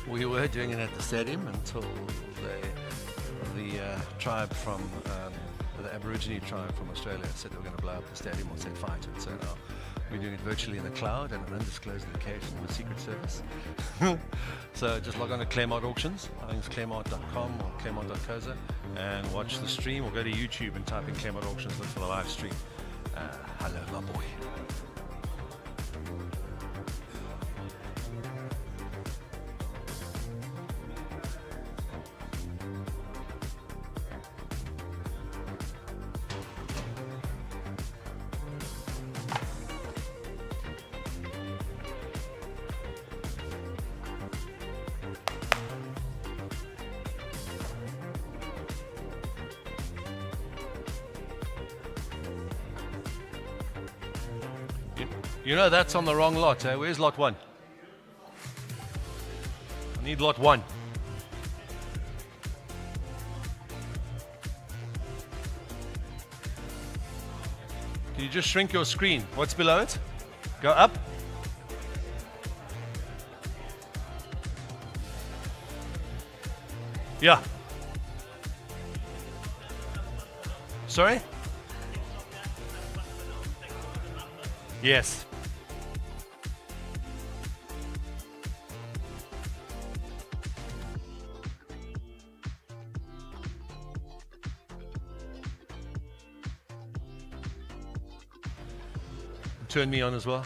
We were doing it at the stadium until the tribe from the Aborigine tribe from Australia said they were going to blow up the stadium or set fire to it. So now we're doing it virtually in the cloud and an undisclosed location with Secret Service. So just log on to Claremont Auctions. I think it's claremont.com or claremont.coza and watch the stream, or go to YouTube and type in Claremont Auctions, look for the live stream. Hello, my boy. You know that's on the wrong lot, eh? Where's lot 1? I need lot 1. Can you just shrink your screen? What's below it? Go up. Yeah. Sorry? Yes. Turn me on as well.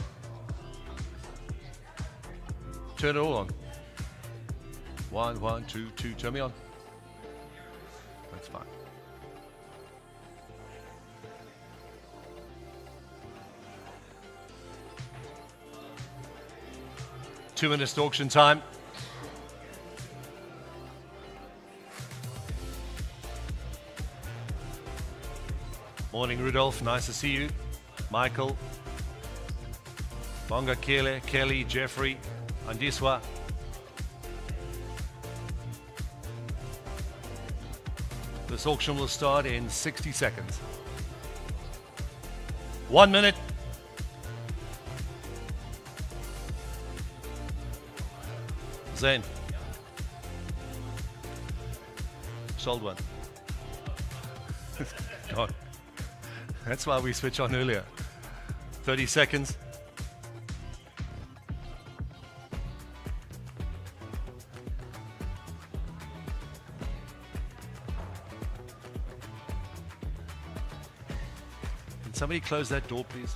Turn it all on. 1, 1, 2, 2. Turn me on. That's fine. Two minutes to auction time. Morning, Rudolph. Nice to see you. Michael. Bonga Kele, Kelly, Jeffrey, Andiswa. This auction will start in 60 seconds. 1 minute. Zane. Sold one. God. That's why we switch on earlier. 30 seconds. Can somebody close that door, please?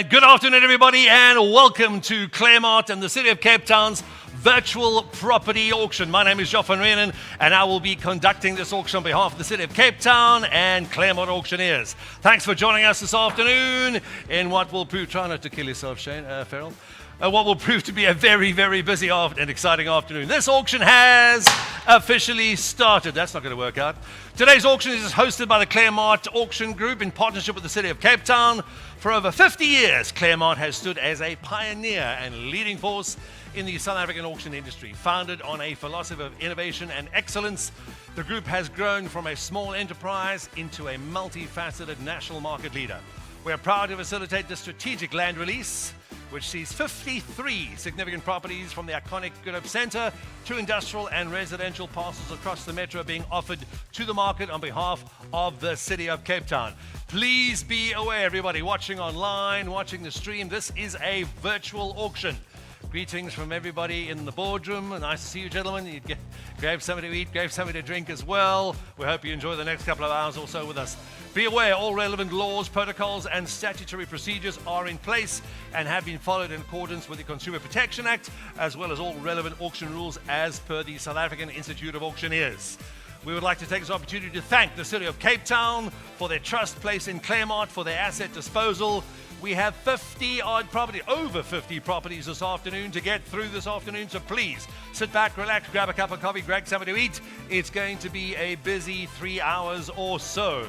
Good afternoon, everybody, and welcome to Claremont and the City of Cape Town's virtual property auction. My name is Joff van Reenen, and I will be conducting this auction on behalf of the City of Cape Town and Claremont Auctioneers. Thanks for joining us this afternoon in what will prove, try not to kill yourself, Shane, Farrell. What will prove to be a very, very busy and exciting afternoon. This auction has officially started. That's not going to work out. Today's auction is hosted by the Claremont Auction Group in partnership with the City of Cape Town. For over 50 years, Claremont has stood as a pioneer and leading force in the South African auction industry. Founded on a philosophy of innovation and excellence, the group has grown from a small enterprise into a multifaceted national market leader. We are proud to facilitate the strategic land release, which sees 53 significant properties from the iconic Good Hope Centre to industrial and residential parcels across the metro being offered to the market on behalf of the City of Cape Town. Please be aware, everybody watching online, watching the stream, this is a virtual auction. Greetings from everybody in the boardroom. Nice to see you, gentlemen. You grab something to eat, grab something to drink as well. We hope you enjoy the next couple of hours or so with us. Be aware, all relevant laws, protocols, and statutory procedures are in place and have been followed in accordance with the Consumer Protection Act, as well as all relevant auction rules as per the South African Institute of Auctioneers. We would like to take this opportunity to thank the City of Cape Town for their trust placed in Claremont for their asset disposal. We have over 50 properties this afternoon to get through this afternoon, so please sit back, relax, grab a cup of coffee, grab something to eat. It's going to be a busy 3 hours or so.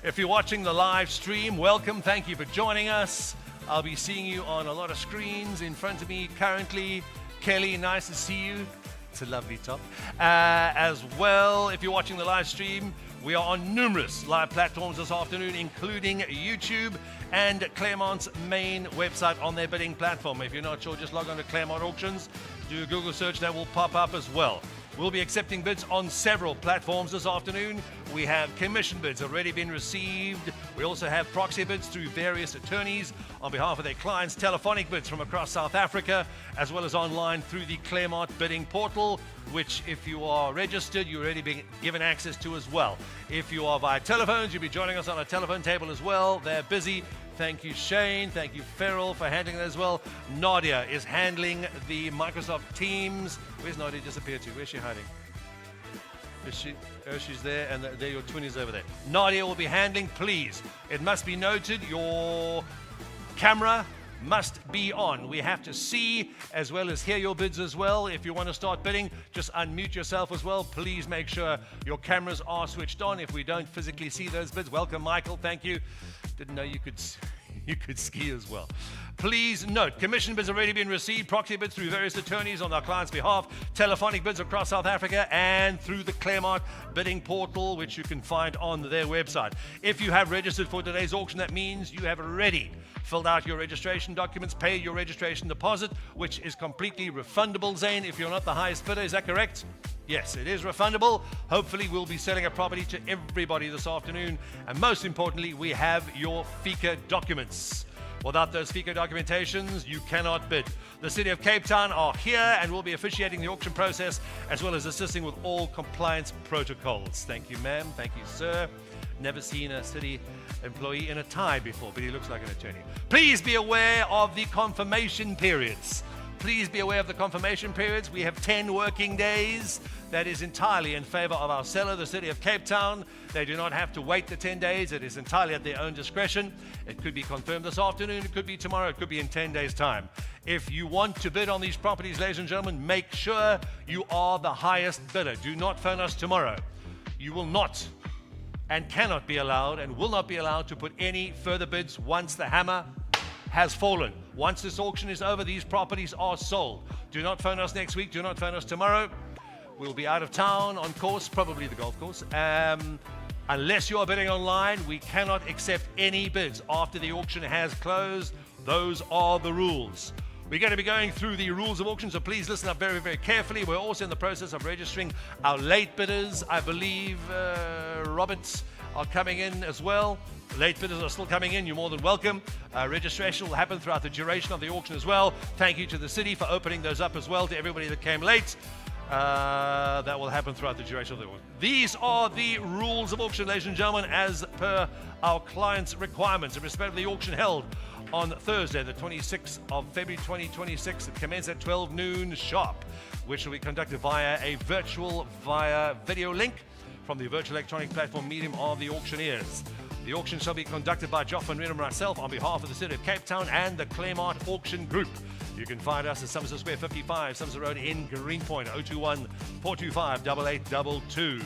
If you're watching the live stream, welcome. Thank you for joining us. I'll be seeing you on a lot of screens in front of me currently. Kelly, nice to see you. It's a lovely top. As well, if you're watching the live stream, we are on numerous live platforms this afternoon, including YouTube and Claremont's main website on their bidding platform. If you're not sure, just log on to Claremont Auctions, do a Google search, that will pop up as well. We'll be accepting bids on several platforms this afternoon. We have commission bids already been received. We also have proxy bids through various attorneys on behalf of their clients, telephonic bids from across South Africa, as well as online through the Claremont bidding portal, which if you are registered, you're already being given access to as well. If you are via telephones, you'll be joining us on a telephone table as well. They're busy. Thank you, Shane. Thank you, Ferrell, for handling that as well. Nadia is handling the Microsoft Teams. Where's Nadia disappeared to? Where's she hiding? Is she? Oh, she's there, and there your twin is over there. Nadia will be handling, please. It must be noted, your camera must be on. We have to see as well as hear your bids as well. If you want to start bidding, just unmute yourself as well. Please make sure your cameras are switched on if we don't physically see those bids. Welcome, Michael. Thank you. Didn't know you could ski as well. Please note, commission bids already been received, proxy bids through various attorneys on our client's behalf, telephonic bids across South Africa, and through the Claremont bidding portal, which you can find on their website. If you have registered for today's auction, that means you have already filled out your registration documents, paid your registration deposit, which is completely refundable, Zane, if you're not the highest bidder. Is that correct? Yes, it is refundable. Hopefully, we'll be selling a property to everybody this afternoon. And most importantly, we have your FICA documents. Without those FICA documentations, you cannot bid. The City of Cape Town are here and will be officiating the auction process as well as assisting with all compliance protocols. Thank you, ma'am. Thank you, sir. Never seen a city employee in a tie before, but he looks like an attorney. Please be aware of the confirmation periods. Please be aware of the confirmation periods. We have 10 working days. That is entirely in favor of our seller, the City of Cape Town. They do not have to wait the 10 days. It is entirely at their own discretion. It could be confirmed this afternoon. It could be tomorrow. It could be in 10 days' time. If you want to bid on these properties, ladies and gentlemen, make sure you are the highest bidder. Do not phone us tomorrow. You will not and cannot be allowed and will not be allowed to put any further bids once the hammer has fallen. Once this auction is over, these properties are sold. Do not phone us next week. Do not phone us tomorrow. We'll be out of town on course, probably the golf course. Unless you are bidding online, we cannot accept any bids after the auction has closed. Those are the rules. We're going to be going through the rules of auction, so please listen up very, very carefully. We're also in the process of registering our late bidders. I believe Roberts are coming in as well. Late bidders are still coming in. You're more than welcome. Registration will happen throughout the duration of the auction as well. Thank you to the city for opening those up as well to everybody that came late. That will happen throughout the duration of the auction. These are the rules of auction, ladies and gentlemen, as per our client's requirements. In respect of the auction held on Thursday, the 26th of February 2026, it commenced at 12 noon sharp, which will be conducted via video link from the virtual electronic platform medium of the auctioneers. The auction shall be conducted by Joff and myself on behalf of the City of Cape Town and the Claremont Auction Group. You can find us at Somerset Square 55, Somerset Road in Greenpoint, 021-425-8822.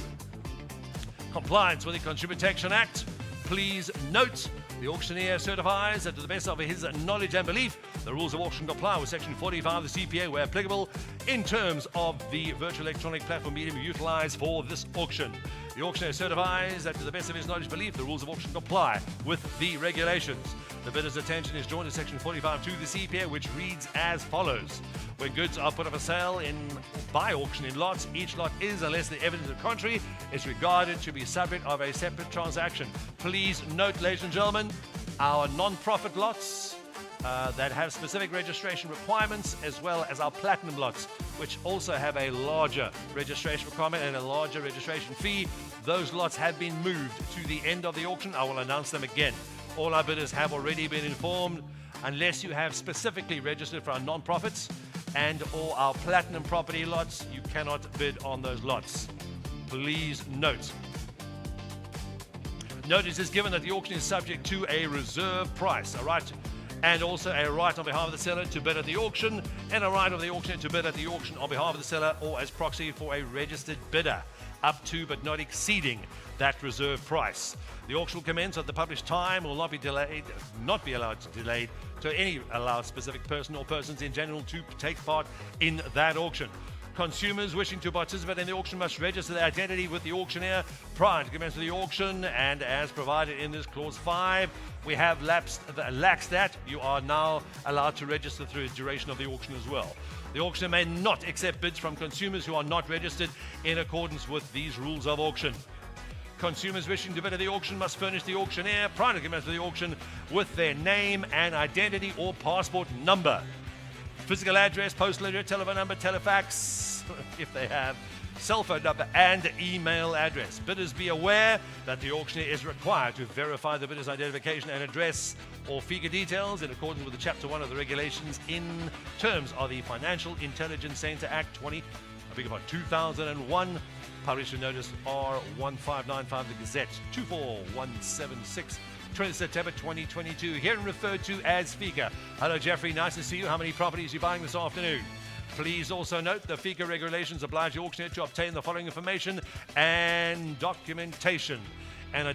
Compliance with the Consumer Protection Act. Please note, the auctioneer certifies that to the best of his knowledge and belief, the rules of auction comply with Section 45 of the CPA where applicable in terms of the virtual electronic platform medium utilized for this auction. The auctioneer certifies that to the best of his knowledge and belief, the rules of auction comply with the regulations. The bidder's attention is drawn to Section 45 to the CPA, which reads as follows. When goods are put up for sale by auction in lots, each lot is, unless the evidence of the contrary is regarded to be subject of a separate transaction. Please note, ladies and gentlemen, our non-profit lots that have specific registration requirements, as well as our platinum lots, which also have a larger registration requirement and a larger registration fee. Those lots have been moved to the end of the auction. I will announce them again. All our bidders have already been informed. Unless you have specifically registered for our non-profits and or our platinum property lots, you cannot bid on those lots. Please note. Notice is given that the auction is subject to a reserve price, all right? And also a right on behalf of the seller to bid at the auction, and a right of the auctioneer to bid at the auction on behalf of the seller or as proxy for a registered bidder, up to but not exceeding that reserve price. The auction will commence at the published time, will not be allowed to delay to any allowed specific person or persons in general to take part in that auction. Consumers wishing to participate in the auction must register their identity with the auctioneer prior to commence of the auction, and as provided in this clause 5, we have laxed that. You are now allowed to register through the duration of the auction as well. The auctioneer may not accept bids from consumers who are not registered in accordance with these rules of auction. Consumers wishing to bid at the auction must furnish the auctioneer prior to commence of the auction with their name and identity or passport number, physical address, postal address, telephone number, telefax, if they have, cell phone number, and email address. Bidders be aware that the auctioneer is required to verify the bidder's identification and address or figure details in accordance with the Chapter 1 of the regulations in terms of the Financial Intelligence Center Act 2001, published in Notice R1595, the Gazette 24176, 20 September 2022, here and referred to as FICA. Hello, Jeffrey. Nice to see you. How many properties are you buying this afternoon? Please also note the FICA regulations oblige the auctioneer to obtain the following information and documentation: an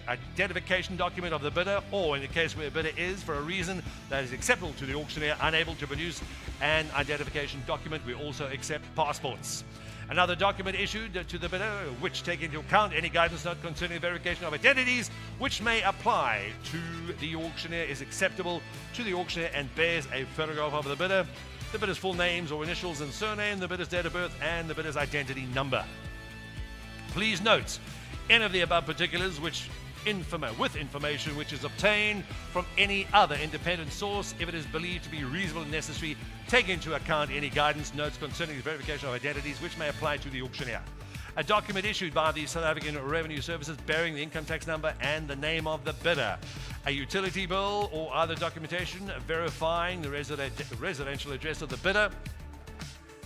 identification document of the bidder, or in the case where a bidder is, for a reason that is acceptable to the auctioneer, unable to produce an identification document, we also accept passports. Another document issued to the bidder which take into account any guidance note concerning the verification of identities which may apply to the auctioneer is acceptable to the auctioneer and bears a photograph of the bidder's full names or initials and surname, the bidder's date of birth, and the bidder's identity number. Please note, any of the above particulars with information which is obtained from any other independent source, if it is believed to be reasonable and necessary, take into account any guidance notes concerning the verification of identities which may apply to the auctioneer. A document issued by the South African Revenue Services bearing the income tax number and the name of the bidder. A utility bill or other documentation verifying the residential address of the bidder.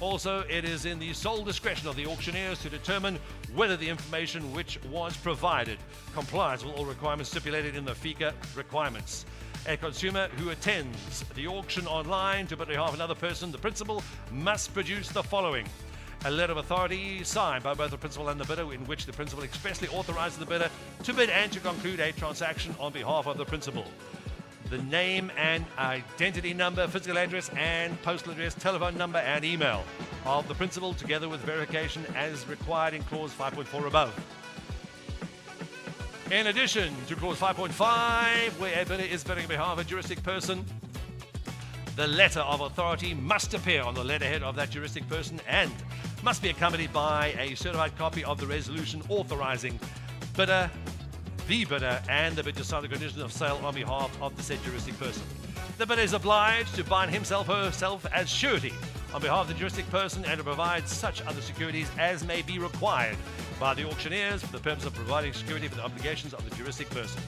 Also, it is in the sole discretion of the auctioneers to determine whether the information which was provided complies with all requirements stipulated in the FICA requirements. A consumer who attends the auction online to bid on behalf of another person, the principal, must produce the following: a letter of authority signed by both the principal and the bidder, in which the principal expressly authorizes the bidder to bid and to conclude a transaction on behalf of the principal. The name and identity number, physical address and postal address, telephone number and email of the principal, together with verification as required in clause 5.4 above. In addition to clause 5.5, where a bidder is bidding on behalf of a juristic person, the letter of authority must appear on the letterhead of that juristic person and must be accompanied by a certified copy of the resolution authorizing the bidder and the bid to sign the conditions of sale on behalf of the said juristic person. The bidder is obliged to bind himself or herself as surety on behalf of the juristic person and to provide such other securities as may be required by the auctioneers for the purpose of providing security for the obligations of the juristic person.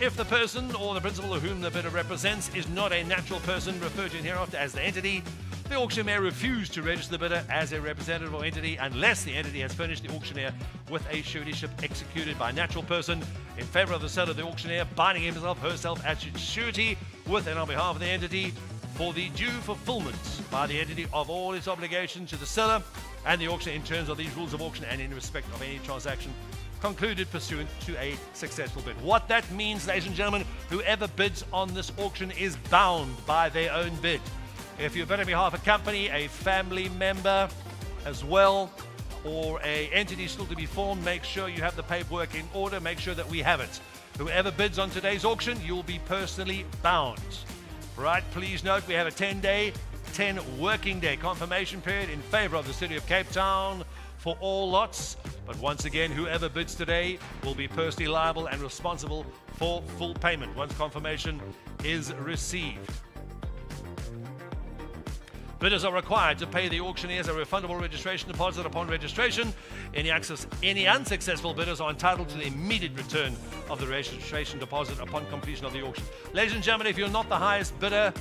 If the person or the principal whom the bidder represents is not a natural person referred to hereafter as the entity, the auctioneer may refuse to register the bidder as a representative or entity unless the entity has furnished the auctioneer with a suretyship executed by a natural person in favor of the seller. The auctioneer binding himself or herself as surety with and on behalf of the entity for the due fulfillment by the entity of all its obligations to the seller and the auctioneer in terms of these rules of auction and in respect of any transaction concluded pursuant to a successful bid. What that means, ladies and gentlemen, whoever bids on this auction is bound by their own bid. If you bid on behalf of a company, a family member as well, or a entity still to be formed, make sure you have the paperwork in order, make sure that we have it. Whoever bids on today's auction, you'll be personally bound. Right, please note we have a 10 working day confirmation period in favor of the City of Cape Town for all lots. But once again, whoever bids today will be personally liable and responsible for full payment once confirmation is received. Bidders are required to pay the auctioneers a refundable registration deposit upon registration. Any unsuccessful bidders are entitled to the immediate return of the registration deposit upon completion of the auction. Ladies and gentlemen, if you're not the highest bidder,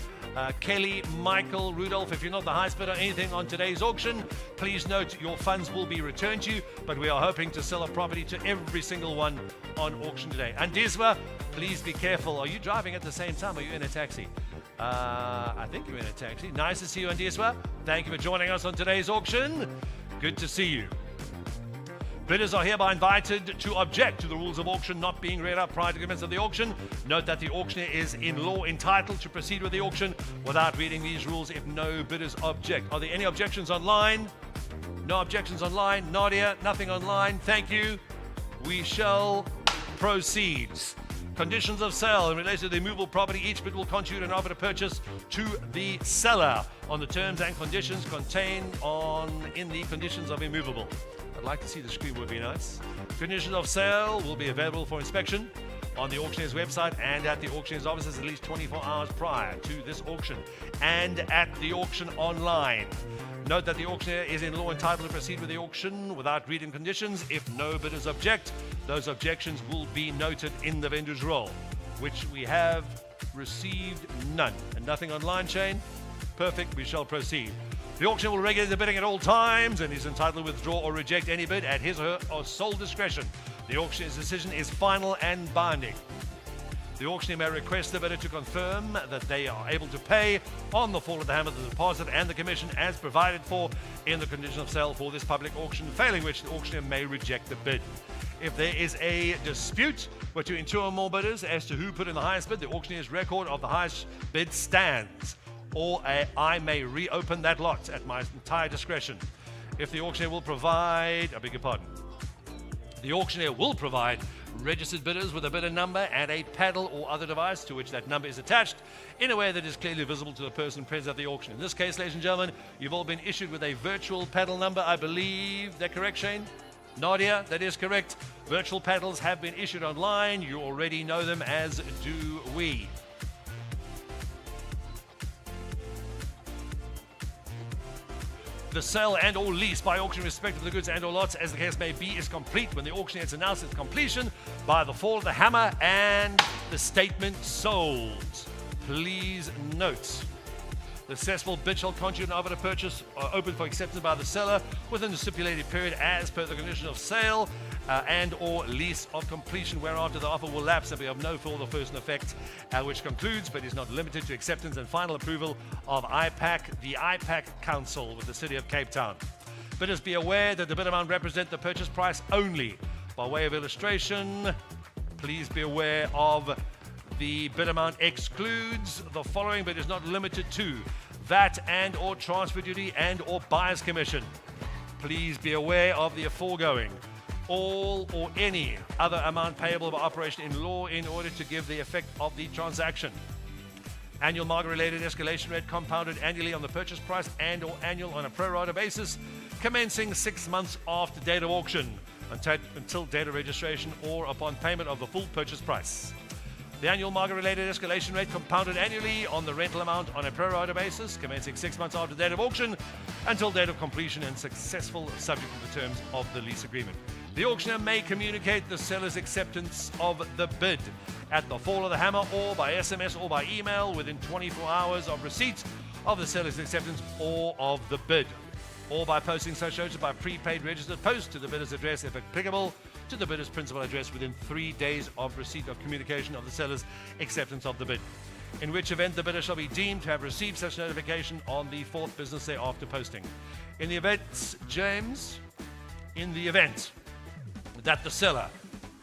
Kelly, Michael, Rudolph, if you're not the highest bidder on anything on today's auction, please note your funds will be returned to you, but we are hoping to sell a property to every single one on auction today. And Diswa, please be careful. Are you driving at the same time? Are you in a taxi? I think you're in a taxi. Nice to see you, Andiswa. Thank you for joining us on today's auction. Good to see you. Bidders are hereby invited to object to the rules of auction not being read out prior to commencement of the auction. Note that the auctioneer is in law entitled to proceed with the auction without reading these rules if no bidders object. Are there any objections online? No objections online. Nadia, nothing online. Thank you. We shall proceed. Conditions of sale. In relation to the immovable property, each bid will constitute an offer to purchase to the seller on the terms and conditions contained in the conditions of immovable. I'd like to see the screen, would be nice. Conditions of sale will be available for inspection on the auctioneer's website and at the auctioneer's offices at least 24 hours prior to this auction and at the auction online. Note that the auctioneer is in law entitled to proceed with the auction without reading conditions. If no bidders object, those objections will be noted in the vendor's roll, which we have received none. And nothing online, Shane? Perfect, we shall proceed. The auctioneer will regulate the bidding at all times and is entitled to withdraw or reject any bid at his or her sole discretion. The auctioneer's decision is final and binding. The auctioneer may request the bidder to confirm that they are able to pay on the fall of the hammer the deposit and the commission as provided for in the condition of sale for this public auction, failing which the auctioneer may reject the bid. If there is a dispute between two or more bidders as to who put in the highest bid, the auctioneer's record of the highest bid stands, or I may reopen that lot at my entire discretion. If the auctioneer will provide, the auctioneer will provide registered bidders with a bidder number and a paddle or other device to which that number is attached in a way that is clearly visible to the person present at the auction. In this case, ladies and gentlemen, you've all been issued with a virtual paddle number, I believe. That correct, Shane? Nadia, that is correct. Virtual paddles have been issued online. You already know them, as do we. The sale and or lease by auction in respect of the goods and or lots, as the case may be, is complete when the auctioneer has announced its completion by the fall of the hammer and the statement sold. Please note, the successful bid shall constitute an offer to purchase open for acceptance by the seller within the stipulated period as per the condition of sale and or lease of completion, whereafter the offer will lapse and be of no further first effect, which concludes but is not limited to acceptance and final approval of the IPAC Council with the City of Cape Town. Bidders be aware that the bid amount represents the purchase price only. By way of illustration, please be aware of the bid amount excludes the following but is not limited to VAT and or transfer duty and or buyer's commission. Please be aware of the aforegoing. All or any other amount payable by operation in law in order to give the effect of the transaction. Annual market-related escalation rate compounded annually on the purchase price and or annual on a pro rata basis, commencing 6 months after date of auction until date of registration or upon payment of the full purchase price. The annual market-related escalation rate compounded annually on the rental amount on a pro rata basis, commencing 6 months after date of auction until date of completion and successful, subject to the terms of the lease agreement. The auctioneer may communicate the seller's acceptance of the bid at the fall of the hammer or by SMS or by email within 24 hours of receipt of the seller's acceptance or of the bid, or by posting such notice by prepaid registered post to the bidder's address if applicable, to the bidder's principal address within 3 days of receipt of communication of the seller's acceptance of the bid, in which event the bidder shall be deemed to have received such notification on the 4th business day after posting. In the event, James, that the seller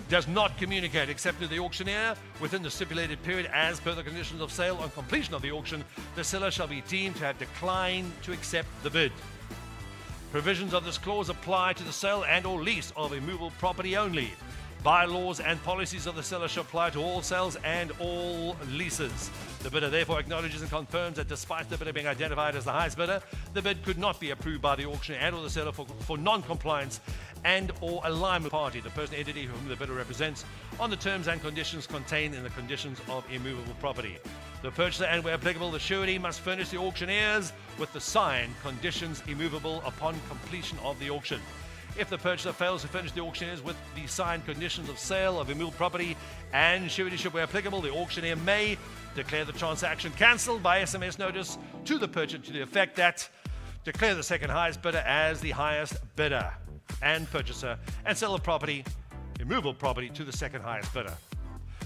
does not communicate except to the auctioneer within the stipulated period as per the conditions of sale on completion of the auction, the seller shall be deemed to have declined to accept the bid. Provisions of this clause apply to the sale and or lease of immovable property only. Bylaws and policies of the seller shall apply to all sales and all leases. The bidder therefore acknowledges and confirms that despite the bidder being identified as the highest bidder, the bid could not be approved by the auctioneer and or the seller for non-compliance and or alignment party, the person entity whom the bidder represents, on the terms and conditions contained in the conditions of immovable property. The purchaser and, where applicable, the surety must furnish the auctioneers with the signed conditions immovable upon completion of the auction. If the purchaser fails to furnish the auctioneers with the signed conditions of sale of immovable property and suretyship where applicable, the auctioneer may declare the transaction cancelled by SMS notice to the purchaser to the effect that declare the second highest bidder as the highest bidder and purchaser and sell the property, immovable property, to the second highest bidder.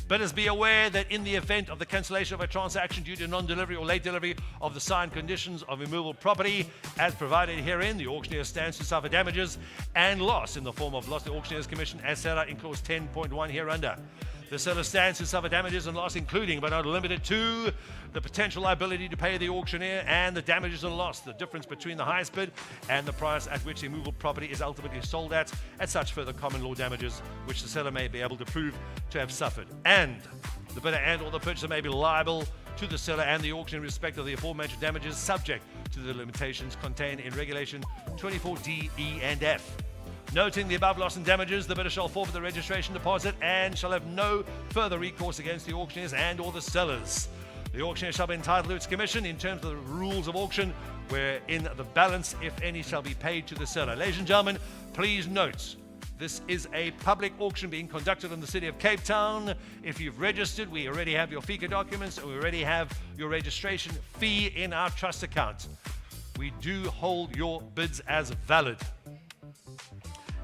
Bidders be aware that in the event of the cancellation of a transaction due to non-delivery or late delivery of the signed conditions of immovable property as provided herein, the auctioneer stands to suffer damages and loss in the form of loss to the auctioneer's commission as set out in clause 10.1 hereunder. The seller stands to suffer damages and loss, including but not limited to the potential liability to pay the auctioneer and the damages and loss, the difference between the highest bid and the price at which the immovable property is ultimately sold at such further common law damages which the seller may be able to prove to have suffered. And the bidder and or the purchaser may be liable to the seller and the auction in respect of the aforementioned damages, subject to the limitations contained in Regulation 24D, E and F. Noting the above loss and damages, the bidder shall forfeit the registration deposit and shall have no further recourse against the auctioneers and or the sellers. The auctioneer shall be entitled to its commission in terms of the rules of auction, wherein the balance, if any, shall be paid to the seller. Ladies and gentlemen, please note, this is a public auction being conducted in the city of Cape Town. If you've registered, we already have your FICA documents and we already have your registration fee in our trust account. We do hold your bids as valid.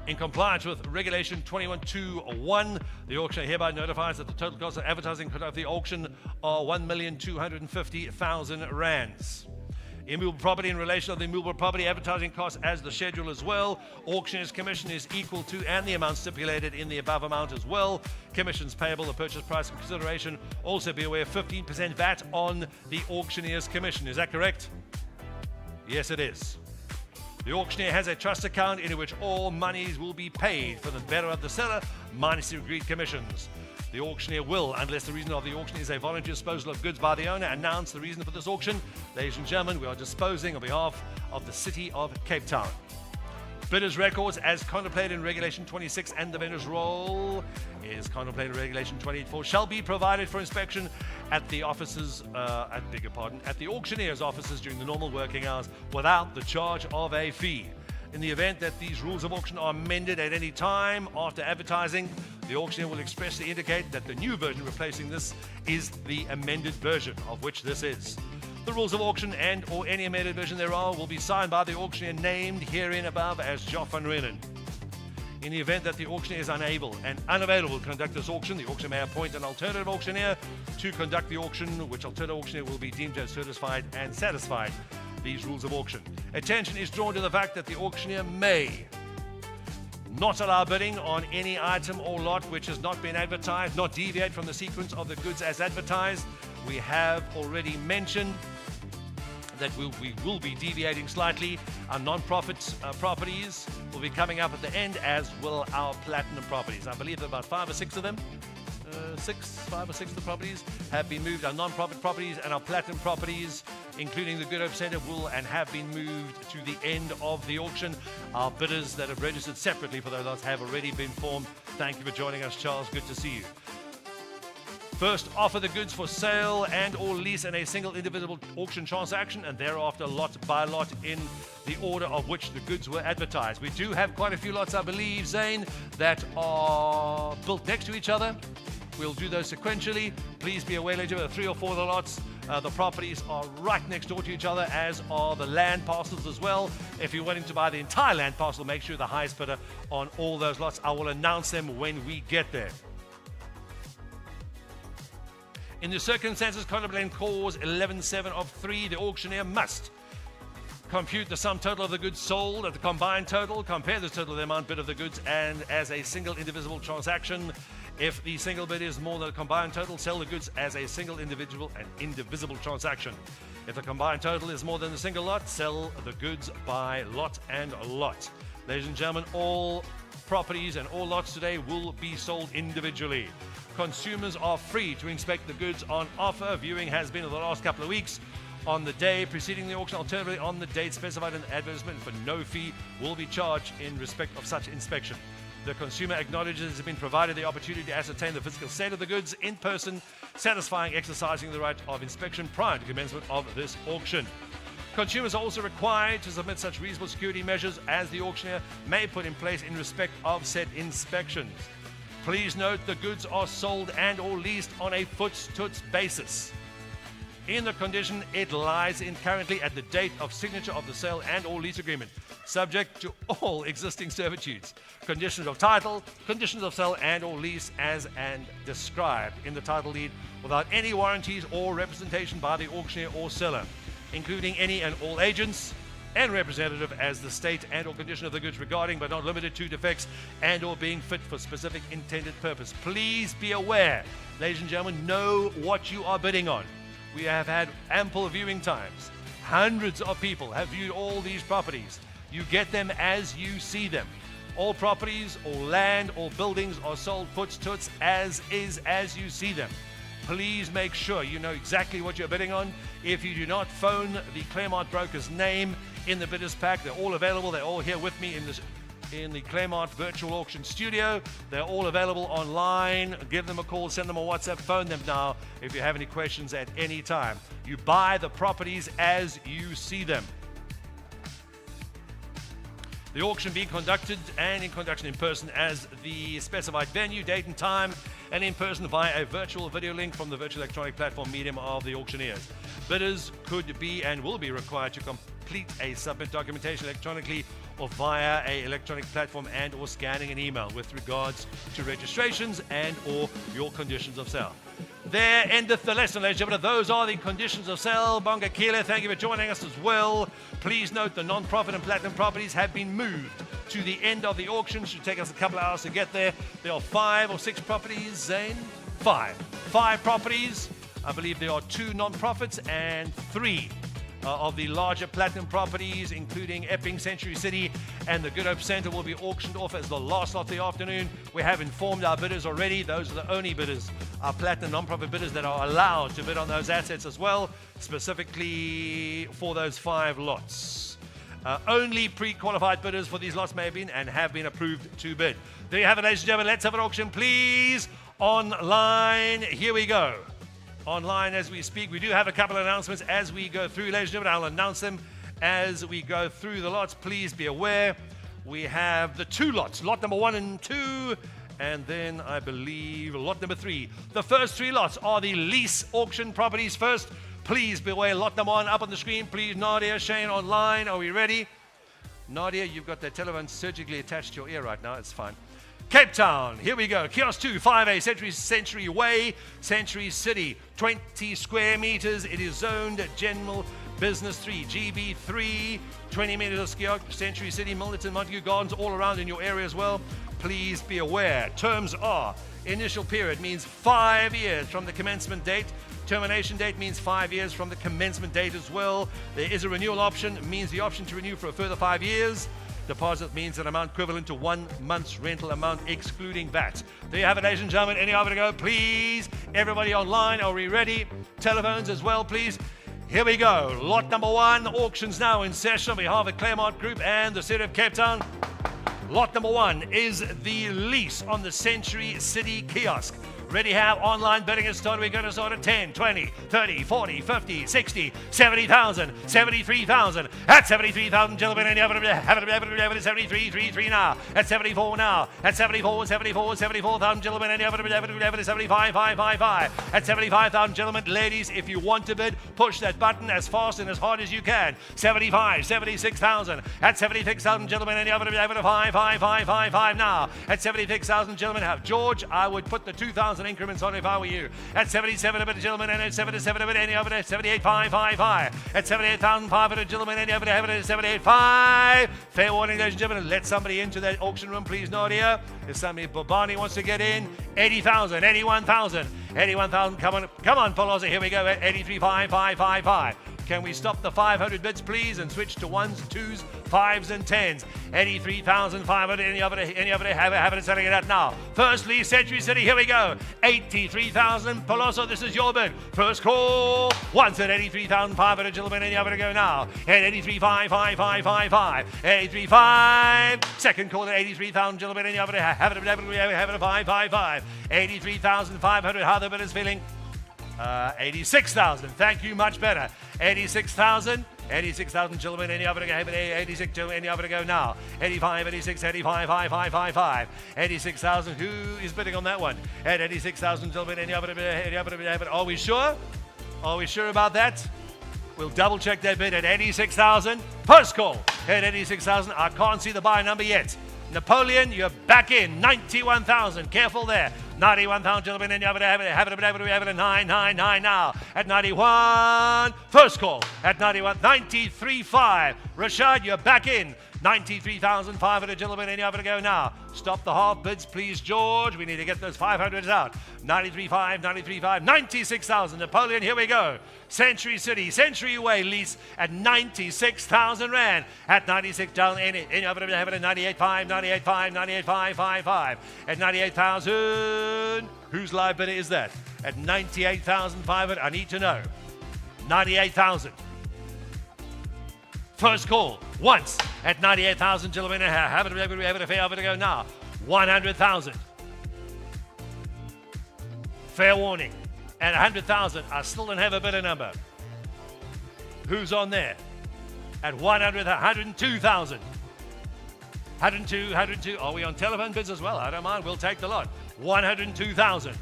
In compliance with Regulation 21.2.1, the auctioneer hereby notifies that the total cost of advertising of the auction are 1,250,000 rands. Immovable property in relation to the immovable property advertising costs as the schedule as well. Auctioneer's commission is equal to and the amount stipulated in the above amount as well. Commissions payable, the purchase price and consideration. Also be aware 15% VAT on the auctioneer's commission. Is that correct? Yes, it is. The auctioneer has a trust account in which all monies will be paid for the better of the seller minus the agreed commissions. The auctioneer will, unless the reason of the auction is a voluntary disposal of goods by the owner, announce the reason for this auction. Ladies and gentlemen, we are disposing on behalf of the City of Cape Town. Bidders' records as contemplated in Regulation 26 and the vendor's roll is contemplated in Regulation 24 shall be provided for inspection at the offices, at the auctioneer's offices during the normal working hours without the charge of a fee. In the event that these rules of auction are amended at any time after advertising, the auctioneer will expressly indicate that the new version replacing this is the amended version, of which this is. The rules of auction and or any amended version thereof will be signed by the auctioneer named herein above as Joff van Reenen. In the event that the auctioneer is unable and unavailable to conduct this auction, the auctioneer may appoint an alternative auctioneer to conduct the auction, which alternative auctioneer will be deemed to have certified and satisfied these rules of auction. Attention is drawn to the fact that the auctioneer may not allow bidding on any item or lot which has not been advertised, not deviate from the sequence of the goods as advertised. We have already mentioned that we will be deviating slightly. Our non-profit properties will be coming up at the end, as will our platinum properties. I believe about 5 or 6 of them. 5 or 6 of the properties have been moved. Our non-profit properties and our platinum properties, including the Good Hope Centre, will and have been moved to the end of the auction. Our bidders that have registered separately for those lots have already been informed. Thank you for joining us, Charles. Good to see you. First, offer the goods for sale and or lease in a single indivisible auction transaction, and thereafter lot by lot in the order of which the goods were advertised. We do have quite a few lots, I believe, Zane, that are built next to each other. We'll do those sequentially. Please be aware, later, 3 or 4 of the lots, the properties are right next door to each other, as are the land parcels as well. If you're wanting to buy the entire land parcel, make sure the highest bidder on all those lots. I will announce them when we get there. In the circumstances contemplated in clause 11.7 of 3, the auctioneer must compute the sum total of the goods sold at the combined total, compare the total of the amount bid of the goods, and as a single indivisible transaction. If the single bid is more than the combined total, sell the goods as a single individual and indivisible transaction. If the combined total is more than the single lot, sell the goods by lot and lot. Ladies and gentlemen, all properties and all lots today will be sold individually. Consumers are free to inspect the goods on offer. Viewing has been in the last couple of weeks on the day preceding the auction, alternatively on the date specified in the advertisement, for no fee will be charged in respect of such inspection. The consumer acknowledges has been provided the opportunity to ascertain the physical state of the goods in person, satisfying exercising the right of inspection prior to commencement of this auction. Consumers are also required to submit such reasonable security measures as the auctioneer may put in place in respect of said inspections. Please note the goods are sold and or leased on a foot-to-foot basis. In the condition it lies in currently at the date of signature of the sale and or lease agreement, subject to all existing servitudes, conditions of title, conditions of sale and or lease as and described in the title deed, without any warranties or representation by the auctioneer or seller, including any and all agents and representative as the state and or condition of the goods regarding but not limited to defects and or being fit for specific intended purpose. Please be aware, ladies and gentlemen, know what you are bidding on. We have had ample viewing times. Hundreds of people have viewed all these properties. You get them as you see them. All properties, all land, all buildings are sold foot-to-foot as is, as you see them. Please make sure you know exactly what you're bidding on. If you do not, phone the Claremont broker's name in the bidders pack. They're all available. They're all here with me in the Claremont virtual auction studio. They're all available online. Give them a call, send them a WhatsApp, phone them now if you have any questions at any time. You buy the properties as you see them. The auction being conducted and in conduction in person as the specified venue, date and time, and in person via a virtual video link from the virtual electronic platform medium of the auctioneers. Bidders could be and will be required to complete a submit documentation electronically or via a electronic platform and or scanning an email with regards to registrations and or your conditions of sale. There endeth the lesson, ladies and gentlemen. Those are the conditions of sale. Bonga Kile, thank you for joining us as well. Please note the non-profit and platinum properties have been moved to the end of the auction. Should take us a couple of hours to get there. There are 5 or 6 properties, Zane? 5 properties. I believe there are 2 non-profits and 3 of the larger platinum properties, including Epping, Century City, and the Good Hope Centre will be auctioned off as the last lot of the afternoon. We have informed our bidders already. Those are the only bidders, our platinum non-profit bidders, that are allowed to bid on those assets as well, specifically for those 5 lots. Only pre-qualified bidders for these lots may have been and have been approved to bid. There you have it, ladies and gentlemen. Let's have an auction, please. Online, here we go. Online as we speak. We do have a couple of announcements as we go through, ladies and gentlemen. I'll announce them as we go through the lots. Please be aware. We have the 2 lots, lot number 1 and 2, and then I believe lot number 3. The first 3 lots are the lease auction properties first. Please be aware, lot number 1 up on the screen. Please, Nadia, Shane, online. Are we ready? Nadia, you've got that telephone surgically attached to your ear right now. It's fine. Cape Town, here we go. Kiosk 2, 5A, Century Way, Century City, 20 square meters. It is zoned General Business 3, GB 3, 20 meters of kiosk, Century City, Milnerton, Montague Gardens, all around in your area as well. Please be aware. Terms are, initial period means 5 years from the commencement date. Termination date means 5 years from the commencement date as well. There is a renewal option, means the option to renew for a further 5 years. Deposit means an amount equivalent to 1 month's rental amount excluding VAT. There you have it, ladies and gentlemen. Any other to go, please? Everybody online, are we ready? Telephones as well, please. Here we go. Lot number 1, auctions now in session on behalf of Claremont Group and the City of Cape Town. Lot number 1 is the lease on the Century City kiosk. Ready, have online bidding has started. We're going to start at 10, 20, 30, 40, 50, 60, 70,000, 73,000. At 73,000, gentlemen, and you have it 73, 3 now. At 74 now. At 74,000, gentlemen, and you have it 75, 5. At 75,000, gentlemen, ladies, if you want to bid, push that button as fast and as hard as you can. 75, 76,000. At 76,000, gentlemen, and you have it 5 now. At 76,000, gentlemen, have George. I would put the 2,000 increments on if I were you. At 77 a bit, gentlemen, and at 77 a bit, any of it at 78,555. At 78,500, gentlemen, any of it at 78,5. Fair warning, ladies and gentlemen, let somebody into that auction room, please, Nadia. If somebody, Bobani, wants to get in, 80,000, 81,000, 81,000, come on, Palazzo, here we go, at 83,555. Can we stop the 500 bids, please, and switch to 1s, 2s, 5s, and 10s? 83,500. Any of it? Have it selling it out now. Firstly, Century City. Here we go. 83,000. Peloso, this is your bid. First call. Once at 83,500. Gentlemen, any of it go now. At 83,555. 83,5. Second call at 83,000. Gentlemen, any of it? Have it 555. 83,500. How the bid is feeling? 86,000. Thank you, much better. 86,000. 86,000, gentlemen, any other to go? 86, gentlemen, any other to go now? 85, 86, 85, 555. 86,000, who is bidding on that one? At 86,000, gentlemen, any other to Are we sure? Are we sure about that? We'll double check that bid at 86,000. Post call at 86,000. I can't see the buy number yet. Napoleon, you're back in. 91,000. Careful there. 91,000, gentlemen, and you have it at 999 now. At 91, first call. At 91, 93.5. Rashad, you're back in. 93,500, gentlemen, and you have it to go now. Stop the half bids, please, George. We need to get those 500s out. 93.5, 93.5, 96,000. Napoleon, here we go. Century City, Century Way lease at 96,000 Rand. At 96, down in it. And you have it at 98.5, 98.5, 98.555. At 98,000. Whose live bidder is that? At 98,500, I need to know. 98,000. First call, once at 98,000, gentlemen, have it to go now. 100,000. Fair warning. At 100,000, I still don't have a bidder number. Who's on there? At 102,000. 102. Are we on telephone bids as well? I don't mind. We'll take the lot. 102,000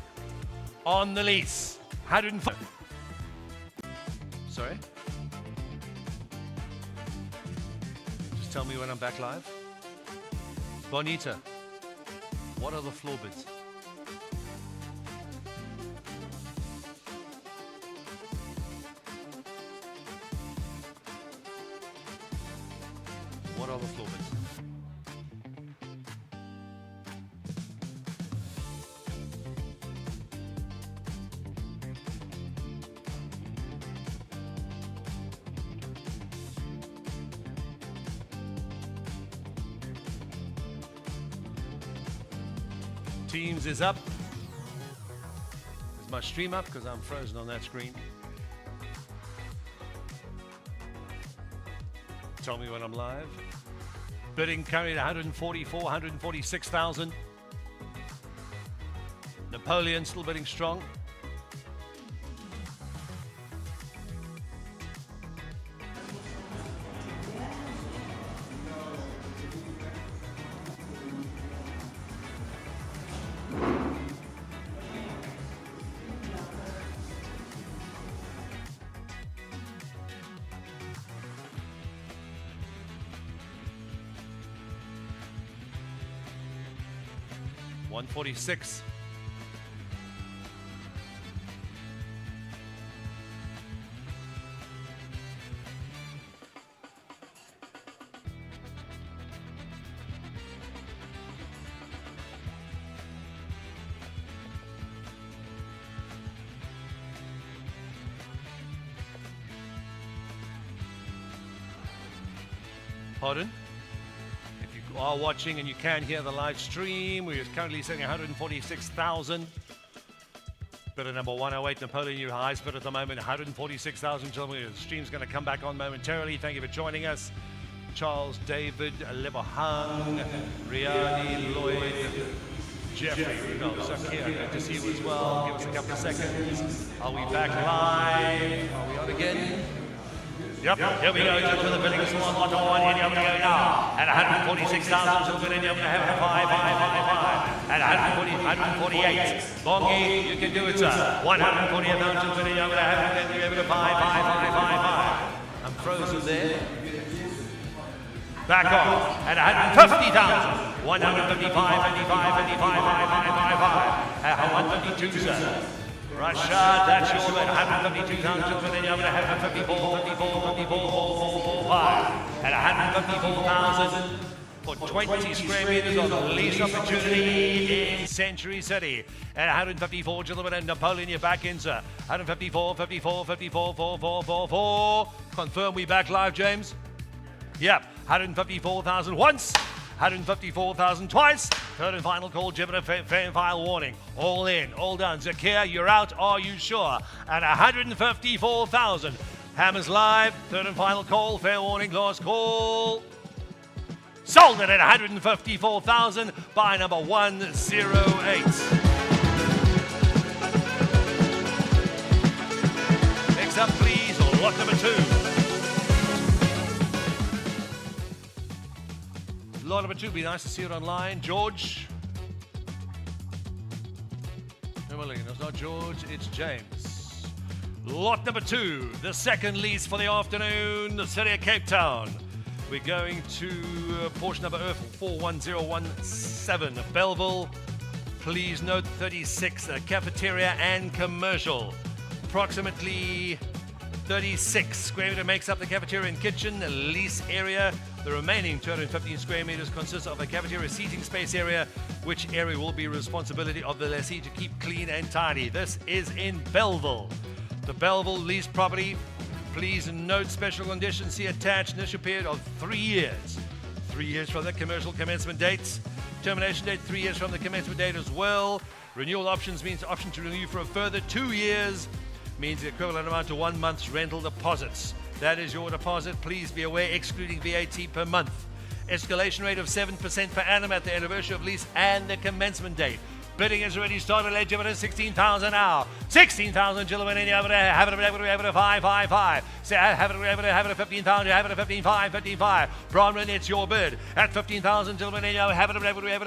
on the lease. 105. Sorry? Just tell me when I'm back live. Bonita, what are the floor bids? What are the floor bids? Teams is up. Is my stream up? Because I'm frozen on that screen. Tell me when I'm live. Bidding currently at 144, 146,000. Napoleon still bidding strong. $146. Pardon? Are watching and you can hear the live stream, we're currently sitting at 146,000. Bidder number 108, Napoleon, your highest bid at the moment, 146,000. Gentlemen, the stream's going to come back on momentarily. Thank you for joining us. Charles, David, Lebahang, Riani, Lloyd, Jeffrey, Zakia, good to see you as well. Give us a couple of seconds. Are we back live? Are we on again? Yep, here we go, just for the bidding slot, lot one, here we go now. At 146,000, so bidding, you're going to have 5. At 148. Bongi, you can do it, sir. 148,000, bidding, you're going to have 5. I'm frozen there. Back off. At 150,000. 155, 55. At 152, sir. Rashad, that's your bid. 152,000, and then you're going to have 54, 5. At 154,000, for 20 square meters of lease opportunity in Century City. And 154, gentlemen, and Napoleon, you're back in, sir. 154, 54, 54, 4, 4, 4, 4. Confirm we back live, James? Yep. 154,000 once. 154,000 twice. Third and final call, Gemini, fair and file warning. All in, all done. Zakia, you're out, are you sure? And 154,000. Hammers live, third and final call, fair warning, last call. Sold it at 154,000 by number 108. Next up, please, lot number 2. Lot number 2, be nice to see it online. George. No, it's not George, it's James. Lot number 2, the second lease for the afternoon, the city of Cape Town. We're going to portion number 41017, Belleville. Please note 36, cafeteria and commercial. Approximately 36 square meter makes up the cafeteria and kitchen lease area. The remaining 215 square meters consists of a cafeteria seating space area, which area will be responsibility of the lessee to keep clean and tidy. This is in Belleville. The Belleville lease property. Please note special conditions. See attached. Initial period of 3 years. 3 years from the commercial commencement dates. Termination date 3 years from the commencement date as well. Renewal options means option to renew for a further 2 years. Means the equivalent amount to 1 month's rental deposits. That is your deposit. Please be aware, excluding VAT per month. Escalation rate of 7% per annum at the anniversary of lease and the commencement date. Bidding has already started. Late gentlemen, 16,000 now. 16,000 gentlemen, and you have it 555. Say, have it 15,000. Have it 15,555. Bronwyn, it's your bid at 15,000 gentlemen, and you have it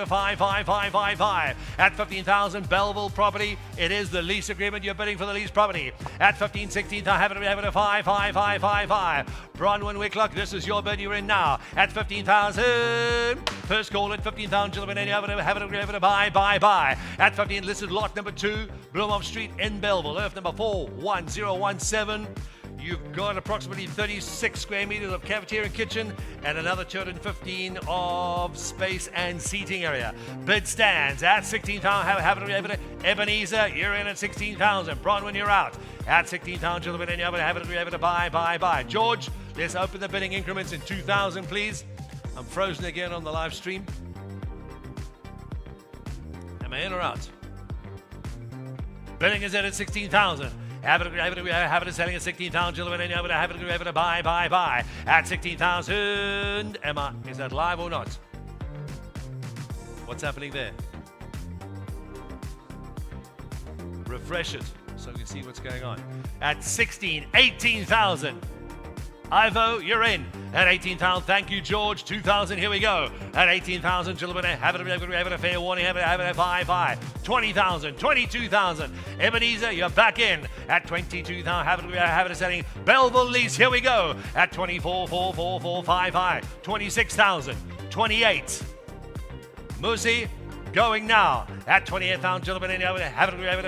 55555. At 15,000 Belleville property, it is the lease agreement. You're bidding for the lease property at 15, 16. Have it 55555. Bronwyn Wicklock, this is your bid. You're in now at 15,000. First call at 15,000 gentlemen, and you have it buy. At 15, listed lot number 2, Bloemhof Street in Belleville, earth number 41017. You've got approximately 36 square meters of cafeteria and kitchen and another 215 of space and seating area. Bid stands at 16,000. Have it, Ebenezer, you're in at 16,000. Bronwyn, you're out at 16,000 gentlemen, and you have it buy. George, let's open the bidding increments in 2,000, please. I'm frozen again on the live stream. Am I in or out? Bidding is at 16,000. Have it selling at 16,000, gentlemen, and have it buy. At 16,000. Emma, is that live or not? What's happening there? Refresh it so we can see what's going on. At 18,000. Ivo, you're in at 18,000. Thank you, George. 2,000. Here we go. At 18,000, gentlemen, have it a fair warning. Have it buy. 20,000, 22,000. Ebenezer, you're back in at 22,000. Have it selling. Belleville lease. Here we go at 24,445. 26,000. 28. Musi. Going now at 28,000, gentlemen, and have it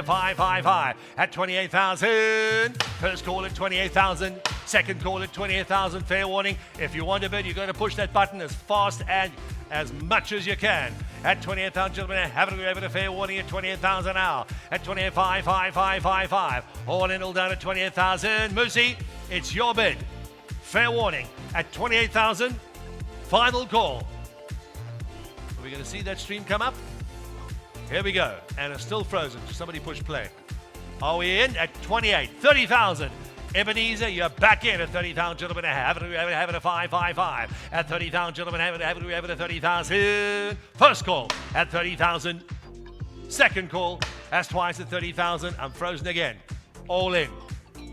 555 at 28,000. First call at 28,000. Second call at 28,000. Fair warning. If you want to bid, you're going to push that button as fast and as much as you can. At 28,000, gentlemen, have it a fair warning at 28,000 now. At 28,555. All in, all down at 28,000. Musi, it's your bid. Fair warning at 28,000. Final call. Are we going to see that stream come up? Here we go. And it's still frozen. Somebody push play. Are we in at 28? 30,000. Ebenezer, you're back in at 30,000, gentlemen. Have it a 555. At 30,000, gentlemen, have it a 30,000. First call at 30,000. Second call, that's twice at 30,000. I'm frozen again. All in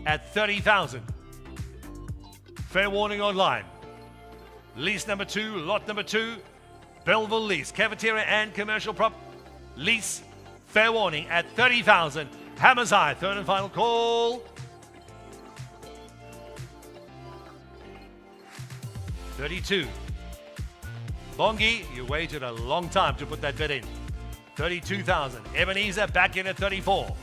at 30,000. Fair warning online. Lease number 2, lot number 2. Belleville lease, cafeteria and commercial prop lease. Fair warning at 30,000. Hammers high, third and final call. 32. Bongi, you waited a long time to put that bid in. 32,000. Ebenezer back in at 34.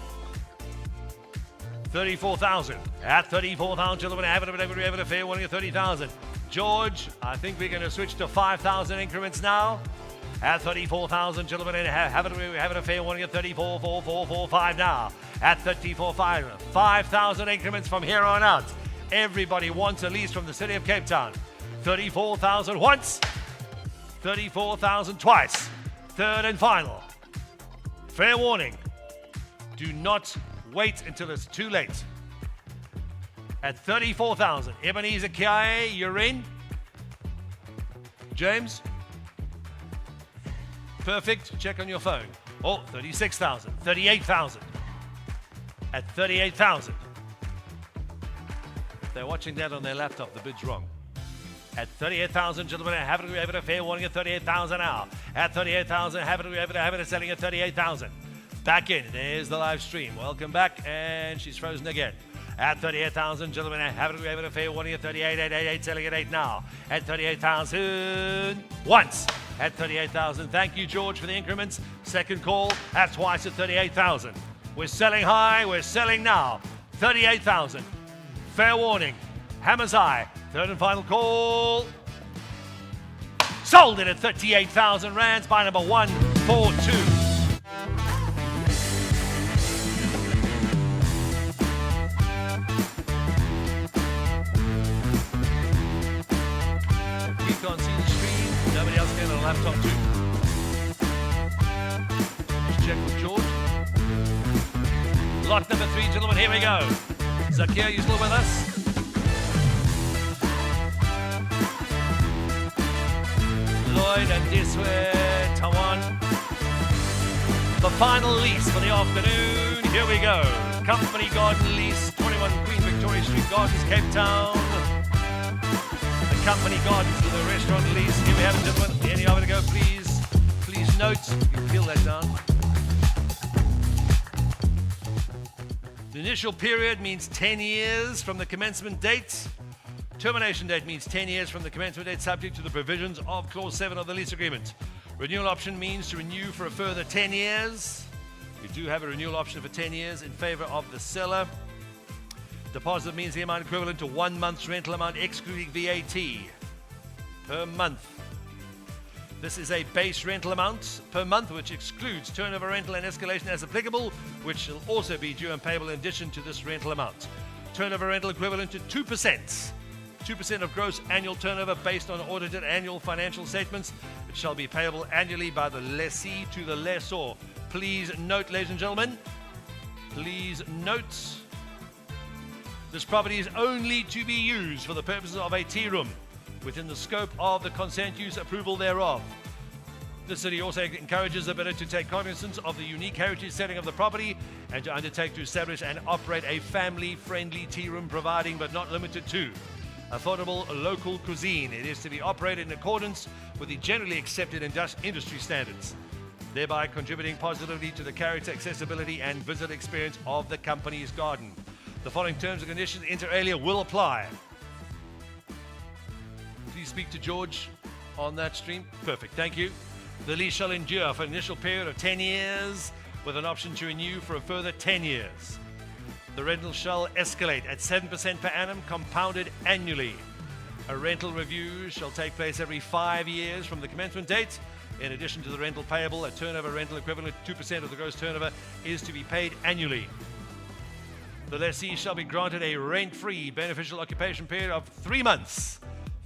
34,000. At 34,000, gentlemen, have it a fair warning at 30,000. George, I think we're going to switch to 5,000 increments now. At 34,000, gentlemen, and have it a fair warning at 34,445 now. At 34,500, 5,000 increments from here on out. Everybody wants a lease from the city of Cape Town. 34,000 once, 34,000 twice. Third and final. Fair warning. Do not wait until it's too late. At 34,000, Ebenezer Kiae, you're in. James? Perfect. Check on your phone. Oh, 36,000, 38,000. At 38,000. If they're watching that on their laptop, the bid's wrong. At 38,000, gentlemen, have it a fair warning at 38,000 now. At 38,000, have it selling at 38,000. Back in. There's the live stream. Welcome back, and she's frozen again. At 38,000, gentlemen, have it a fair warning at 38,888, selling at 8 now. At 38,000 once. At 38,000. Thank you, George, for the increments. Second call at twice at 38,000. We're selling high. We're selling now. 38,000. Fair warning. Hammers high. Third and final call. Sold it at 38,000 rands by number 142. Can't see the screen. Nobody else can on a laptop too. Just check with George. Lot number 3, gentlemen. Here we go. Zakia, you still with us? Lloyd and Disway, Tawan. The final lease for the afternoon. Here we go. Company Garden lease, 21 Queen Victoria Street Gardens, Cape Town. Company Gardens with a restaurant lease. Here we have it, gentlemen. Any of it to go, please. Please note. You can peel that down. The initial period means 10 years from the commencement date. Termination date means 10 years from the commencement date, subject to the provisions of Clause 7 of the lease agreement. Renewal option means to renew for a further 10 years. You do have a renewal option for 10 years in favor of the seller. Deposit means the amount equivalent to 1 month's rental amount excluding VAT per month. This is a base rental amount per month which excludes turnover rental and escalation as applicable, which will also be due and payable in addition to this rental amount. Turnover rental equivalent to 2%. 2% of gross annual turnover based on audited annual financial statements. It shall be payable annually by the lessee to the lessor. Please note, ladies and gentlemen, please note, this property is only to be used for the purposes of a tea room within the scope of the consent use approval thereof. The city also encourages the bidder to take cognizance of the unique heritage setting of the property and to undertake to establish and operate a family-friendly tea room providing but not limited to affordable local cuisine. It is to be operated in accordance with the generally accepted industry standards, thereby contributing positively to the character, accessibility and visit experience of the company's garden. The following terms and conditions inter alia will apply. Please speak to George on that stream. Perfect, thank you. The lease shall endure for an initial period of 10 years with an option to renew for a further 10 years. The rental shall escalate at 7% per annum, compounded annually. A rental review shall take place every 5 years from the commencement date. In addition to the rental payable, a turnover rental equivalent to 2% of the gross turnover is to be paid annually. The lessee shall be granted a rent-free beneficial occupation period of 3 months.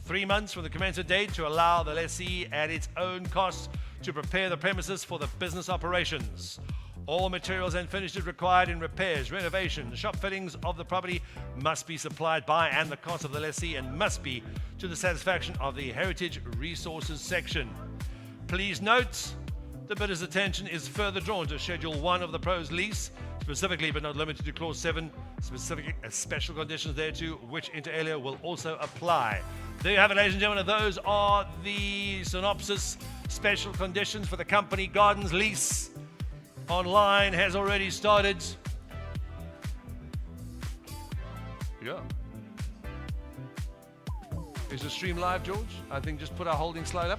3 months from the commencement date to allow the lessee at its own cost to prepare the premises for the business operations. All materials and finishes required in repairs, renovations, shop fittings of the property must be supplied by and the cost of the lessee and must be to the satisfaction of the Heritage Resources section. Please note, the bidder's attention is further drawn to Schedule 1 of the Pro's lease, specifically but not limited to Clause 7, specific special conditions thereto, which inter alia will also apply. There you have it, ladies and gentlemen. Those are the synopsis special conditions for the company gardens lease. Online has already started. Yeah. Is the stream live, George? I think just put our holding slide up.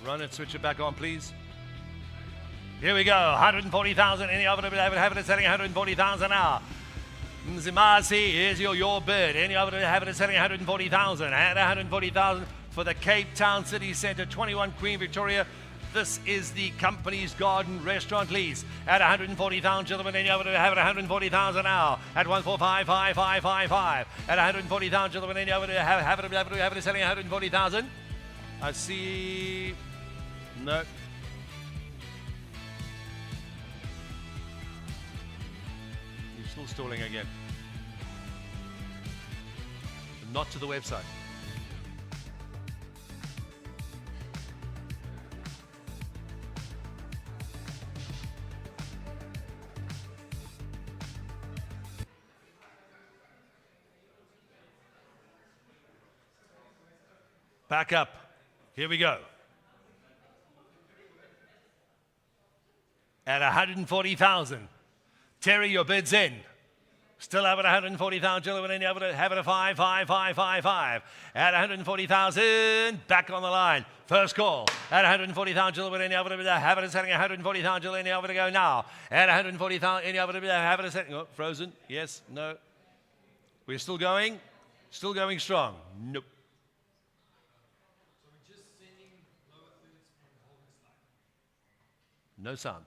Run it, switch it back on, please. Here we go, 140,000. Any other have it selling 140,000 now. Mzimasi, here's your bid. Any other have it selling 140,000. At 140,000 for the Cape Town City Centre, 21 Queen Victoria. This is the Company's Garden Restaurant lease at 140,000, gentlemen. Any other have it 140,000 now at 1455555. At 140,000, gentlemen. Any other have it selling 140,000. I see. No. You're still stalling again. Not to the website. Back up. Here we go. At 140,000. Terry, your bid's in. Still have it 140,000, gentlemen, and you have it a 55555. At 140,000, back on the line. First call. At 140,000, gentlemen, and you have it setting 140,000, gentlemen, and you have it to go now. At 140,000, and you have it setting. Oh, frozen. Yes, no. We're still going. Still going strong. Nope. No sound.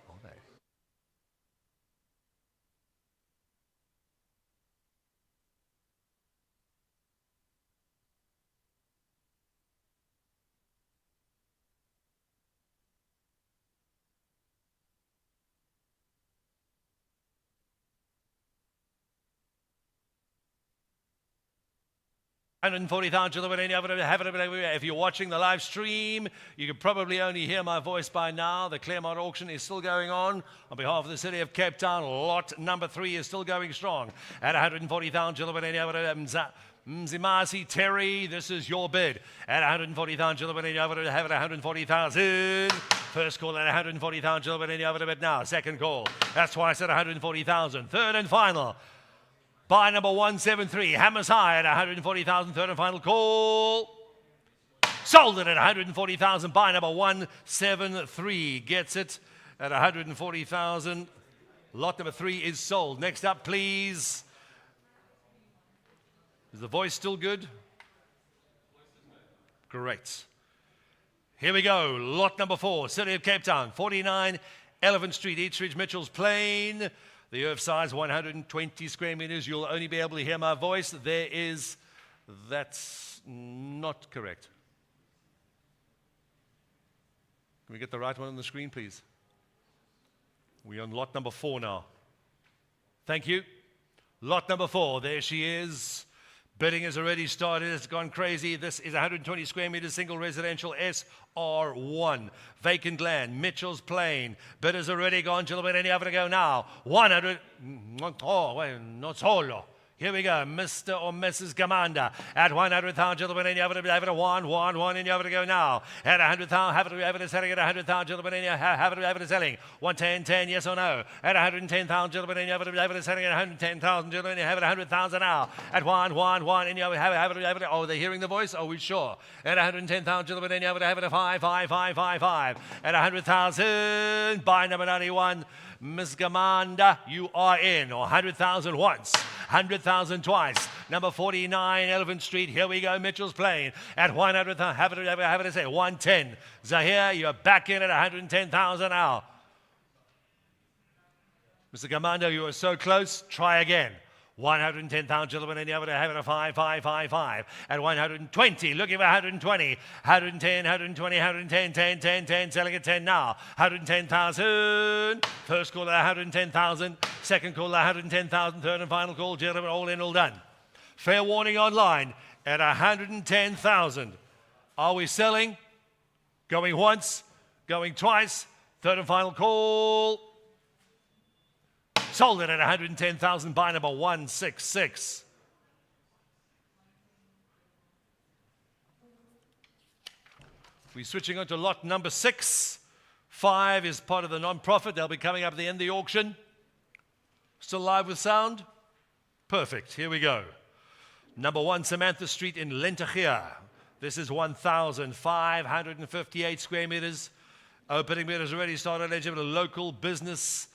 Okay. 140,000, if you're watching the live stream, you can probably only hear my voice by now. The Claremont auction is still going on behalf of the City of Cape Town. Lot number 3 is still going strong at 140,000. Mzimasi Terry, this is your bid at 140,000. Have it 140,000. First call at 140,000. Have it a bit now. Second call. That's twice at 140,000. Third and final. Buy number 173, hammers high at 140,000, third and final call. Sold it at 140,000. Buy number 173 gets it at 140,000. Lot number 3 is sold. Next up, please. Is the voice still good? Great. Here we go. Lot number 4, City of Cape Town, 49 Elephant Street, Eastridge, Mitchell's Plain. The earth size, 120 square meters. You'll only be able to hear my voice. That's not correct. Can we get the right one on the screen, please? We're on lot number 4 now. Thank you. Lot number 4, there she is. Bidding has already started. It's gone crazy. This is 120 square meters, single residential SR1. Vacant land, Mitchell's Plain. Bid has already gone. Gentlemen, any other to go now? 100. Oh, wait, not solo. Here we go, Mr. or Mrs. Commander at 100,000 gentlemen, and you have it 1, and you have to go now. At 100,000, have it selling at 100,000 gentlemen, and you have it selling 110, yes or no. At 110,000 gentlemen, and you have it selling at 110,000 gentlemen, and you have it 100,000 now. At 1, and you have it. Oh, they're hearing the voice? Oh, we sure. At 110,000 gentlemen, and you have it a 5. At 100,000, buy number 91. Miss Commander, you are in. Or 100,000 once, 100,000 twice. Number 49, Elephant Street. Here we go, Mitchell's Plain. At 100,000, have it say 110. Zahir, you're back in at 110,000 now. Mr. Commander, you are so close. Try again. 110,000 gentlemen, and you have it a 5. At 120, looking for 120. 110, 10, selling at 10 now. 110,000. First call at 110,000. Second call at 110,000. Third and final call, gentlemen, all in, all done. Fair warning online at 110,000. Are we selling? Going once, going twice. Third and final call. Sold it at 110,000, buy number 166. We're switching on to lot number 6. 5 is part of the non-profit. They'll be coming up at the end of the auction. Still live with sound? Perfect. Here we go. Number 1, Samantha Street in Lentegeur. This is 1,558 square meters. Opening bid has already started. Eligible local business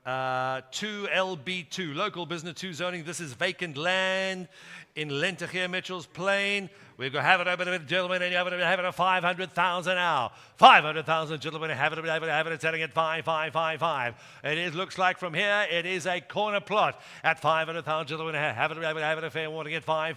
2LB2, local business 2 zoning. This is vacant land in Lentegeur, Mitchell's Plain. We're going to have it over to gentlemen, and you have it at 500,000 now. 500,000 gentlemen, have it selling at 5. It looks like from here it is a corner plot at 500,000 gentlemen, have it a fair warning at 5.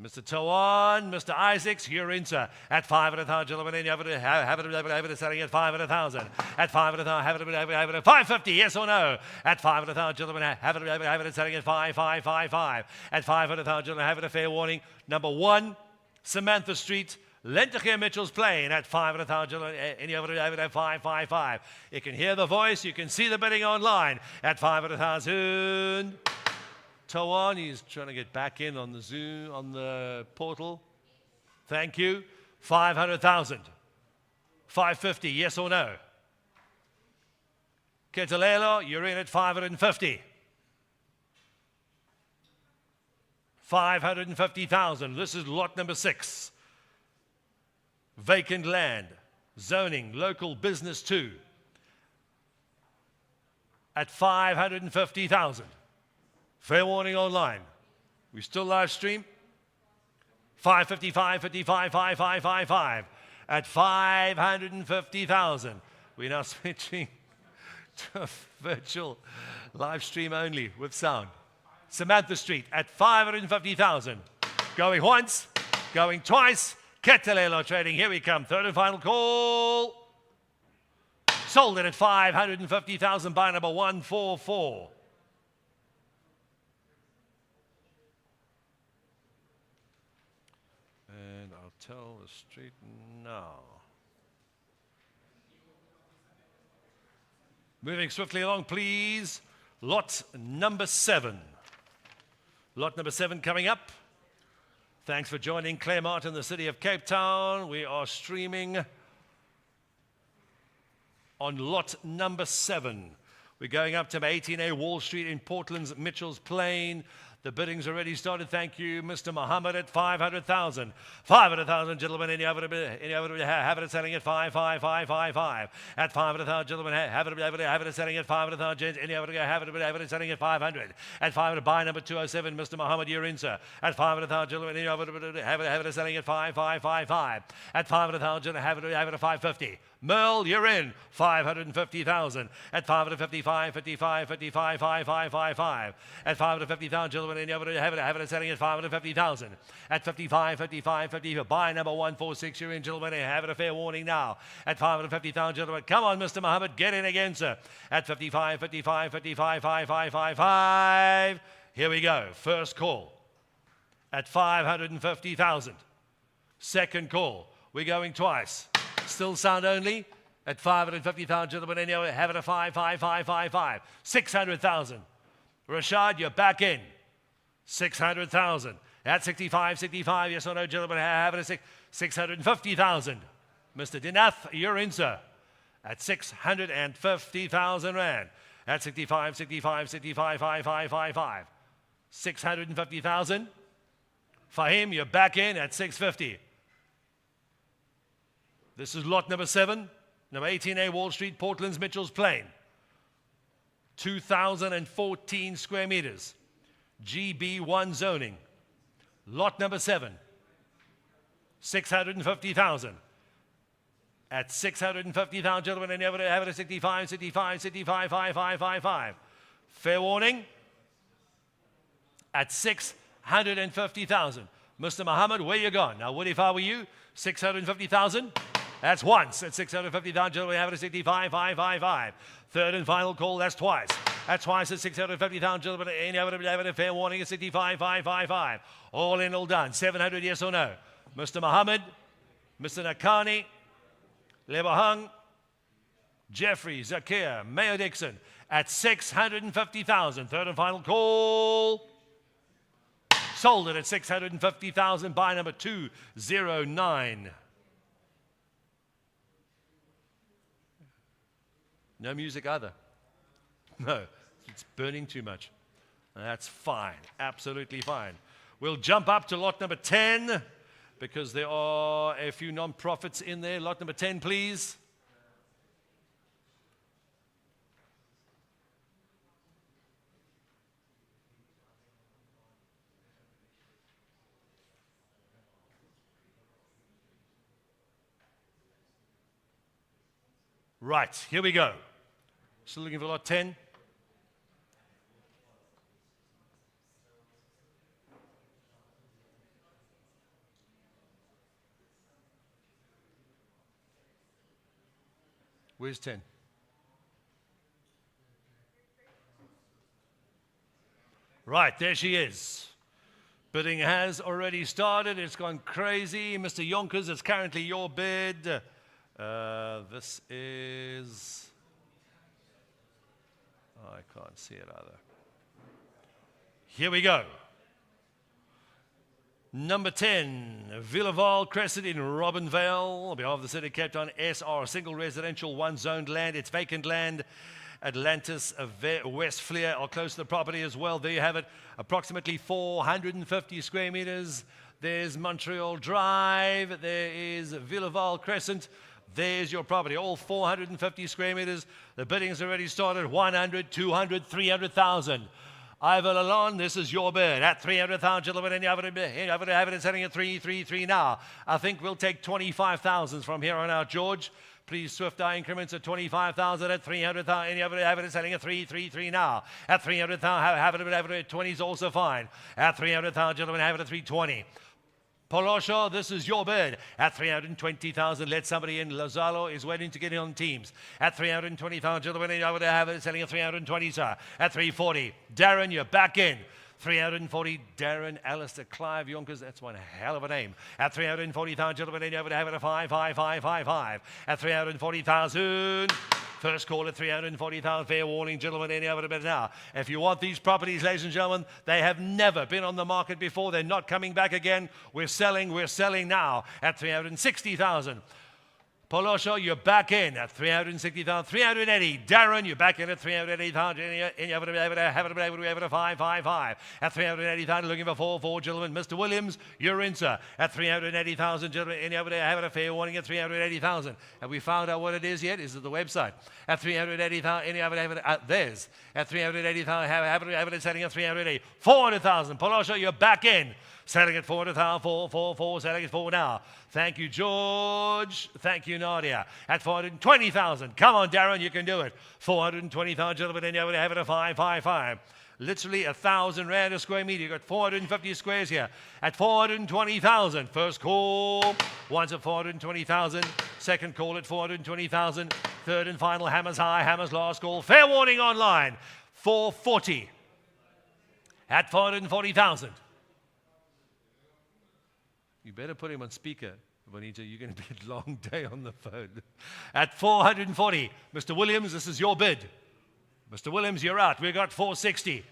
Mr. Tawan, Mr. Isaacs, you're in, sir. At 500,000, gentlemen, and you have it selling at 500,000. At 500,000, have it at 550, yes or no? At 500,000, gentlemen, have it selling at 5. At 500,000, gentlemen, have it a fair warning. Number 1, Samantha Street, Lentegeur, Mitchell's Plain. At 500,000, gentlemen, and you have it at 5. You can hear the voice, you can see the bidding online. At 500,000. Tawan, he's trying to get back in on the Zoom, on the portal. Thank you. 500,000. 550, yes or no? Ketelelo, you're in at 550. 550,000. This is lot number 6. Vacant land, zoning, local business 2. At 550,000. Fair warning online. We still live stream. 555. At 550,000. We're now switching to virtual live stream only with sound. Samantha Street at 550,000. Going once, going twice. Ketelelo trading. Here we come. Third and final call. Sold it at 550,000 by number 144. Tell the street now. Moving swiftly along, please. Lot number 7. Lot number 7 coming up. Thanks for joining Claremont in the city of Cape Town. We are streaming on lot number 7. We're going up to 18A Wall Street in Portland's Mitchell's Plain. The bidding's already started. Thank you, Mr. Muhammad, at 500,000. 500,000, gentlemen, and you have it selling at 5. At 500,000, gentlemen, have it selling at 500,000, gents, and you have it selling at 500. At 500, buy number 207, Mr. Muhammad, you're in, sir. At 500,000, gentlemen, and you have it selling at 5. At 500,000, gentlemen, have it at 550. Merle, you're in. 550,000. At 555. At 550,000, gentlemen, and you have it selling at 550,000. At 55. Buy number 146, you're in, gentlemen, and have it a fair warning now. At 550,000, gentlemen. Come on, Mr. Muhammad, get in again, sir. At 55. Here we go. First call. At 550,000. Second call. We're going twice. Still sound only at 550,000, gentlemen, and you have it a 5. 600,000. Rashad, you're back in. 600,000. At 65, yes or no, gentlemen, have it at 650,000. Mr. Dinath, you're in, sir. At 650,000 rand. At 65, 5. 650,000. Fahim, you're back in at 650. This is lot number 7, number 18A Wall Street, Portland's Mitchell's Plain. 2,014 square meters. GB1 zoning. Lot number 7, 650,000. At 650,000, gentlemen, and you have it at 65, 5. Fair warning. At 650,000. Mr. Muhammad, where you gone? Now, what if I were you? 650,000? That's once. At 650,000, gentlemen, have it at 65, 5. Third and final call, that's twice. That's twice at 650,000, gentlemen, and you have it at fair warning at 65, 5. All in, all done. 700, yes or no? Mr. Muhammad, Mr. Nakani, Lebahang, Jeffrey, Zakir, Mayor Dixon at 650,000. Third and final call. Sold it at 650,000 by number 209. No music either. No, it's burning too much. That's fine, absolutely fine. We'll jump up to lot number 10 because there are a few non-profits in there. Lot number 10, please. Right, here we go. Still looking for lot 10. Where's 10? Right, there she is. Bidding has already started. It's gone crazy. Mr. Yonkers, it's currently your bid. This is... Oh, I can't see it either. Here we go. Number 10, Villaval Crescent in Robinvale. On behalf of the City of Cape Town, SR, single residential, one zoned land. It's vacant land. Atlantis, West Fleer are close to the property as well. There you have it, approximately 450 square meters. There's Montreal Drive. There is Villaval Crescent. There's your property, all 450 square meters. The bidding's already started, 100, 200, 300,000. Ivor Lalonde, this is your bid at 300,000, gentlemen, and you have it selling at 333 now. I think we'll take 25,000 from here on out, George. Please swift our increments at 25,000 at 300,000, and you have it selling at 333 now. At 300,000, have it at 20 is also fine. At 300,000, gentlemen, have it at 320. Polosho, this is your bid at 320,000. Let somebody in. Lozalo is waiting to get in on teams. At 320,000, gentlemen, I would have it selling at 320, sir. At 340. Darren, you're back in. 340, Darren, Alistair, Clive, Yonkers, that's one hell of a name. At 340,000, gentlemen, and you would have it at 5. At 340,000. First call at 340,000. Fair warning, gentlemen, any other bit now. If you want these properties, ladies and gentlemen, they have never been on the market before. They're not coming back again. We're selling now at 360,000. Polosho, you're back in at 360,000. 380. Darren, you're back in at 380,000. And you have it at 5. At 380,000, looking for 4, gentlemen. Mr. Williams, you're in, sir. At 380,000, gentlemen. And you have it a fair warning at 380,000. Have we found out what it is yet? Is it the website? At 380,000, and you have it there's. At 380,000, have it selling at 380. 400,000. Polosho, you're back in. Selling at 400,000, 4, selling at 4 now. Thank you, George. Thank you, Nadia. At 420,000. Come on, Darren, you can do it. 420,000, gentlemen, and you have it at 5. Literally 1,000 rand a square meter. You've got 450 squares here. At 420,000. First call. Once at 420,000. Second call at 420,000. Third and final, hammers high, hammers last call. Fair warning online. 440. At 440,000. You better put him on speaker, Bonita. You're going to be a long day on the phone. At 440, Mr. Williams, this is your bid. Mr. Williams, you're out. We've got 460.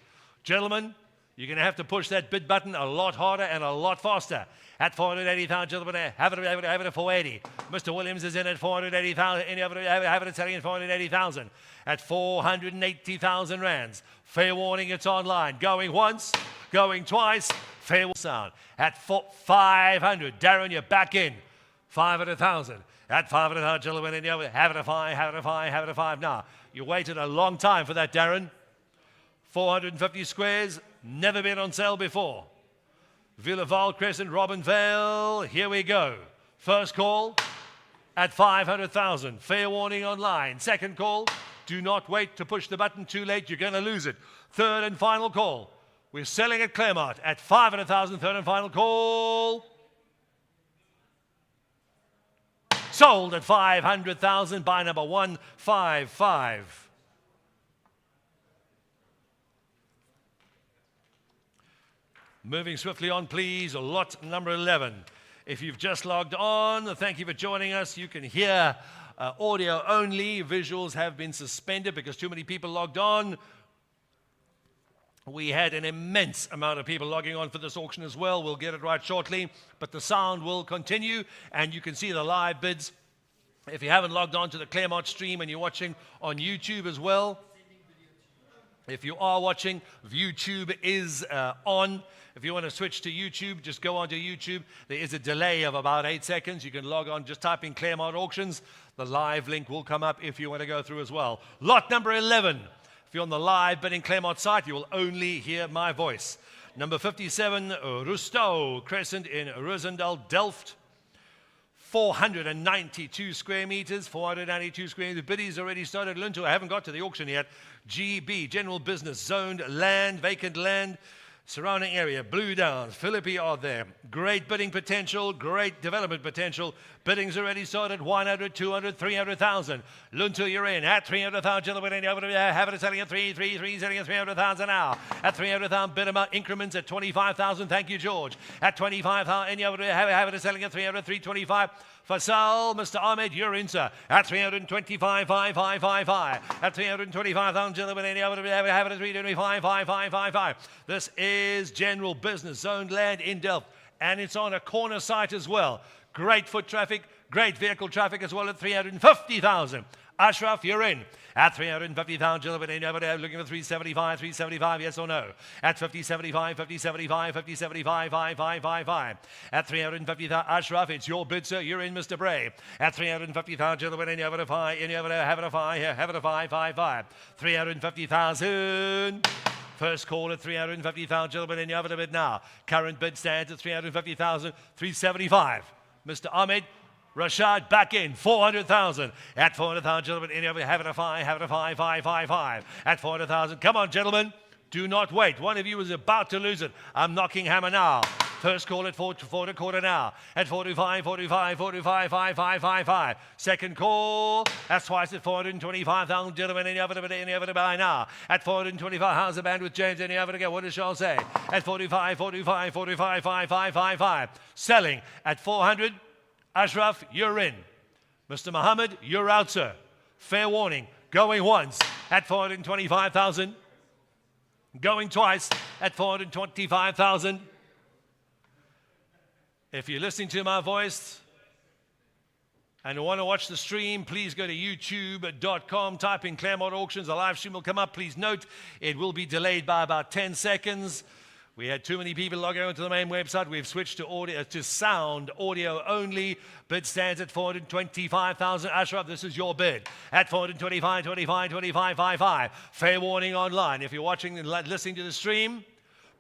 Gentlemen, you're going to have to push that bid button a lot harder and a lot faster. At 480,000, gentlemen, have it at 480. Mr. Williams is in at 480,000. Have it selling at 480,000. At 480,000 rands. Fair warning, it's online. Going once, going twice. Fair sound. At 500, Darren, you're back in. 500,000. At 500,000, gentlemen, have it at 5, have it at 5, have it at 5 now. You waited a long time for that, Darren. 450 squares, never been on sale before. Villaval Crescent, Robinvale, here we go. First call at 500,000. Fair warning online. Second call, do not wait to push the button too late, you're going to lose it. Third and final call. We're selling at Claremont at 500,000. Third and final call. Sold at 500,000 by number 155. Moving swiftly on, please, lot number 11. If you've just logged on, thank you for joining us. You can hear audio only. Visuals have been suspended because too many people logged on. We had an immense amount of people logging on for this auction as well. We'll get it right shortly, but the sound will continue, and you can see the live bids. If you haven't logged on to the Claremont stream and you're watching on YouTube as well, if you are watching, YouTube is on. If you want to switch to YouTube, just go onto YouTube. There is a delay of about 8 seconds. You can log on, just type in Claremont Auctions. The live link will come up if you want to go through as well. Lot number 11. If you're on the live bidding Claremont site, you will only hear my voice. Number 57, Rustow Crescent in Rosendal, Delft. 492 square meters, 492 square meters. Biddies already started. Lunto, I haven't got to the auction yet. GB, general business, zoned land, vacant land, surrounding area, Blue Downs, Philippi are there. Great bidding potential, great development potential. Biddings already started, 100, 200, 300,000. Lunto, you're in at 300,000. Gentlemen, have it selling at 3, selling at 300,000 now. At 300,000, bid amount increments at 25,000. Thank you, George. At 25,000, have it selling at 300, 325. Fasal, Mr. Ahmed, you're in, sir. At 325, 5. At 325,000, gentlemen, have it at 325, 5. This is general business zoned land in Delft, and it's on a corner site as well. Great foot traffic, great vehicle traffic as well at 350,000. Ashraf, you're in. At 350,000, gentlemen, looking for 375, yes or no? At 50, 75, 5. At 350,000, Ashraf, it's your bid, sir. You're in, Mr. Bray. At 350,000, gentlemen, have it a 5. 350,000. First call at 350,000, gentlemen, and you have it a bid now. Current bid stands at 350,000, 375. Mr. Ahmed, Rashad back in, 400,000. At 400,000, gentlemen, and you have it a 5. At 400,000, come on, gentlemen, do not wait. One of you is about to lose it. I'm knocking hammer now. First call at 4 to quarter now. At 45, 5. Second call, that's twice at 425,000, gentlemen, and you have it to buy now. At 425, how's the band with James, and you have it again. What does Charles say? At 45, 5. Selling at 400, Ashraf, you're in. Mr. Muhammad, you're out, sir. Fair warning, going once at 425,000. Going twice at 425,000. If you're listening to my voice and want to watch the stream, please go to youtube.com, type in Claremont Auctions. The live stream will come up. Please note, it will be delayed by about 10 seconds. We had too many people logging onto the main website. We've switched to audio, to sound audio only. Bid stands at 425,000. Ashraf, this is your bid. At 425, 5. Fair warning online. If you're watching and listening to the stream,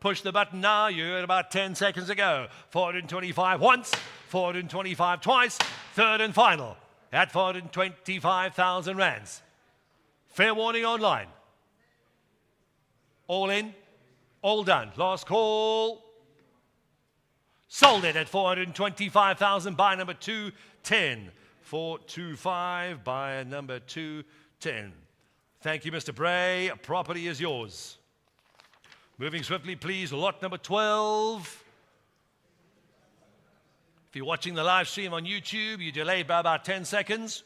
push the button now. You're at about 10 seconds ago. 425 once, 425 twice. Third and final at 425,000 rands. Fair warning online. All in, all done. Last call. Sold it at 425,000 by number 210. 425 by number 210. Thank you, Mr. Bray. Property is yours. Moving swiftly, please, lot number 12. If you're watching the live stream on YouTube, you're delayed by about 10 seconds.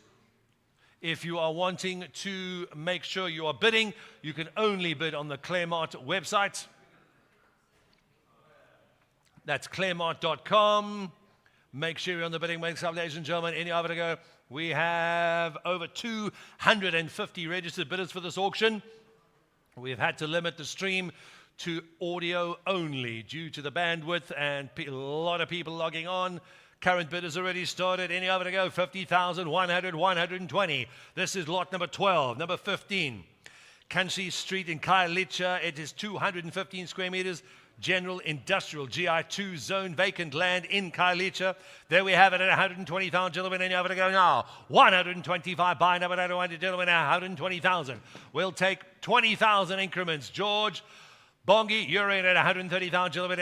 If you are wanting to make sure you are bidding, you can only bid on the Claremont website. That's claremont.com. Make sure you're on the bidding website, ladies and gentlemen. Any other to go? We have over 250 registered bidders for this auction. We've had to limit the stream to audio only due to the bandwidth and a lot of people logging on. Current bidders already started. Any other to go? 50,000, 100, 120. This is lot number 12. Number 15. Country Street in Khayelitsha. It is 215 square meters. General Industrial GI2 zone vacant land in Khayelitsha. There we have it at 120,000. Gentlemen, any other to go now? 125. Buy number 91. Gentlemen, 120,000. We'll take 20,000 increments. George Bongi, you're in at 130,000. Gentlemen,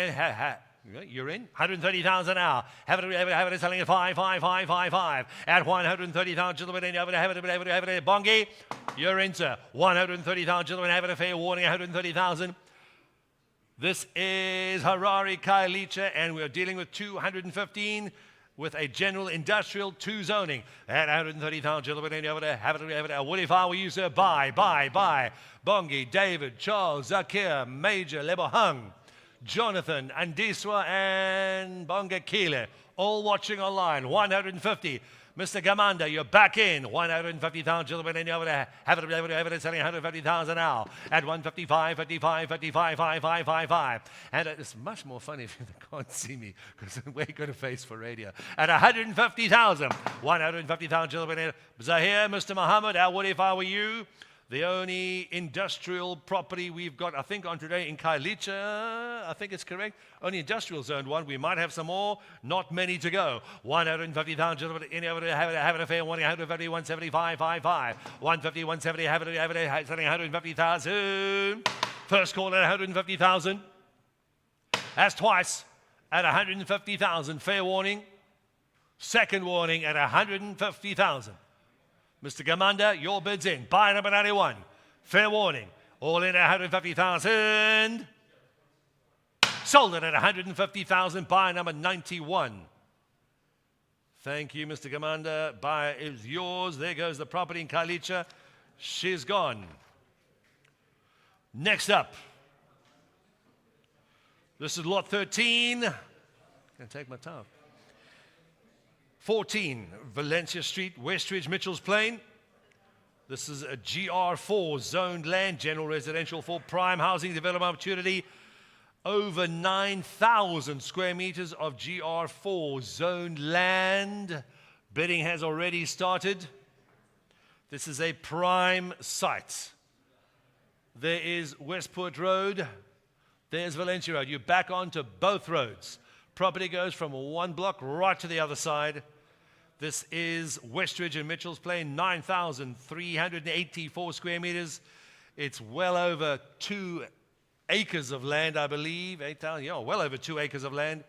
you're in 130,000 now. Have it selling at 5. At 130,000, gentlemen. Have it. Bongi, you're in, sir. 130,000, gentlemen. Have it a fair warning. 130,000. This is Harare Khayelitsha, and we're dealing with 215 with a general industrial 2 zoning. At 130,000, gentlemen. Have it. What if I were you, sir? Buy. Bongi, David, Charles, Zakir, Major, Lebohang, Jonathan, Andiswa, and Bongakile, all watching online. 150. Mr. Gamanda, you're back in. 150,000, gentlemen, and you have it selling 150,000 now. At 155, 55. And it's much more funny if you can't see me, because we're going to face for radio. At 150,000, 150,000, gentlemen. Zahir, Mr. Muhammad, what if I were you? The only industrial property we've got, I think, on today in Khayelitsha, I think it's correct. Only industrial zone 1. We might have some more. Not many to go. 150,000, gentlemen. Any other have it a fair warning. 150, 175, 55. 150, 170, have it, selling 150,000. First call at 150,000. That's twice at 150,000. Fair warning. Second warning at 150,000. Mr. Gamanda, your bid's in. Buy number 91. Fair warning. All in at 150,000. Sold it at 150,000. Buy number 91. Thank you, Mr. Gamanda. Buy is yours. There goes the property in Khayelitsha. She's gone. Next up. This is lot 13. I'm going to take my time. 14, Valencia Street, Westridge, Mitchell's Plain. This is a GR4 zoned land, general residential for prime housing development opportunity. Over 9,000 square meters of GR4 zoned land. Bidding has already started. This is a prime site. There is Westport Road. There's Valencia Road. You're back onto both roads. Property goes from one block right to the other side. This is Westridge and Mitchell's Plain, 9,384 square meters. It's well over 2 acres of land, I believe. 8,000, yeah, well over 2 acres of land.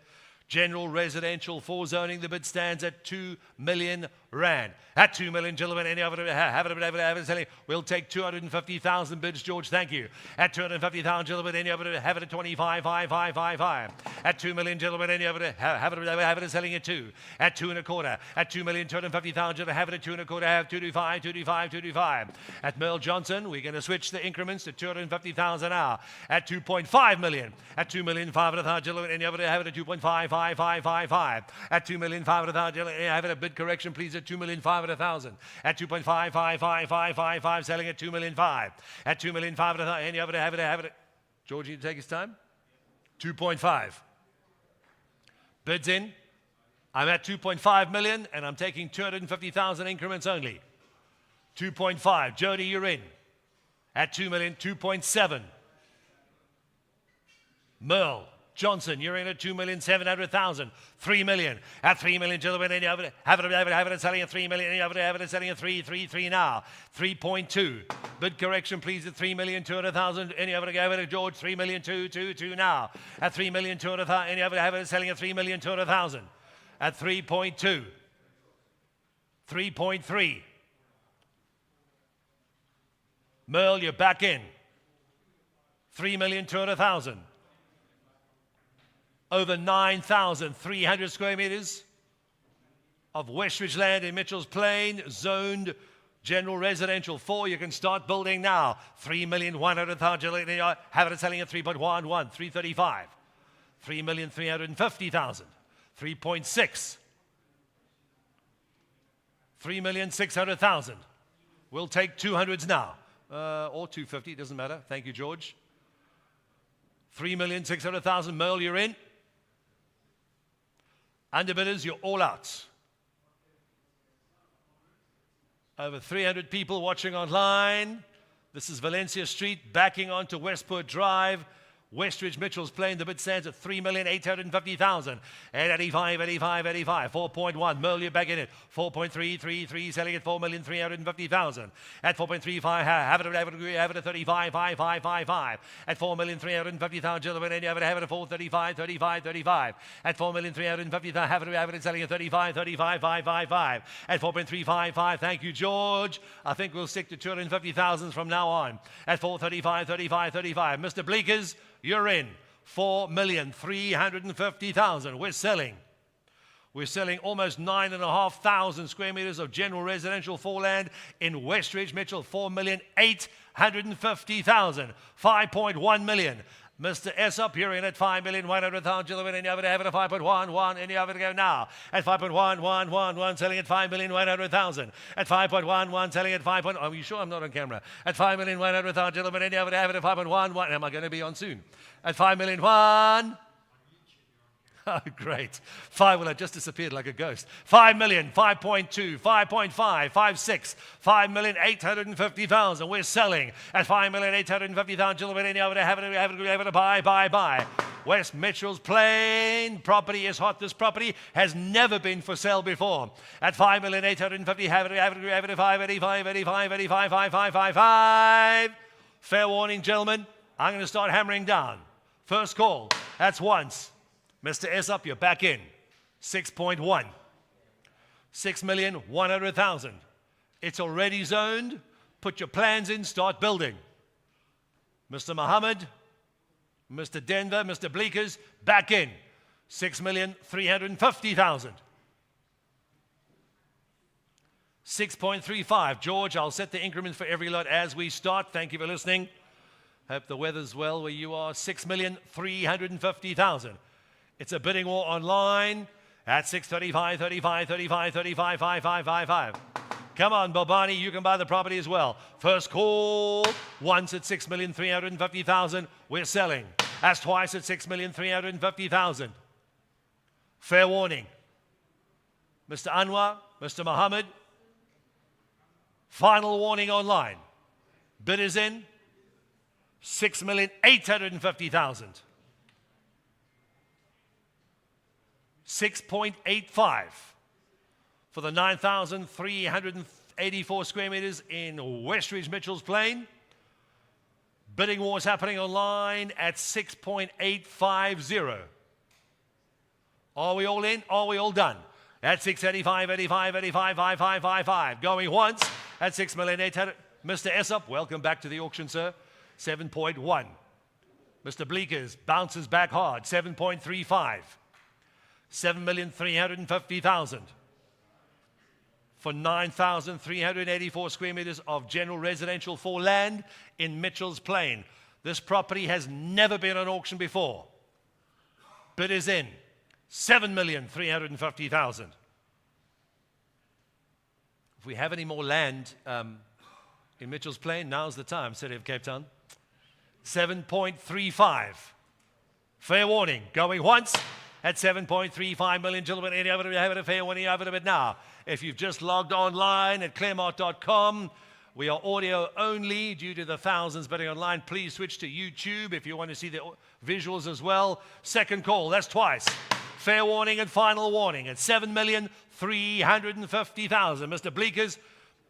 General residential for zoning. The bid stands at 2 million rand. At 2 million, gentlemen, any of it, have it selling. We'll take 250,000 bids, George, thank you. At 250,000, gentlemen, any of it, have it at 25, 5. At 2 million, gentlemen, any of it, have it selling at 2. At 2.25. At 2,250,000, gentlemen, have it at 2.25, have 225. At Merle Johnson, we're going to switch the increments to 250,000 now. At 2.5 million. At 2,500,000, gentlemen, any of it, have it at 2.5. At 2,500,000, gentlemen, have it a bid correction, please, at 2,500,000. At 2.5, selling at 2,500,000. At 2,500,000, any of it, have it. George, you take his time. 2.5. Bids in. I'm at 2.5 million, and I'm taking 250,000 increments only. 2.5. Jody, you're in. At 2 million, 2.7. Merle Johnson, you're in at 2,700,000. 3 million. At 3 million, gentlemen, any of it, have it selling at 3 million. Any of it, have it selling at 3 now. 3.2. Bid correction, please, at 3,200,000. Any of it, have it, George, 3,222 now. At 3,200,000. Any of it, have it selling at 3,200,000. At 3.2. 3.3. Merle, you're back in. 3,200,000. Over 9,300 square meters of Westridge land in Mitchell's Plain, zoned General residential 4, you can start building now. 3,100,000. Have it selling at 3.11, 335. 3,350,000. 3.6. 3,600,000. We'll take 200s now. Or 250, doesn't matter. Thank you, George. 3,600,000. Merle, you're in. Underbidders, you're all out. Over 300 people watching online. This is Valencia Street, backing onto Westport Drive. Westridge Mitchell's Plain, the bid stands at 3,850,000. And 85, 85, 85. 4.1. Merle, you're back in it. 4.333, selling at 4,350,000. At 4.35, have it at 35, 5, 5, 5, 5. At 4,350,000, gentlemen, and you have it at 435, 35, 35. At 4,350,000, have it selling at 35, 35, 5, 5, 5. At 4.355, thank you, George. I think we'll stick to 250,000 from now on. At 435, 35, 35. Mr. Bleekers, you're in. 4,350,000. We're selling almost 9,500 square meters of general residential foreland in Westridge Mitchell. 4,850,000. 5.1 million. Mr. Essop, you're in at 5,100,000. Gentlemen, and you have it at 5.11, and you have it to go now. At 5.1111, selling at 5,100,000. At 5.11, selling at 5. Are you sure I'm not on camera? At 5,100,000, gentlemen, and you have it at 5.11. Am I going to be on soon? At 5,000,001. Oh, great. 5, well, it just disappeared like a ghost. 5 million, 5.2, 5.5, 5.6, 5,850,000. We're selling at 5,850,000. Gentlemen, and you have it, buy. West Mitchell's Plain property is hot. This property has never been for sale before. At 5,850,000, have it at 585, 85, 85, 5. Fair warning, gentlemen. I'm going to start hammering down. First call. That's once. Mr. Essop, you're back in. 6.1. 6,100,000. It's already zoned. Put your plans in, start building. Mr. Muhammad, Mr. Denver, Mr. Bleekers, back in. 6,350,000. 6.35. George, I'll set the increments for every lot as we start. Thank you for listening. Hope the weather's well where you are. 6,350,000. It's a bidding war online at 635, 35, 35, 35, 5, 5, 5, 5. Come on, Bobani, you can buy the property as well. First call, once at 6,350,000. We're selling. That's twice at 6,350,000. Fair warning. Mr. Anwar, Mr. Muhammad, final warning online. Bid is in. 6,850,000. 6.85 for the 9,384 square meters in Westridge Mitchell's Plain. Bidding wars happening online at 6.850. Are we all in? Are we all done? At 685, 85, 85, 55, 55. Going once at 6,800,000. Mr. Essop, welcome back to the auction, sir. 7.1. Mr. Bleekers bounces back hard. 7.35. 7,350,000 for 9,384 square meters of general residential for land in Mitchell's Plain. This property has never been on auction before. Bid is in. 7,350,000. If we have any more land in Mitchell's Plain, now's the time, City of Cape Town. 7.35. Fair warning. Going once. At 7.35 million, gentlemen, any other have it a fair one, you have it a bit now. If you've just logged online at claremont.com, we are audio only due to the thousands bidding online. Please switch to YouTube if you want to see the visuals as well. Second call, that's twice. Fair warning and final warning at 7,350,000. Mr. Bleekers,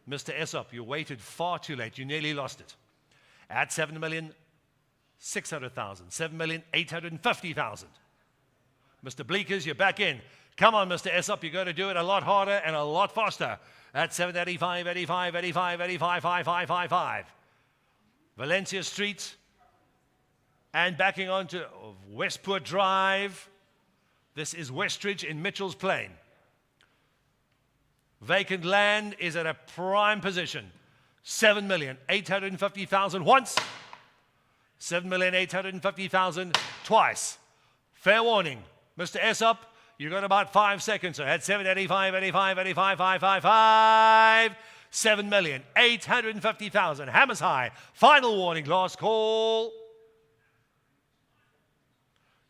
Mr. Essop, you waited far too late. You nearly lost it. At 7,600,000, 7,850,000. Mr. Bleekers, you're back in. Come on, Mr. Essop, you've got to do it a lot harder and a lot faster. At 785, 85, 85, 85, 55, 55. Valencia Street and backing onto Westport Drive. This is Westridge in Mitchell's Plain. Vacant land is at a prime position. 7,850,000 once. 7,850,000 twice. Fair warning. Mr. Essop, you got about 5 seconds. So at 785, 85, 85, 555. 7,850,000. Hammers high. Final warning. Last call.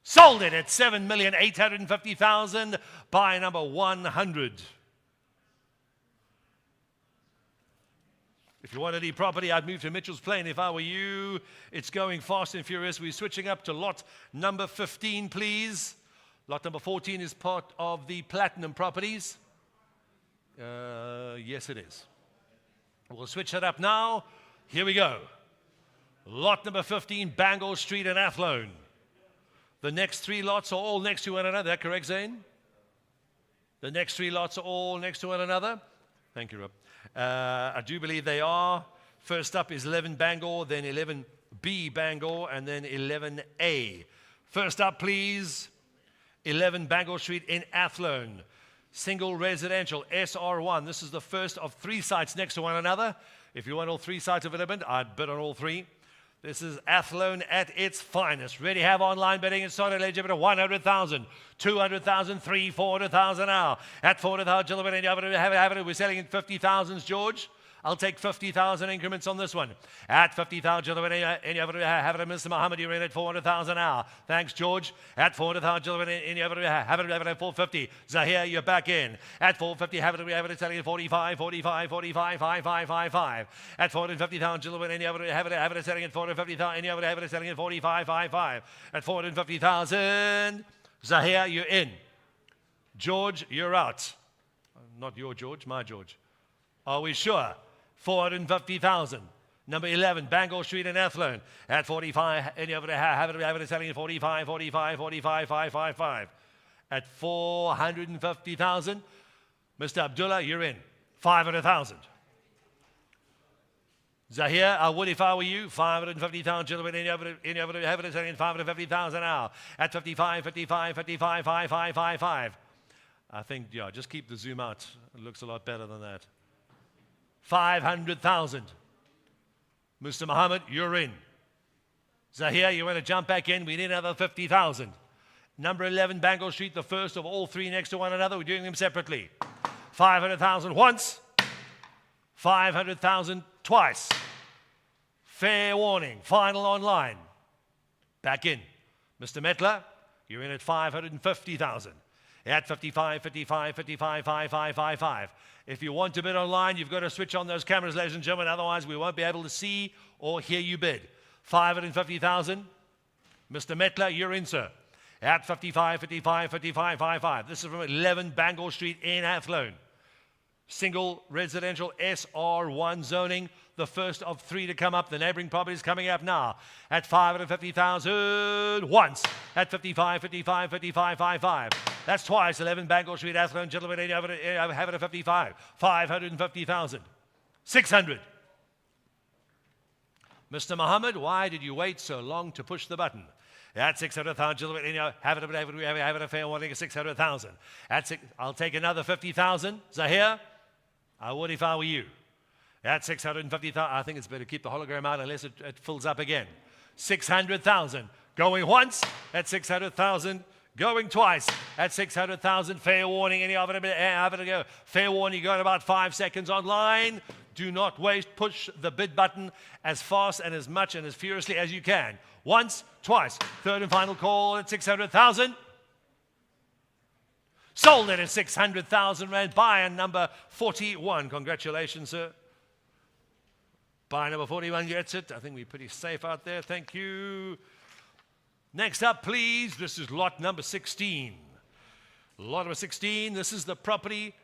Sold it at 7,850,000 by number 100. If you want any property, I'd move to Mitchell's Plain if I were you. It's going fast and furious. We're switching up to lot number 15, please. Lot number 14 is part of the Platinum Properties. Yes, it is. We'll switch that up now. Here we go. Lot number 15, Bangor Street in Athlone. The next 3 lots are all next to one another. Is that correct, Zane? The next 3 lots are all next to one another. Thank you, Rob. I do believe they are. First up is 11 Bangor, then 11B Bangor, and then 11A. First up, please, 11 Bangor Street in Athlone. Single residential, SR1. This is the first of 3 sites next to one another. If you want all 3 sites available, I'd bid on all 3. This is Athlone at its finest. Ready to have online bidding. It's started eligible to 100,000, 200,000, 300,000, 400,000 now. At 400,000, we're selling in 50,000s, George. I'll take 50,000 increments on this one. At 50,000, Mr. Mohammed, you're in at 400,000 now. Thanks, George. At 400,000, have it at 450. Zahir, you're back in. At 450, have it selling at 45, 45, 45, 55, 55. At 450,000, have it selling at 450,000, have it selling at 45, 55. At 450,000, Zahir, you're in. George, you're out. Not your George, my George. Are we sure? 450,000. Number 11, Bangor Street in Athlone. At 45, and you have it selling at 45, 45, 45, 555. At 450,000, Mr. Abdullah, you're in. 500,000. Zahir, I would if I were you. 550,000, and you have it selling at 550,000 now. At 55, 55, 55, 55, 55. I think, yeah, just keep the zoom out. It looks a lot better than that. 500,000. Mr. Muhammad, you're in. Zahir, you want to jump back in? We need another 50,000. Number 11, Bangor Street, the first of all 3 next to one another. We're doing them separately. 500,000 once. 500,000 twice. Fair warning. Final online. Back in. Mr. Metler, you're in at 550,000. At 55, 55, 55, 55, 55. If you want to bid online, you've got to switch on those cameras, ladies and gentlemen. Otherwise, we won't be able to see or hear you bid. 550,000. Mr. Metler, you're in, sir. At 55, 55, 55, 55. This is from 11 Bangor Street in Athlone. Single residential SR1 zoning. The first of 3 to come up. The neighboring property is coming up now. At 550,000 once. At 55, 55, 55, 55. That's twice. 11 Bangor Street, Athlone. Gentlemen, have it at 55. 550,000. 600. Mr. Muhammad, why did you wait so long to push the button? At 600,000, gentlemen, have it a fair warning at 600,000. I'll take another 50,000. Zahir, I would if I were you. At 650,000, I think it's better to keep the hologram out unless it fills up again. 600,000. Going once at 600,000. Going twice at 600,000. Fair warning. Any of it to go. Fair warning. You got about 5 seconds online. Do not waste. Push the bid button as fast and as much and as furiously as you can. Once, twice. Third and final call at 600,000. Sold it at 600,000 rand. Buyer number 41. Congratulations, sir. Buyer number 41 gets it. I think we're pretty safe out there. Thank you. Next up, please. This is lot number 16. Lot number 16. This is the property.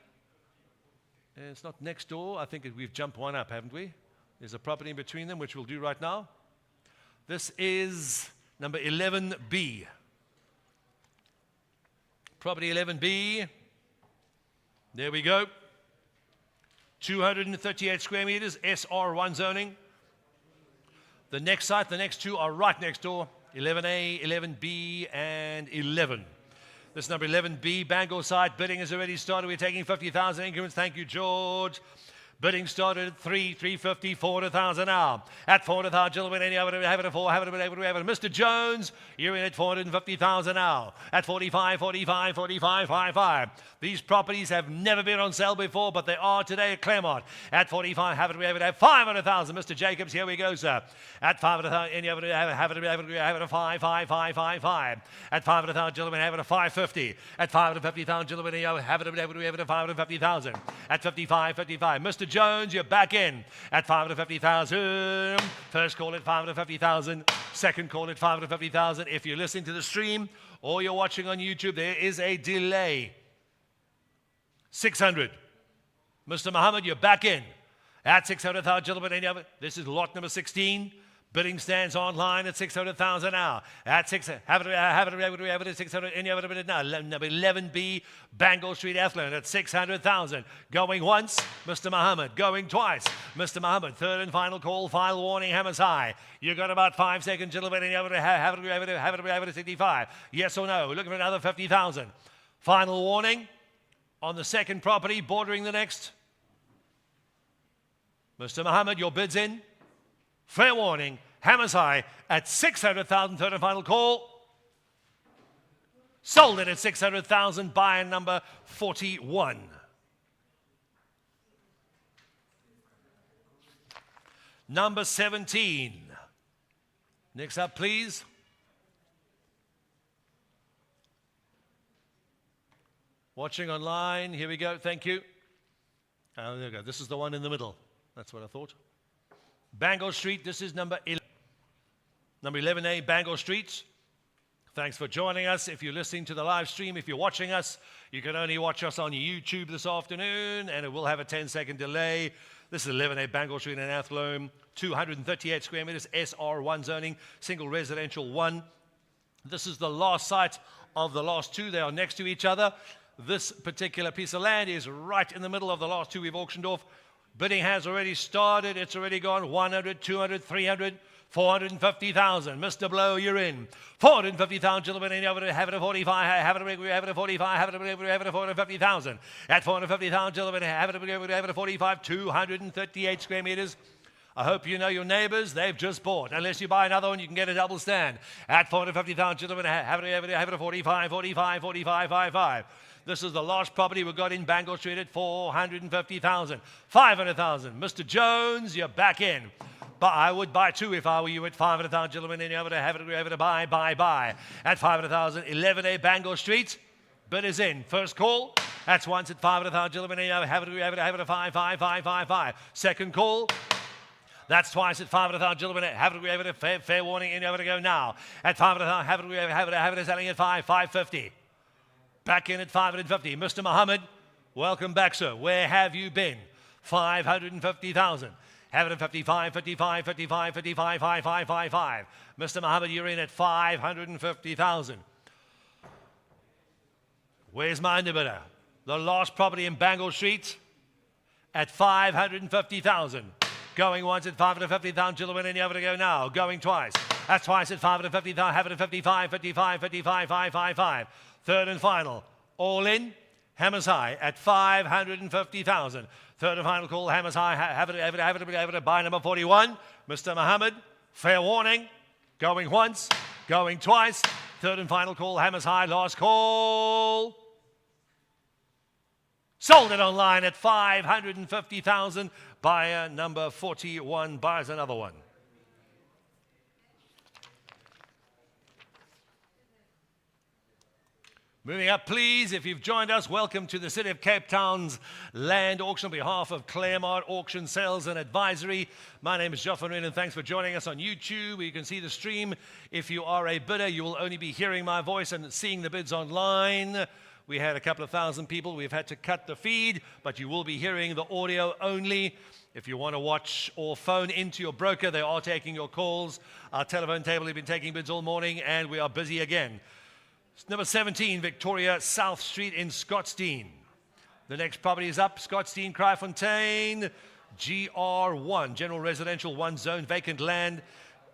It's not next door. I think we've jumped one up, haven't we? There's a property in between them, which we'll do right now. This is number 11B. Property 11B. There we go. 238 square meters, SR1 zoning. The next site, the next 2 are right next door. 11A, 11B, and 11. This is number 11B, Bangor side. Bidding has already started. We're taking 50,000 increments. Thank you, George. Bidding started at 350, 400,000 now. At 400,000, gentlemen, any other, have it at 4, have it at 8, Mr. Jones, you're in at 450,000 now. At 45, 45, 45, 55. These properties have never been on sale before, but they are today at Claremont. At 45, have it at 500,000. Mr. Jacobs, here we go, sir. At 500,000, any other, have it at 5, 5, 5, 5, 5. At 500,000, gentlemen, have it at 550. At 550,000, gentlemen, have it at 550,000. At 55, 55. Mr. Jones, you're back in at 550,000. First call at 550,000. Second call at 550,000. If you're listening to the stream or you're watching on YouTube, there is a delay. 600. Mr. Muhammad, you're back in at 600,000, gentlemen. Any other? This is lot number 16. Bidding stands online at 600,000 now. At 600, have it at 600. Any other bid now? Number 11B, Bangor Street, Athlone at 600,000. Going once, Mr. Muhammad. Going twice, Mr. Muhammad. Third and final call. Final warning. Hammers high. You got about 5 seconds, gentlemen. Any other? Have it at 65. Yes or no? We're looking for another 50,000. Final warning on the second property, bordering the next. Mr. Muhammad, your bid's in. Fair warning, hammers high at 600,000, third and final call. Sold it at 600,000, buyer number 41. Number 17. Next up, please. Watching online, here we go, thank you. There we go, this is the one in the middle. That's what I thought. Bangor Street, this is number 11. Number 11A, Bangor Street. Thanks for joining us. If you're listening to the live stream, if you're watching us, you can only watch us on YouTube this afternoon, and it will have a 10-second delay. This is 11A, Bangor Street in Athlone, 238 square meters, SR1 zoning, single residential 1. This is the last site of the last two. They are next to each other. This particular piece of land is right in the middle of the last two we've auctioned off. Bidding has already started. It's already gone 100, 200, 300, 450,000. Mr. Blow, you're in. 450,000, gentlemen. And have it at 45. Have it at 45. Have it at 450,000. At 450,000, gentlemen. Have it at 45. 238 square meters. I hope you know your neighbors. They've just bought. Unless you buy another one, you can get a double stand. At 450,000, gentlemen. Have it at 45, 45, 45, 55. This is the last property we got in Bangor Street at 450,000. 500,000. Mr. Jones, you're back in. But I would buy two if I were you at 500,000, gentlemen. And you have it to buy. At 500,000, 11A Bangor Street. Bid is in. First call. That's once at 500,000, gentlemen. And you have it at 5. Second call. That's twice at 500,000, gentlemen. Have it a fair warning. And you have to go now. At 500,000, have it selling at 550. Back in at 550. Mr. Muhammad, welcome back, sir. Where have you been? 550,000. Have it at 55, 55, 55, 55, 55, 55. Mr. Muhammad, you're in at 550,000. Where's my underbidder? The last property in Bangor Street at 550,000. Going once at 550,000, gentlemen, and you have to go now. Going twice. That's twice at 550,000. Have it at 55, 55, 55, 555. Third and final. All in. Hammers high at 550,000. Third and final call. Hammers high. Have it. Buy number 41. Mr. Muhammad. Fair warning. Going once. Going twice. Third and final call. Hammers high. Last call. Sold it online at 550,000. Buyer number 41 buys another one. Moving up, please, if you've joined us, welcome to the City of Cape Town's land auction on behalf of Claremont Auction Sales and Advisory. My name is Joff and thanks for joining us on YouTube, where you can see the stream. If you are a bidder, you will only be hearing my voice and seeing the bids online. We had a couple of thousand people. We've had to cut the feed, but you will be hearing the audio only. If you want to watch or phone into your broker, they are taking your calls. Our telephone table has been taking bids all morning, and we are busy again. Number 17, Victoria South Street in Scottsdene. The next property is up, Scottsdene, Kraaifontein, GR1, General Residential 1 Zone, vacant land,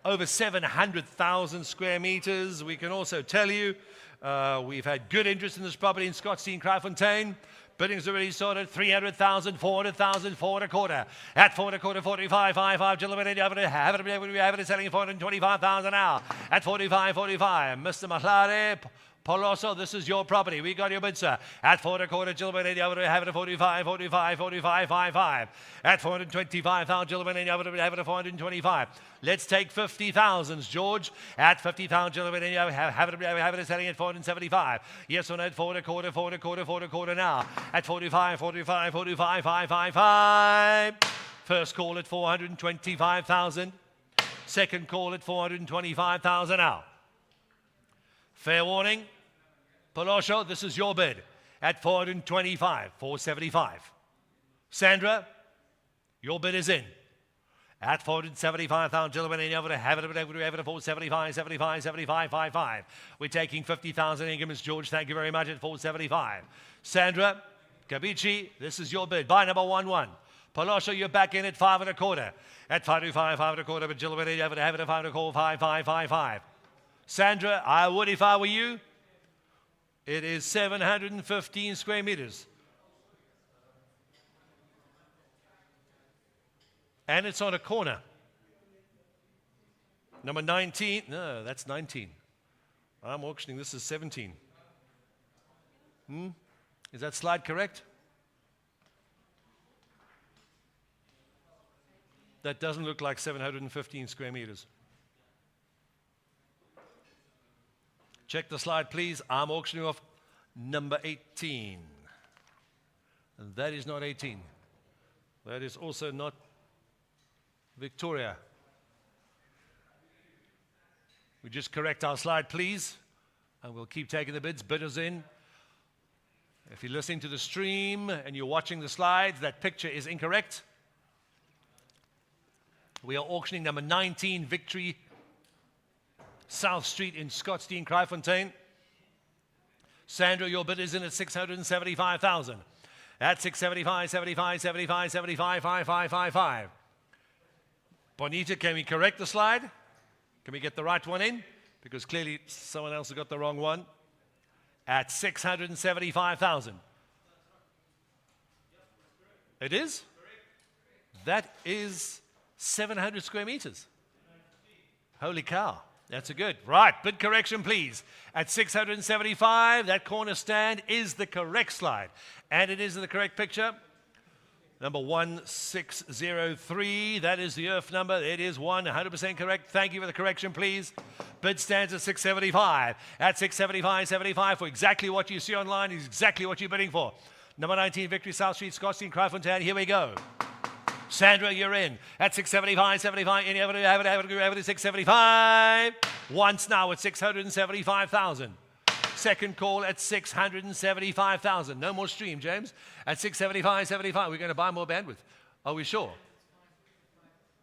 over 700,000 square meters. We can also tell you We've had good interest in this property in Scottsdene, Kraaifontein. Bidding's already started. 300,000, 400,000, 425. At 425, 45, 55. Gentlemen, have it selling 425,000 now. At 45, 45. Mr. Mahlare, Poloso, this is your property. We got your bid, sir. At 425, gentlemen, have it at 45, 45, 45, 55. At 425,000, gentlemen, have it at 425. Let's take 50,000, George. At 50,000, gentlemen, have it selling at 475. Yes or no? At 425 now. At 45, 45, 45, 555. First call at 425,000. Second call at 425,000 now. Fair warning. Palosho, this is your bid at 425, 475. Sandra, your bid is in at 475,000. Gentlemen, have it at 475, 75, 75, 55. We're taking 50,000 increments, George. Thank you very much at 475. Sandra, Kabichi, this is your bid. Buy number 11. Palosho, you're back in at 525. At 525, 525. But gentlemen, have it at 525, 5555. Sandra, I would if I were you. It is 715 square meters. And it's on a corner. Number 19. No, that's 19. I'm auctioning. This is 17. Is that slide correct? That doesn't look like 715 square meters. Check the slide, please. I'm auctioning off number 18. And that is not 18. That is also not Victoria. We just correct our slide, please. And we'll keep taking the bids. Bidders in. If you're listening to the stream and you're watching the slides, that picture is incorrect. We are auctioning number 19, Victory South Street in Scottsdene, Kraaifontein. Sandra, your bid is in at 675,000. At 675, 75, 75, 75, 5555. Bonita, can we correct the slide? Can we get the right one in? Because clearly someone else has got the wrong one. At 675,000. It is? That is 700 square meters. Holy cow. That's a good. Right, bid correction, please. At 675, that corner stand is the correct slide. And it is the correct picture. Number 1603, that is the earth number. It is 100% correct. Thank you for the correction, please. Bid stands at 675. At 675, 75 for exactly what you see online is exactly what you're bidding for. Number 19, Victory South Street, Scottsdene, Kraaifontein. Here we go. Sandra, you're in at 675, 75. Any have it at 675. Once now at 675,000. Second call at 675,000. No more stream, James. At 675, 75. We're going to buy more bandwidth. Are we sure?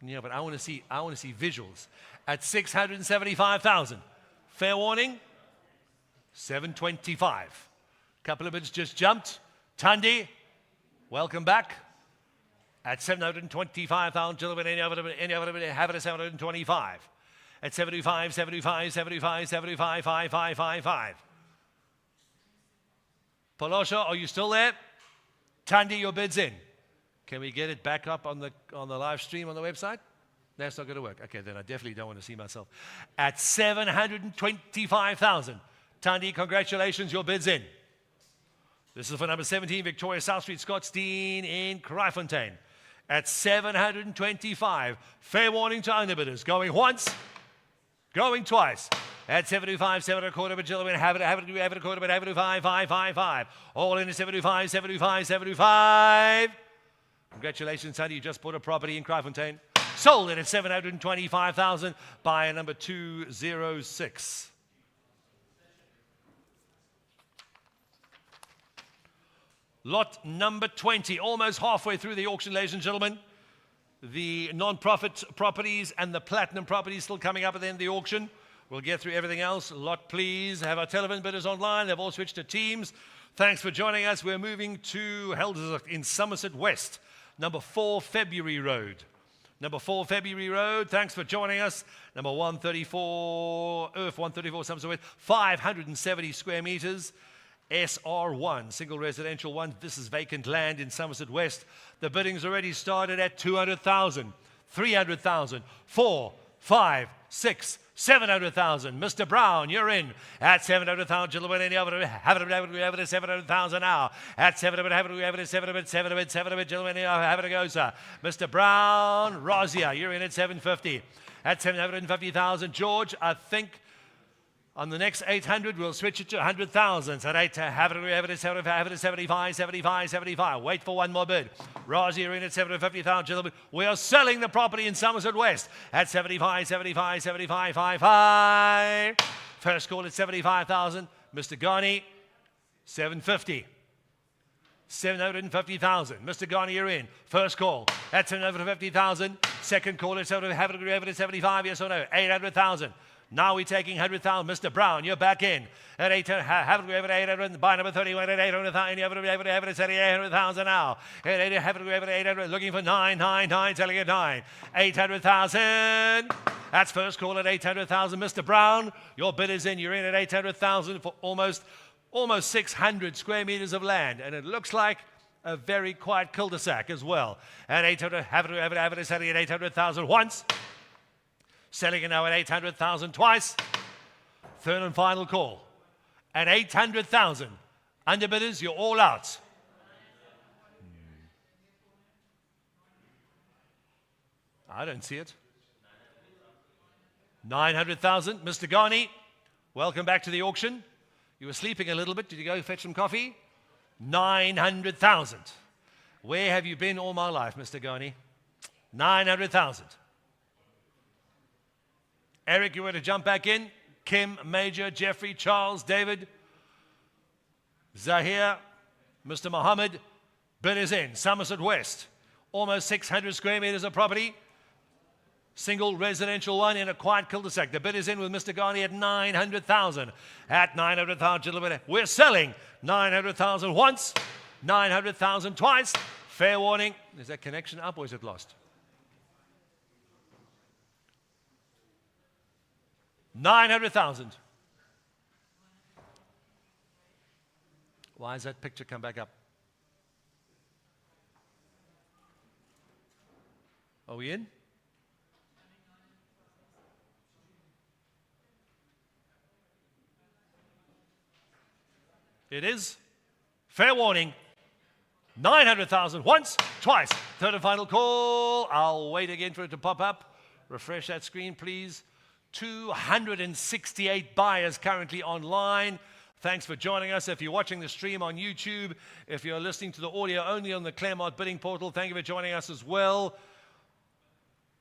Yeah, but I want to see visuals. At 675,000. Fair warning. 725. Couple of bids just jumped. Tundi, welcome back. At 725,000, gentlemen, any of it have it at 725. At 75, 75, 75, 75, 5555. Palosha, are you still there? Tundi, your bid's in. Can we get it back up on the live stream on the website? That's not going to work. Okay, then I definitely don't want to see myself. At 725,000. Tundi, congratulations, your bid's in. This is for number 17, Victoria South Street, Scottsdene in Kraaifontein. At 725. Fair warning to underbidders. Going once, going twice. At 75, 725, but gentlemen, have it a quarter, but have it 555. All in at 75, 75, 75. Congratulations, Sonny. You just bought a property in Kraaifontein. Sold it at 725,000 by number 206. Lot number 20, almost halfway through the auction, ladies and gentlemen. The non-profit properties and the platinum properties still coming up at the end of the auction. We'll get through everything else. Lot, please. Have our telephone bidders online. They've all switched to Teams. Thanks for joining us. We're moving to Helder's in Somerset West, number 4 February Road. Number 4, February Road, thanks for joining us. Number 134, Earth 134, Somerset West, 570 square meters. SR1, single residential one. This is vacant land in Somerset West. The bidding's already started at 200,000, 300,000, 4, 5, 6, 700,000. Mr. Brown, you're in at 700,000. Gentlemen, any other? Have it at 700,000 now. At 700, have it, 700. Gentlemen, have it go, sir. Mr. Brown, Rozia, you're in at 750. At 750,000. George, I think on the next 800, we'll switch it to 100,000. At 8, have it, 75. Wait for one more bid. Rosie, you're in at 750,000. Gentlemen, we are selling the property in Somerset West at 75. First call at 75,000. Mr. Garney, 750. 750,000. Mr. Garney, you're in. First call at 750,000. Second call at 75. Yes or no? 800,000. Now we're taking 100,000. Mr. Brown, you're back in at 800. Haven't we ever 800? Buy number 31 at 800,000. You have it at 800,000 now. Haven't we ever 800? Looking for 9, selling at 9. 800,000. That's first call at 800,000. Mr. Brown, your bid is in. You're in at 800,000 for almost 600 square meters of land, and it looks like a very quiet cul-de-sac as well. At 800, have it selling at 800,000 once. Selling it now at 800,000 twice. Third and final call at 800,000. Underbidders, you're all out. I don't see it. 900,000. Mr. Garney, welcome back to the auction. You were sleeping a little bit. Did you go fetch some coffee? 900,000. Where have you been all my life, Mr. Garney? 900,000. Eric, you want to jump back in? Kim, Major, Jeffrey, Charles, David, Zahir, Mr. Mohammed. Bid is in. Somerset West. Almost 600 square meters of property. Single residential one in a quiet cul-de-sac. The bid is in with Mr. Garney at 900,000. At 900,000, gentlemen, we're selling 900,000 once, 900,000 twice. Fair warning. Is that connection up or is it lost? 900,000. Why has that picture come back up? Are we in? It is. Fair warning. 900,000 once, twice. Third and final call. I'll wait again for it to pop up. Refresh that screen, please. 268 buyers currently online. Thanks for joining us. If you're watching the stream on YouTube, if you're listening to the audio only on the Claremont bidding portal, thank you for joining us as well.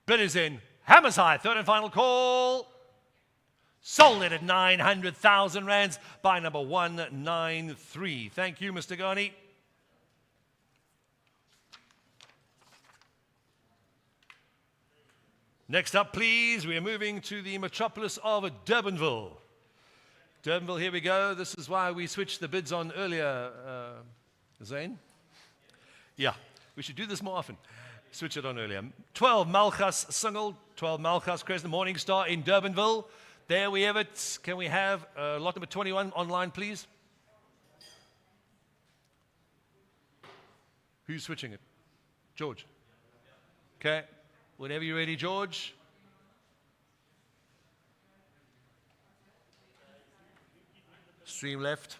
Bid is in. Hammers high. Third and final call. Sold it at 900,000 rands by number 193. Thank you, Mr. Garney. Next up, please, we are moving to the metropolis of Durbanville. Durbanville, here we go. This is why we switched the bids on earlier, Zane. Yeah, we should do this more often. Switch it on earlier. 12 Malchus single, 12 Malchus Crescent Morning Star in Durbanville. There we have it. Can we have lot number 21 online, please? Who's switching it? George. Okay. Whenever you're ready, George. Stream left.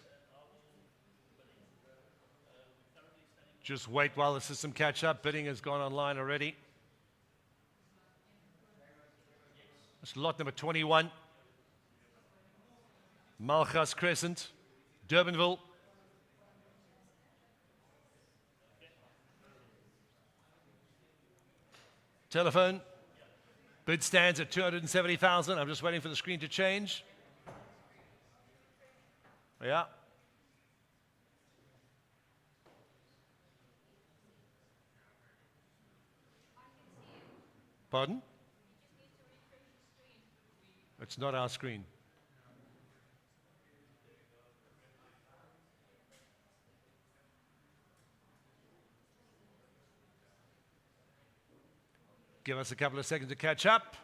Just wait while the system catch up. Bidding has gone online already. That's lot number 21. Malchus Crescent, Durbanville. Telephone. Bid stands at 270,000. I'm just waiting for the screen to change. Yeah. Pardon? It's not our screen. Give us a couple of seconds to catch up.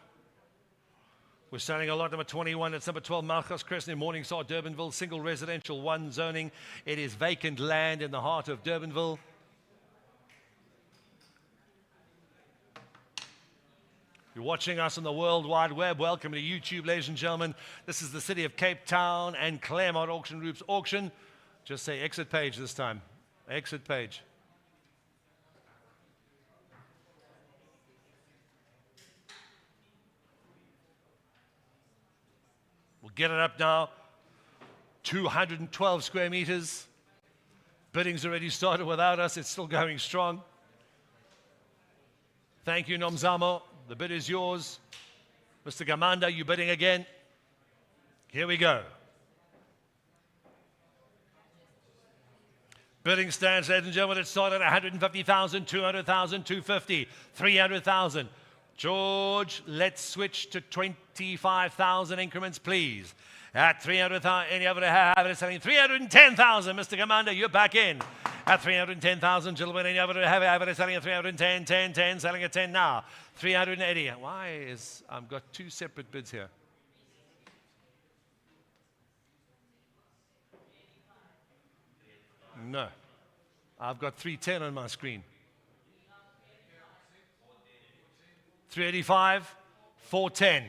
We're selling a lot number 21. It's number 12, Malchus Crescent in Morningstar, Durbanville. Single residential, 1 zoning. It is vacant land in the heart of Durbanville. You're watching us on the World Wide Web. Welcome to YouTube, ladies and gentlemen. This is the City of Cape Town and Claremont Auction Group's auction. Just say exit page this time. Exit page. We'll get it up now. 212 square meters. Bidding's already started without us. It's still going strong. Thank you, Nomzamo. The bid is yours. Mr. Gamanda, you bidding again? Here we go. Bidding stands, ladies and gentlemen. It started at 150,000, 200,000, 250, 300,000. George, let's switch to 25,000 increments, please. At 300,000, any other have it selling 310,000. Mr. Commander, you're back in. At 310,000, gentlemen, any other have it selling at 310, 10, 10, selling at 10 now. 380. Why is, I've got 2 separate bids here. No. I've got 310 on my screen. 385, 410.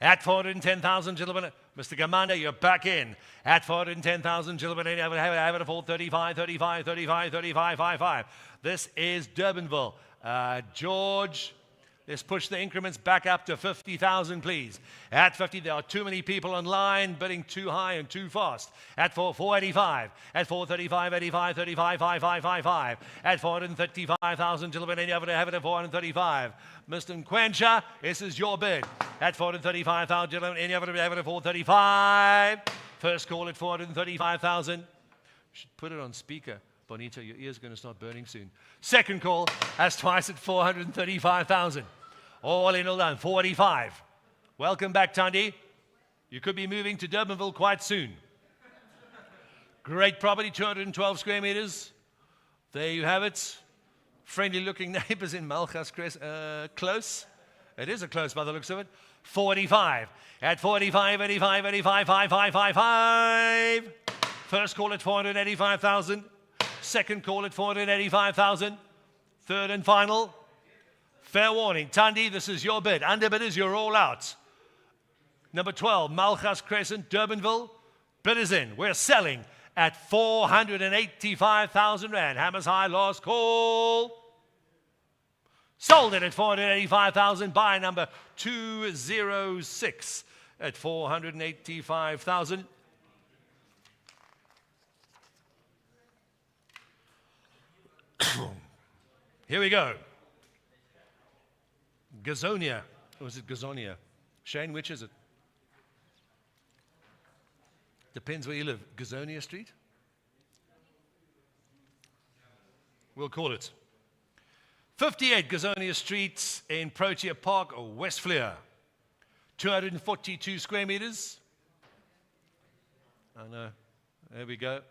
At 410,000, gentlemen. Mr. Gamanda, you're back in. At 410,000, gentlemen, have it at 435, 35, 35, 35, 55. This is Durbanville. George, let's push the increments back up to 50,000, please. At 50, there are too many people online bidding too high and too fast. At 485, at 435, 85, 35, 55, 55. At 435,000, gentlemen, have it at 435. Mr. Nkwensha, this is your bid. At 435,000, gentlemen, have it at 435. First call at 435,000. You should put it on speaker. Bonita, your ear's going to start burning soon. Second call, as twice at 435,000. All in, all done, 485. Welcome back, Tandi. You could be moving to Durbanville quite soon. Great property, 212 square meters. There you have it. Friendly-looking neighbors in Malchus Crescent. Close. It is a close by the looks of it. 45. At 45, 85, 85, 55, 55. First call at 485,000. Second call at 485,000. Third and final. Fair warning. Tandi, this is your bid. Underbidders, you're all out. Number 12, Malchus Crescent, Durbanville. Bidders in. We're selling at 485,000 Rand. Hammers high, last call. Sold it at 485,000. Buy number 206 at 485,000. Here we go. Gazonia. Or is it Gazonia? Shane, which is it? Depends where you live. Gazonia Street? We'll call it. 58 Gazonia Street in Protea Park, or Westphalia. 242 square meters. Oh no. There we go.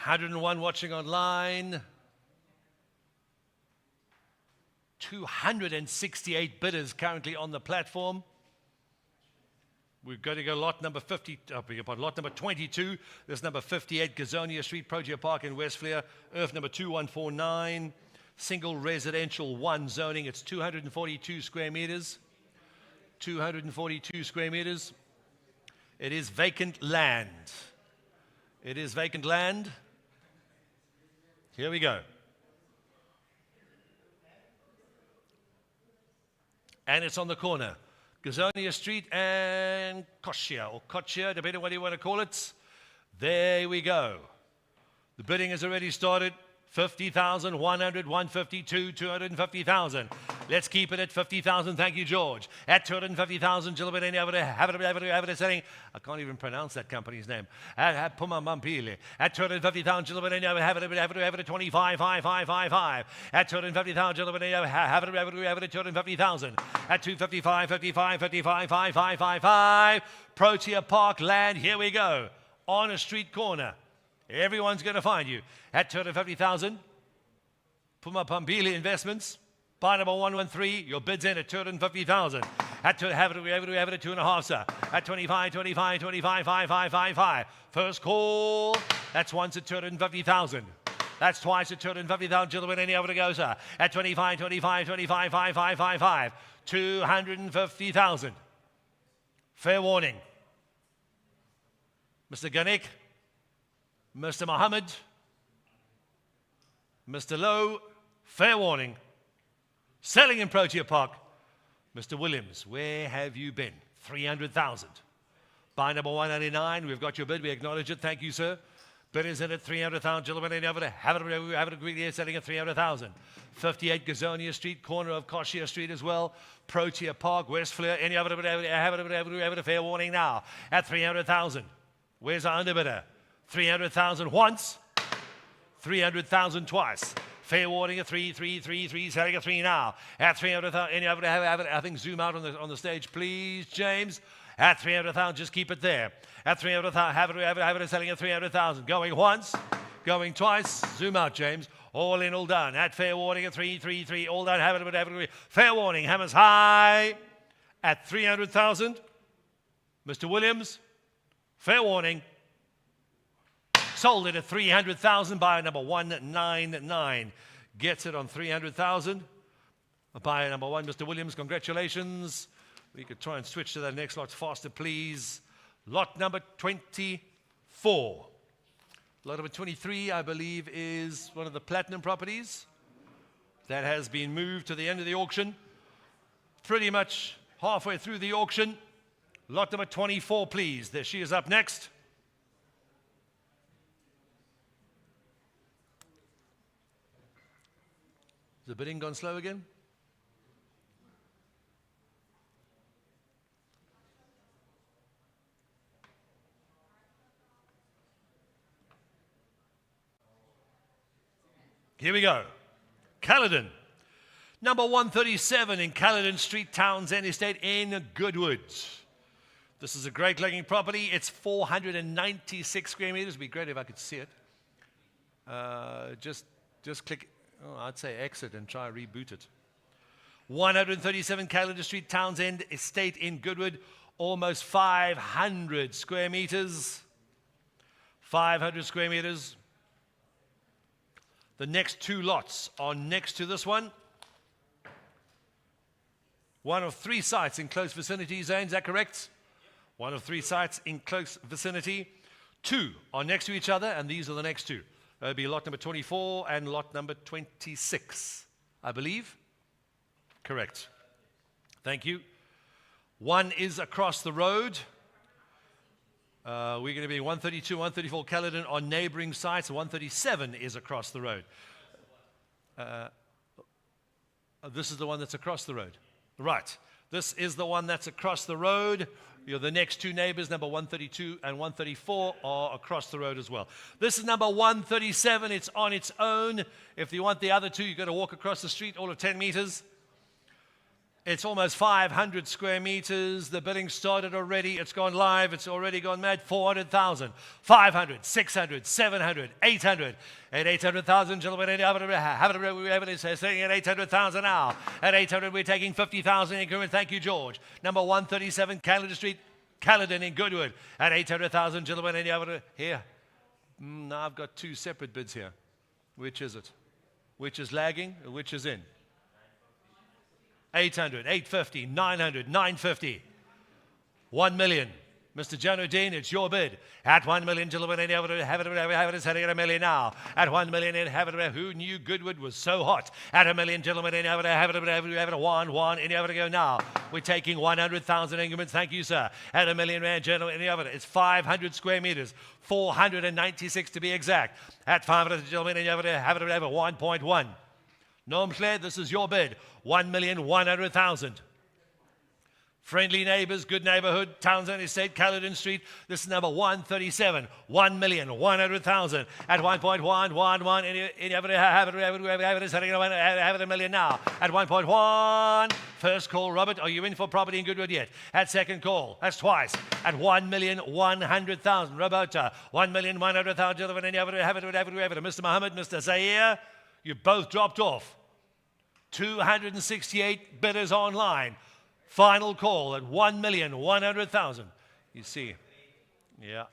$101 watching online. 268 bidders currently on the platform. We're going to go lot number 50, lot number 22. There's number 58, Gazonia Street, Protea Park in Westphalia. Earth number 2149. Single residential, 1 zoning. It's 242 square meters. 242 square meters. It is vacant land. It is vacant land. Here we go. And it's on the corner. Gazonia Street and Koshia, or Kochia, depending on what you want to call it. There we go. The bidding has already started. 50,000, 100, 152, 250,000. Let's keep it at 50,000. Thank you, George. At 250,000, gentlemen, have it selling. I can't even pronounce that company's name. At Puma Mampile. At 250,000, gentlemen, have it 25, 5, 5, 5, 5. At 250,000, gentlemen, have it 250,000. At 255, 55, 55, 5, 5, 5, 5. Protea Park land. Here we go. On a street corner. Everyone's going to find you. At 250,000, Puma Pambili Investments, buy number 113, your bid's in at 250,000. Have it at 2.5, sir. At 25, 25, 25, 5, 5, 5, 5. First call, that's once at 250,000. That's twice at 250,000, gentlemen, any over to go, sir. At 25, 25, 25, 5, 5, 5, 5. 250,000. Fair warning. Mr. Ganik, Mr. Mohammed, Mr. Lowe, fair warning. Selling in Protea Park. Mr. Williams, where have you been? 300,000. Buy number 199, we've got your bid, we acknowledge it, thank you, sir. Bid is in at 300,000, gentlemen, and have it agreed here, selling at 300,000. 58 Gazonia Street, corner of Koshia Street as well. Protea Park, West Fleur, any of it, have it, a fair warning now. At 300,000. Where's our underbidder? 300,000 once, 300,000 twice. Fair warning at 3, 3, 3, 3, selling at 3 now. At 300,000, any other, have it, I think zoom out on the stage, please, James. At 300,000, just keep it there. At 300,000, have it, selling at 300,000. Going once, going twice, zoom out, James. All in, all done. At fair warning at 3, 3, 3, all done, have it. Fair warning, hammers high. At 300,000, Mr. Williams, fair warning. Sold it at 300,000. Buyer number 199 gets it on 300,000. Buyer number 1, Mr. Williams, congratulations. We could try and switch to that next lot faster, please. Lot number 24. Lot number 23, I believe, is one of the platinum properties that has been moved to the end of the auction. Pretty much halfway through the auction. Lot number 24, please. There she is up next. Is the bidding gone slow again? Here we go. Caledon. Number 137 in Caledon Street, Townsend Estate in Goodwood. This is a great looking property. It's 496 square meters. It'd be great if I could see it. Just click. Oh, I'd say exit and try reboot it. 137 Caledon Street, Townsend Estate in Goodwood. Almost 500 square meters. 500 square meters. The next two lots are next to this one. One of 3 sites in close vicinity, Zane, is that correct? One of 3 sites in close vicinity. 2 are next to each other, and these are the next 2. That'll be lot number 24 and lot number 26, I believe. Correct. Thank you. One is across the road. We're going to be 132, 134 Caledon on neighboring sites. 137 is across the road. This is the one that's across the road. Right. This is the one that's across the road. You're the next 2 neighbors, number 132 and 134, are across the road as well. This is number 137. It's on its own. If you want the other 2, you've got to walk across the street all of 10 meters. It's almost 500 square meters. The bidding started already. It's gone live. It's already gone mad. 400,000, 500, 600, 700, 800. At 800,000, gentlemen, it's saying at 800,000 now. At 800, we're taking 50,000 increment. Thank you, George. Number 137, Caledon Street, Caledon in Goodwood. At 800,000, gentlemen, here. Now I've got 2 separate bids here. Which is it? Which is lagging? Which is in? 800, 850, 900, 950, 1 million. Mr. Janudin, it's your bid. At 1 million, gentlemen, and have it selling at $1 million now. At 1 million, and have it. Who knew Goodwood was so hot? At $1 million, gentlemen, and have it. One, and have it go now. We're taking 100,000 increments. Thank you, sir. At $1 million rand, gentlemen, and have it. It's 500 square meters, 496 to be exact. At 500, gentlemen, and have it. 1.1. Nomhle, this is your bid. 1,100,000. Friendly neighbors, good neighborhood, Townsend Estate, Caledon Street. This is number 137, 1,100,000 at 1.111. Have it $1 million now. At 1.1, first call, Robert. Are you in for property in Goodwood yet? At second call, that's twice. At 1,100,000, Roberta, 1,100,000. Have it. Mr. Mohammed, Mr. Zaire, you both dropped off. 268 bidders online. Final call at 1,100,000. You see, yeah.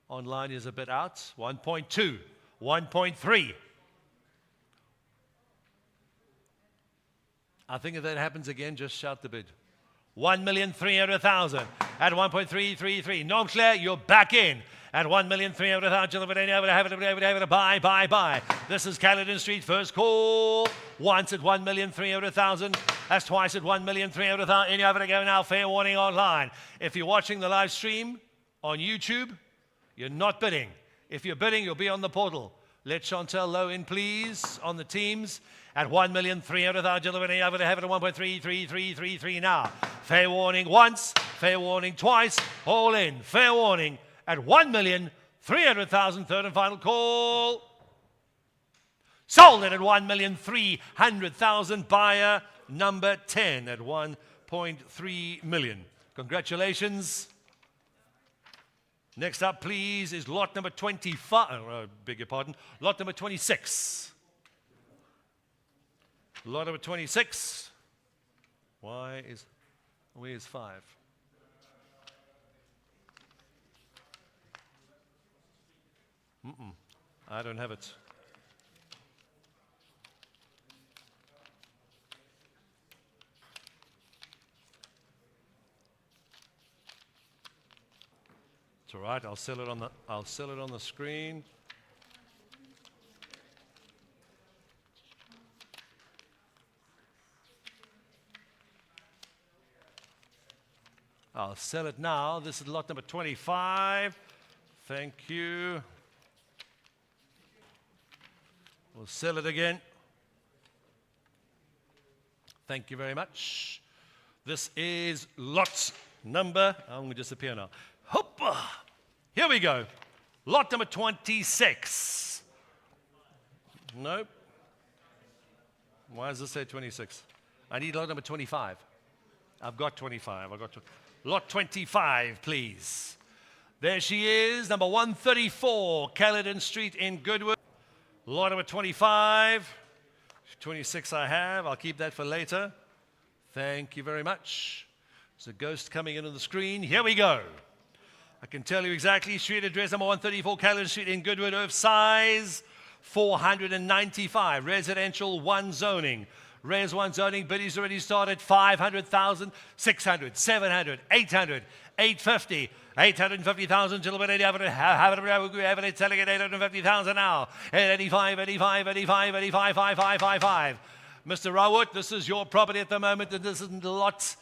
Online is a bit out. 1.2, 1.3. I think if that happens again, just shout the bid. 1,300,000 at 1.333. Nomclair, you're back in at 1,300,000. Have it. Buy. This is Caledon Street. First call. Once at 1,300,000. That's twice at 1,300,000. And you have it go now. Fair warning online. If you're watching the live stream on YouTube, you're not bidding. If you're bidding, you'll be on the portal. Let Chantel Lowe in, please, on the teams. At 1,300,000, and you have it at 1.33333 now. Fair warning once, fair warning twice, all in. Fair warning at 1,300,000. Third and final call. Sold it at 1,300,000. Buyer number 10 at 1.3 million. Congratulations. Next up, please, is lot number 25. Beg your pardon. Lot number 26. Lot number 26. Where's 5? I don't have it. It's all right. I'll sell it on the screen. I'll sell it now. This is lot number 25. Thank you. We'll sell it again. Thank you very much. This is lot number, I'm going to disappear now. Hoppa! Here we go. Lot number 26. Nope. Why does this say 26? I need lot number 25. I've got 25. Lot 25, please. There she is, number 134, Caledon Street in Goodwood. Lot number 25. 26 I have. I'll keep that for later. Thank you very much. There's a ghost coming in on the screen. Here we go. I can tell you exactly. Street address number 134, Caledon Street in Goodwood. Earth size 495. Residential 1 zoning. Res 1 zoning, biddies already started 500,000, 600, 700, 800, 850, 850,000. Gentlemen, have it selling at 850,000 now. 85, 85, 85, 85, 55, 55. Mr. Rawat, this is your property at the moment, and this is lot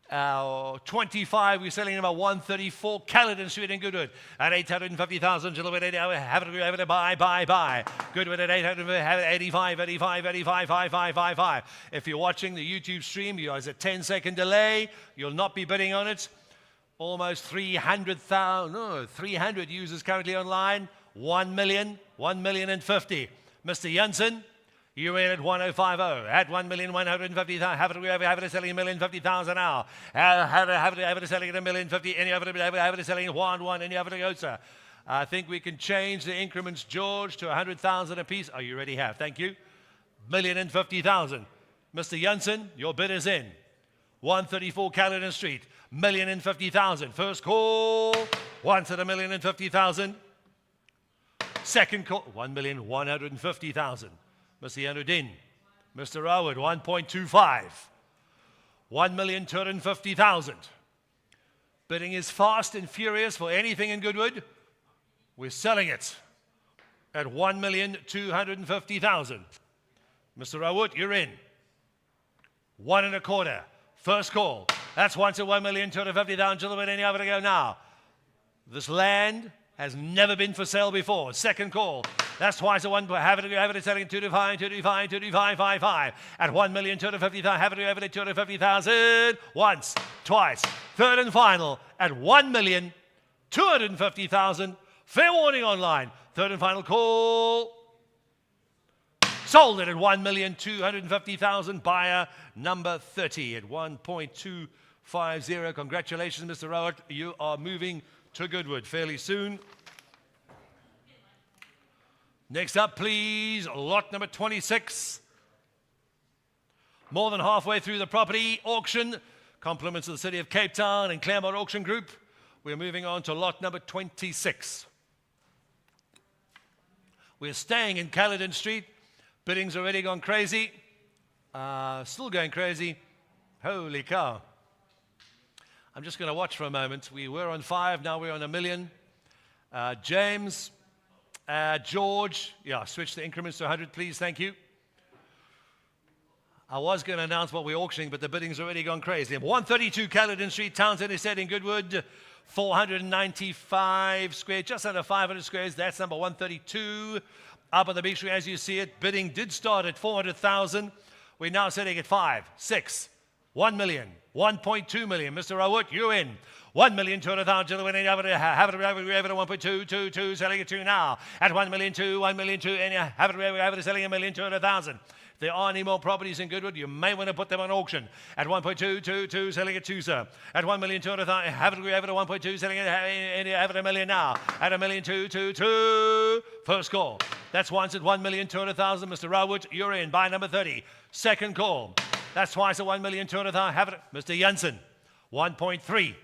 25. We're selling about 134 Caledon Street in Goodwood at 850,000. Gentlemen, have it, buy. Goodwood at 800, have it 85, 85, 85, 55, 55. If you're watching the YouTube stream, there's a 10-second delay. You'll not be bidding on it. Almost 300 users currently online. 1,050,000. Mr. Jansen, you're in at 1,050 at 1,150,000. Have it selling 1,050,000 now. Have it selling at 1,050,000. Any have it selling at 1. Any have it go, sir. I think we can change the increments, George, to 100,000 apiece. Oh, you already have. Thank you. 1,050,000. Mr. Jansen, your bid is in. 134 Caledon Street. 1,050,000. First call. Once at 1,050,000. Second call. 1,150,000. Mr. Yanuddin, Mr. Rawad, 1.25, 1,250,000. Bidding is fast and furious for anything in Goodwood. We're selling it at 1,250,000. Mr. Rawood, you're in. 1.25. First call. That's once at 1,250,000. Gentlemen, any other to go now? This land has never been for sale before. Second call. That's twice at one. Have it selling at 225, 225, 225, 55. At 1,250,000. Have it 250,000. Once, twice. Third and final at 1,250,000. Fair warning online. Third and final call. Sold it at 1,250,000. Buyer number 30 at 1.250. Congratulations, Mr. Rowett. You are moving to Goodwood fairly soon. Next up, please, lot number 26. More than halfway through the property auction. Compliments of the City of Cape Town and Claremont Auction Group. We're moving on to lot number 26. We're staying in Caledon Street. Bidding's already gone crazy. Still going crazy. Holy cow. I'm just going to watch for a moment. We were on 5, now we're on 1 million. James, George, switch the increments to 100, please, thank you. I was going to announce what we're auctioning, but the bidding's already gone crazy. 132 Caledon Street, Townsend Estate in Goodwood, 495 squares, just under 500 squares. That's number 132. Up on the big screen, as you see it, bidding did start at 400,000. We're now sitting at 5, 6, 1 million, 1.2 million. Mr. Rawood, you're in. 1,200,000. Gentlemen, have it at 1.222, selling it to now. At 1,200,000, 1,200,000, and have it selling 1,200,000. If there are any more properties in Goodwood, you may want to put them on auction. At 1.222, selling it to, sir. At 1,200,000, have it at 1.2, selling it, have it 1 million now. At 1,222, first call. That's once at 1,200,000. Mr. Rawood, you're in. Buy number 30. Second call. That's twice at 1,200,000. Have it, Mr. Jansen. 1.3.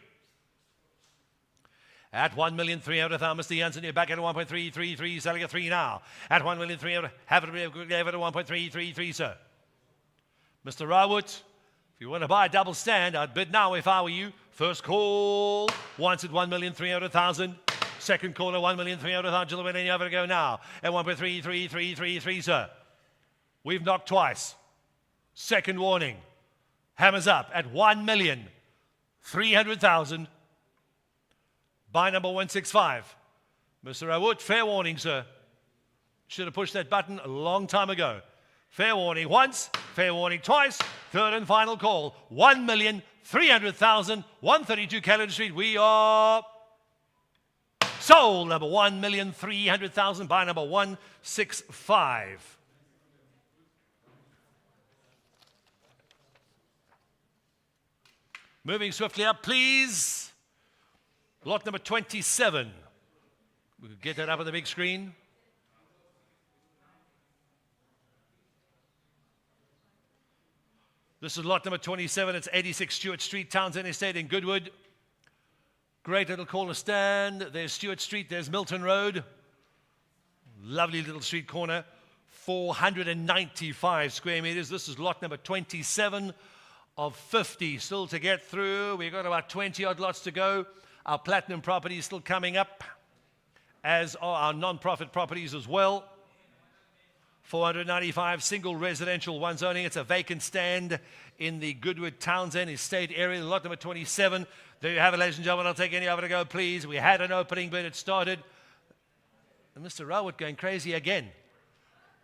At 1,300,000, Mr. Jansen, you're back at 1.333, selling at 3 now. At 1,300,000, have it at 1.333, sir. Mr. Rawood, if you want to buy a double stand, I'd bid now if I were you. First call, once at 1,300,000. Second call at 1,300,000. Gentlemen, and you have to go now. At 1.33333, sir. We've knocked twice. Second warning. Hammers up at 1,300,000. Buy number 165. Mr. Rawood, fair warning, sir. Should have pushed that button a long time ago. Fair warning once, fair warning twice. Third and final call. 1,300,000, 132 Caledon Street. We are sold. Number 1,300,000. Buy number 165. Moving swiftly up, please. Lot number 27. We could get that up on the big screen. This is lot number 27. It's 86 Stewart Street, Townsend Estate in Goodwood. Great little corner stand. There's Stewart Street. There's Milton Road. Lovely little street corner. 495 square meters. This is lot number 27 of 50 still to get through. We've got about 20 odd lots to go. Our platinum properties still coming up, as are our non-profit properties as well. 495 single residential one zoning. It's a vacant stand in the Goodwood Townsend Estate area. Lot number 27. There you have it, ladies and gentlemen. I'll take any of it to go, please. We had an opening, but it started. And Mr. Rawood going crazy again.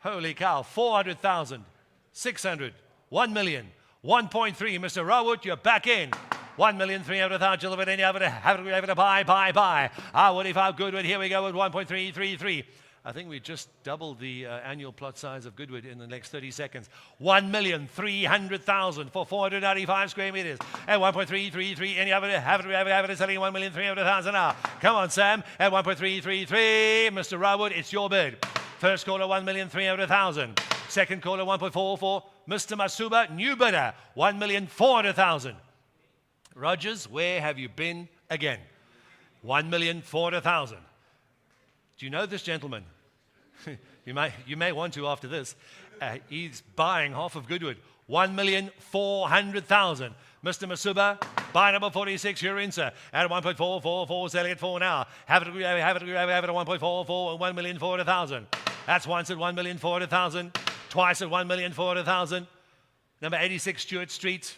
Holy cow. 400,000, 600, 1 million, 1.3. Mr. Rawood, you're back in. 1,300,000. Gentlemen, any of it, have it, buy. Would if how Goodwood. Here we go with 1.333. I think we just doubled the annual plot size of Goodwood in the next 30 seconds. 1,300,000 for 495 square meters. At 1.333, any of it, have it, selling 1,300,000 now. Come on, Sam. At 1.333, Mr. Rawood, it's your bid. First caller, 1,300,000. Second caller, 1.44. Mr. Masuba, new bidder, 1,400,000. Rogers, where have you been again? 1,400,000. Do you know this gentleman? you may want to after this. He's buying half of Goodwood. 1,400,000. Mr. Masuba, buy number 46, you're in, sir. At 1.444, selling at 4 now. Have it at 1.44, 1,400,000. That's once at 1,400,000. Twice at 1,400,000. Number 86 Stewart Street,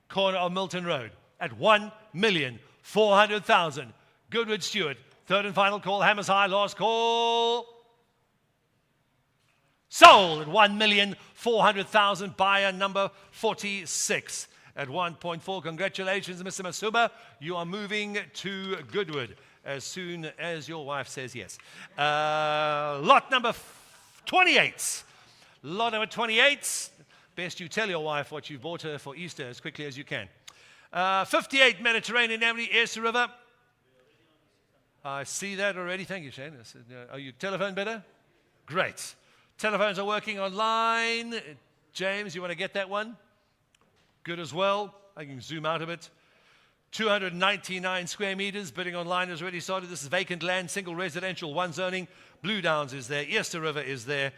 corner of Milton Road, at 1,400,000. Goodwood Stewart, third and final call. Hammers high, last call. Sold at 1,400,000. Buyer number 46 at 1.4. Congratulations, Mr. Masuba. You are moving to Goodwood as soon as your wife says yes. Lot number 28. Lot number 28. Best you tell your wife what you bought her for Easter as quickly as you can. 58 Mediterranean Avenue, East River. I see that already. Thank you, Shane. Are you telephone better? Great. Telephones are working online. James, you want to get that one? Good as well. I can zoom out a bit. 299 square meters. Bidding online has already started. This is vacant land, single residential, one zoning. Blue Downs is there. Easter River is there.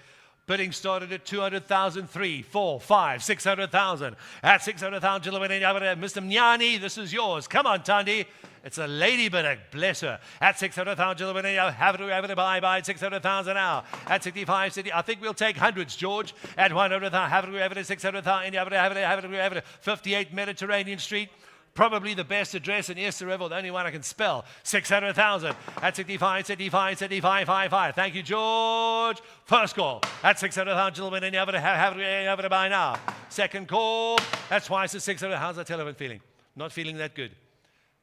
Bidding started at 200,000, 3, 4, 5, 600,000. At 600,000, Mr. Mnyani, this is yours. Come on, Tandi. It's a lady bidder, bless her. At 600,000, have it, buy at 600,000 now. At 65, I think we'll take hundreds, George. At 100,000, have it, 600,000, have it, 58 Mediterranean Street. Probably the best address in Easter River, the only one I can spell. 600,000 at 65, 55. Thank you, George. First call at 600,000, gentlemen, and you have to buy now. Second call, that's twice at 600. How's that telephone feeling? Not feeling that good.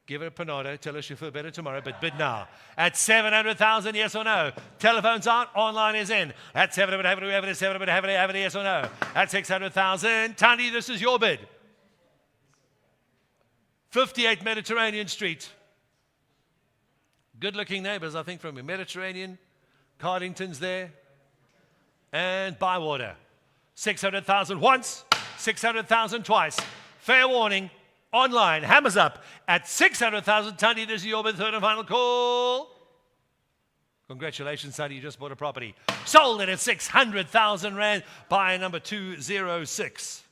Give her a panado. Tell her she'll feel better tomorrow, but bid now. At 700,000, yes or no? Telephone's out, online is in. At 700, have it, yes or no? At 600,000, Tandi, this is your bid. 58 Mediterranean Street. Good-looking neighbors, I think, from the Mediterranean. Cardington's there. And Bywater. 600,000 once, 600,000 twice. Fair warning, online, hammers up. At 600,000, Tandi, this is your bid, third and final call. Congratulations, Tandi, you just bought a property. Sold it at 600,000 Rand. Buyer number 206.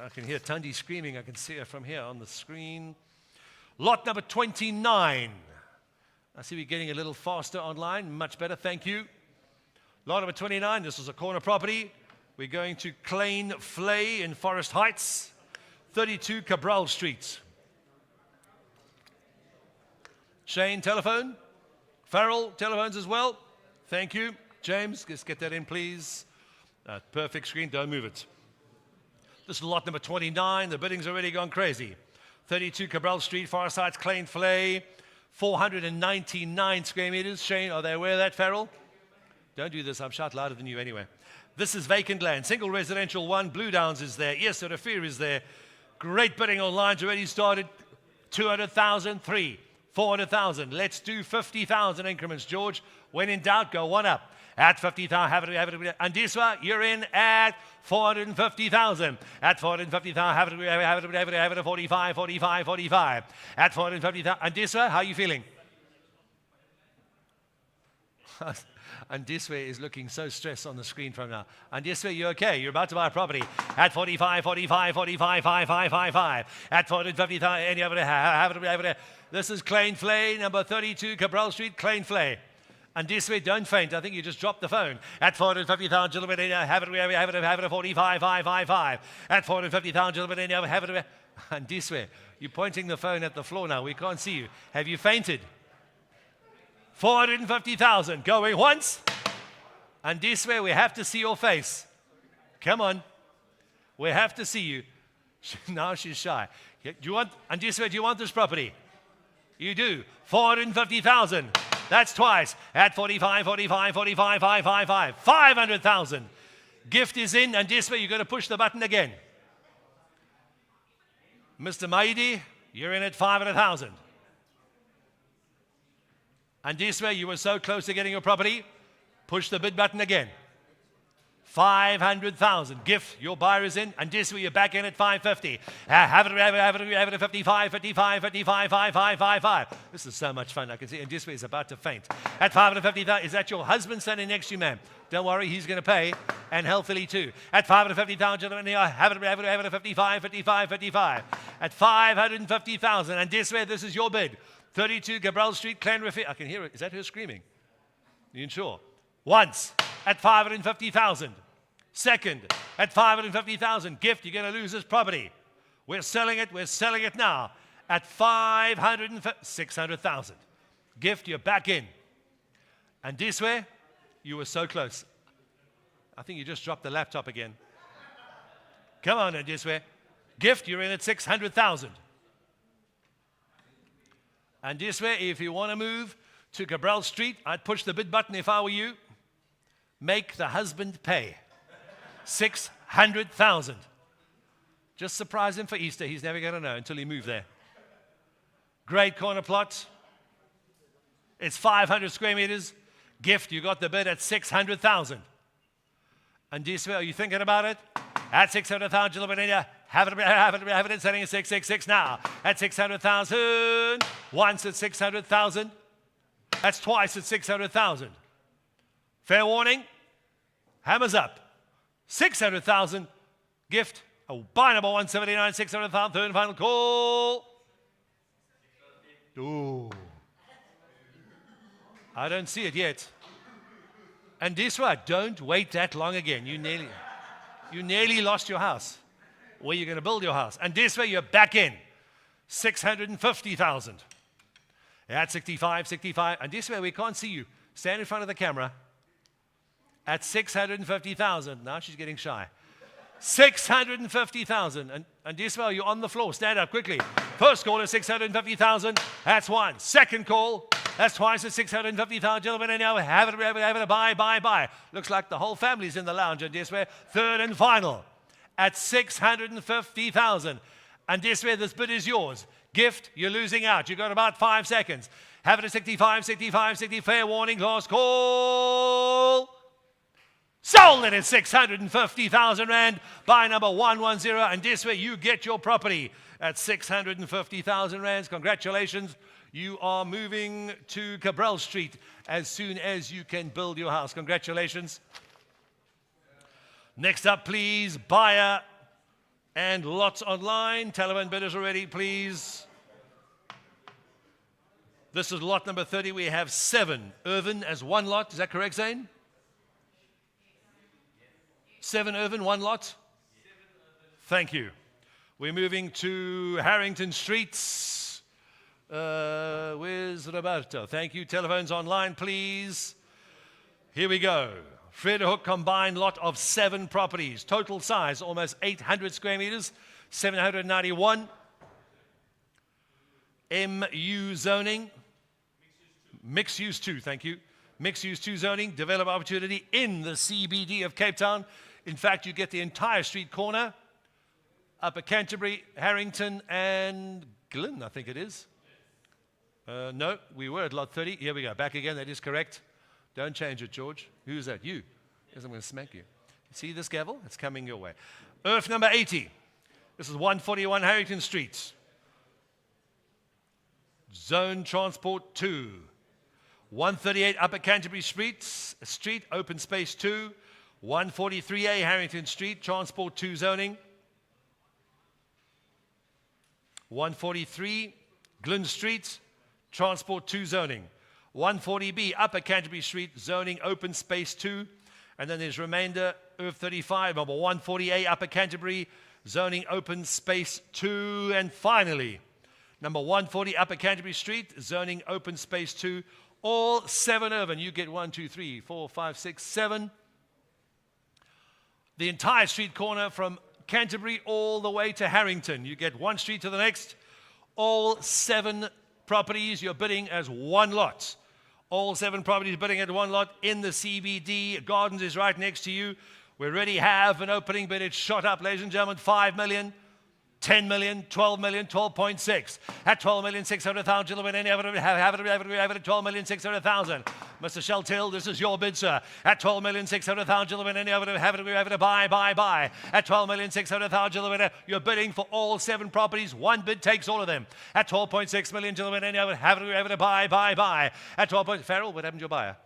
I can hear Tandi screaming. I can see her from here on the screen. Lot number 29. I see we're getting a little faster online. Much better, thank you. Lot number 29. This is a corner property. We're going to Klein Flay in Forest Heights, 32 Cabral Street. Shane, telephone. Farrell, telephones as well. Thank you. James, just get that in, please. Perfect screen. Don't move it. This is lot number 29. The bidding's already gone crazy. 32 Cabral Street, Forest Heights, Klein Flay, 499 square meters. Shane, are they aware of that, Farrell? Don't do this. I'm shout louder than you anyway. This is vacant land. Single residential one. Blue Downs is there. Yes, Sir Fear is there. Great bidding online's already started. 200,000, 3, 400,000. Let's do 50,000 increments, George. When in doubt, go one up. At 50,000, have it. Andiswa, you're in at 450,000. At 450,000, have it. 45. At 450,000, Andiswa, how are you feeling? Andiswa is looking so stressed on the screen from now. Andiswa, you okay? You're about to buy a property. At 45. At 450,000, and you have it. This is Klein Flay, number 32, Cabral Street, Klein Flay. And this way, don't faint. I think you just dropped the phone. At 450,000, gentlemen, have it, 45. At 450,000, gentlemen, have it. And this way, you're pointing the phone at the floor now. We can't see you. Have you fainted? 450,000, going once. And this way, we have to see your face. Come on. We have to see you. Now she's shy. Do you want this property? You do. 450,000. That's twice. At 45. 500,000. Gift is in, and this way you're going to push the button again. Mr. Maidi, you're in at 500,000. And this way you were so close to getting your property. Push the bid button again. 500,000. Gift, your buyer is in, and this way you're back in at 550. Have it at 55, 55, 55, 55. This is so much fun. I can see, and this way is about to faint. At 550,000, is that your husband standing next to you, ma'am? Don't worry, he's going to pay, and healthily too. At 550,000, have it at 55, 55, 55. At 550,000, and this way, this is your bid. 32 Gabriel Street, Clanriffy. I can hear it. Is that her screaming? You sure? Once at 550,000. Second at 550,000. Gift, you're going to lose this property. We're selling it now at 600,000. Gift, you're back in. And this way, you were so close. I think you just dropped the laptop again. Come on, and this way. Gift, you're in at 600,000. And this way, if you want to move to Gabriel Street, I'd push the bid button if I were you. Make the husband pay 600,000. Just surprise him for Easter. He's never going to know until he moves there. Great corner plot. It's 500 square meters. Gift, you got the bid at 600,000. And this way, are you thinking about it? At 600,000, have it selling at 666 now. At 600,000. Once at 600,000. That's twice at 600,000. Fair warning. Hammers up. 600,000. Gift. Oh, buy number 179, 600,000. Third and final call. Ooh. I don't see it yet. And this one, don't wait that long again. You nearly lost your house. Where you're going to build your house. And this way, you're back in. 650,000. At 65, 65. And this way, we can't see you. Stand in front of the camera. At 650,000. Now she's getting shy. 650,000. And this way, you're on the floor. Stand up quickly. First call is 650,000. That's one. Second call. That's twice at 650,000. Gentlemen, and now have it, buy. Looks like the whole family's in the lounge. And this way, third and final. At 650,000. And this way, this bid is yours. Gift, you're losing out. You've got about 5 seconds. Have it at 65, 65, 60. Fair warning, last call. Sold it at 650,000 rand. Buy number 110. And this way, you get your property at 650,000 rands. Congratulations. You are moving to Gabriel Street as soon as you can build your house. Congratulations. Next up, please, buyer and lots online. Telephone bidders already, please. This is lot number 30. We have 7. Irvin as one lot. Is that correct, Zane? 7 Irvin, one lot? Thank you. We're moving to Harrington Streets. Where's Roberto? Thank you. Telephones online, please. Here we go. Fred Hook combined lot of 7 properties. Total size, almost 800 square meters, 791. MU zoning. Mixed use 2, thank you. Mixed use 2 zoning, develop opportunity in the CBD of Cape Town. In fact, you get the entire street corner, Upper Canterbury, Harrington, and Glyn, I think it is. No, we were at lot 30. Here we go. Back again. That is correct. Don't change it, George. Who's that? You. Because I'm going to smack you. See this gavel? It's coming your way. Earth number 80. This is 141 Harrington Street. Zone Transport 2. 138 Upper Canterbury Street, Open Space 2. 143A Harrington Street, Transport 2 zoning. 143 Glyn Street, Transport 2 zoning. 140B Upper Canterbury Street, zoning Open Space 2. And then there's remainder Earth 35, number 140A Upper Canterbury, zoning Open Space 2. And finally, number 140 Upper Canterbury Street, zoning Open Space 2. All 7 urban. You get 1, 2, 3, 4, 5, 6, 7. The entire street corner from Canterbury all the way to Harrington. You get 1 street to the next. All 7 properties you're bidding as one lot. All 7 properties bidding at one lot in the CBD. Gardens is right next to you. We already have an opening bid. It's shot up, ladies and gentlemen, 5 million. 10 million, 12 million, 12.6. At 12,600,000, gentlemen, any have it at 12,600,000. Mr. Sheltill, this is your bid, sir. At 12,600,000, gentlemen, any have it buy. At 12,600,000, gentlemen, you're bidding for all 7 properties. One bid takes all of them. At 12.6 million, gentlemen, any have it buy. At 12. Farrell, what happened to your buyer?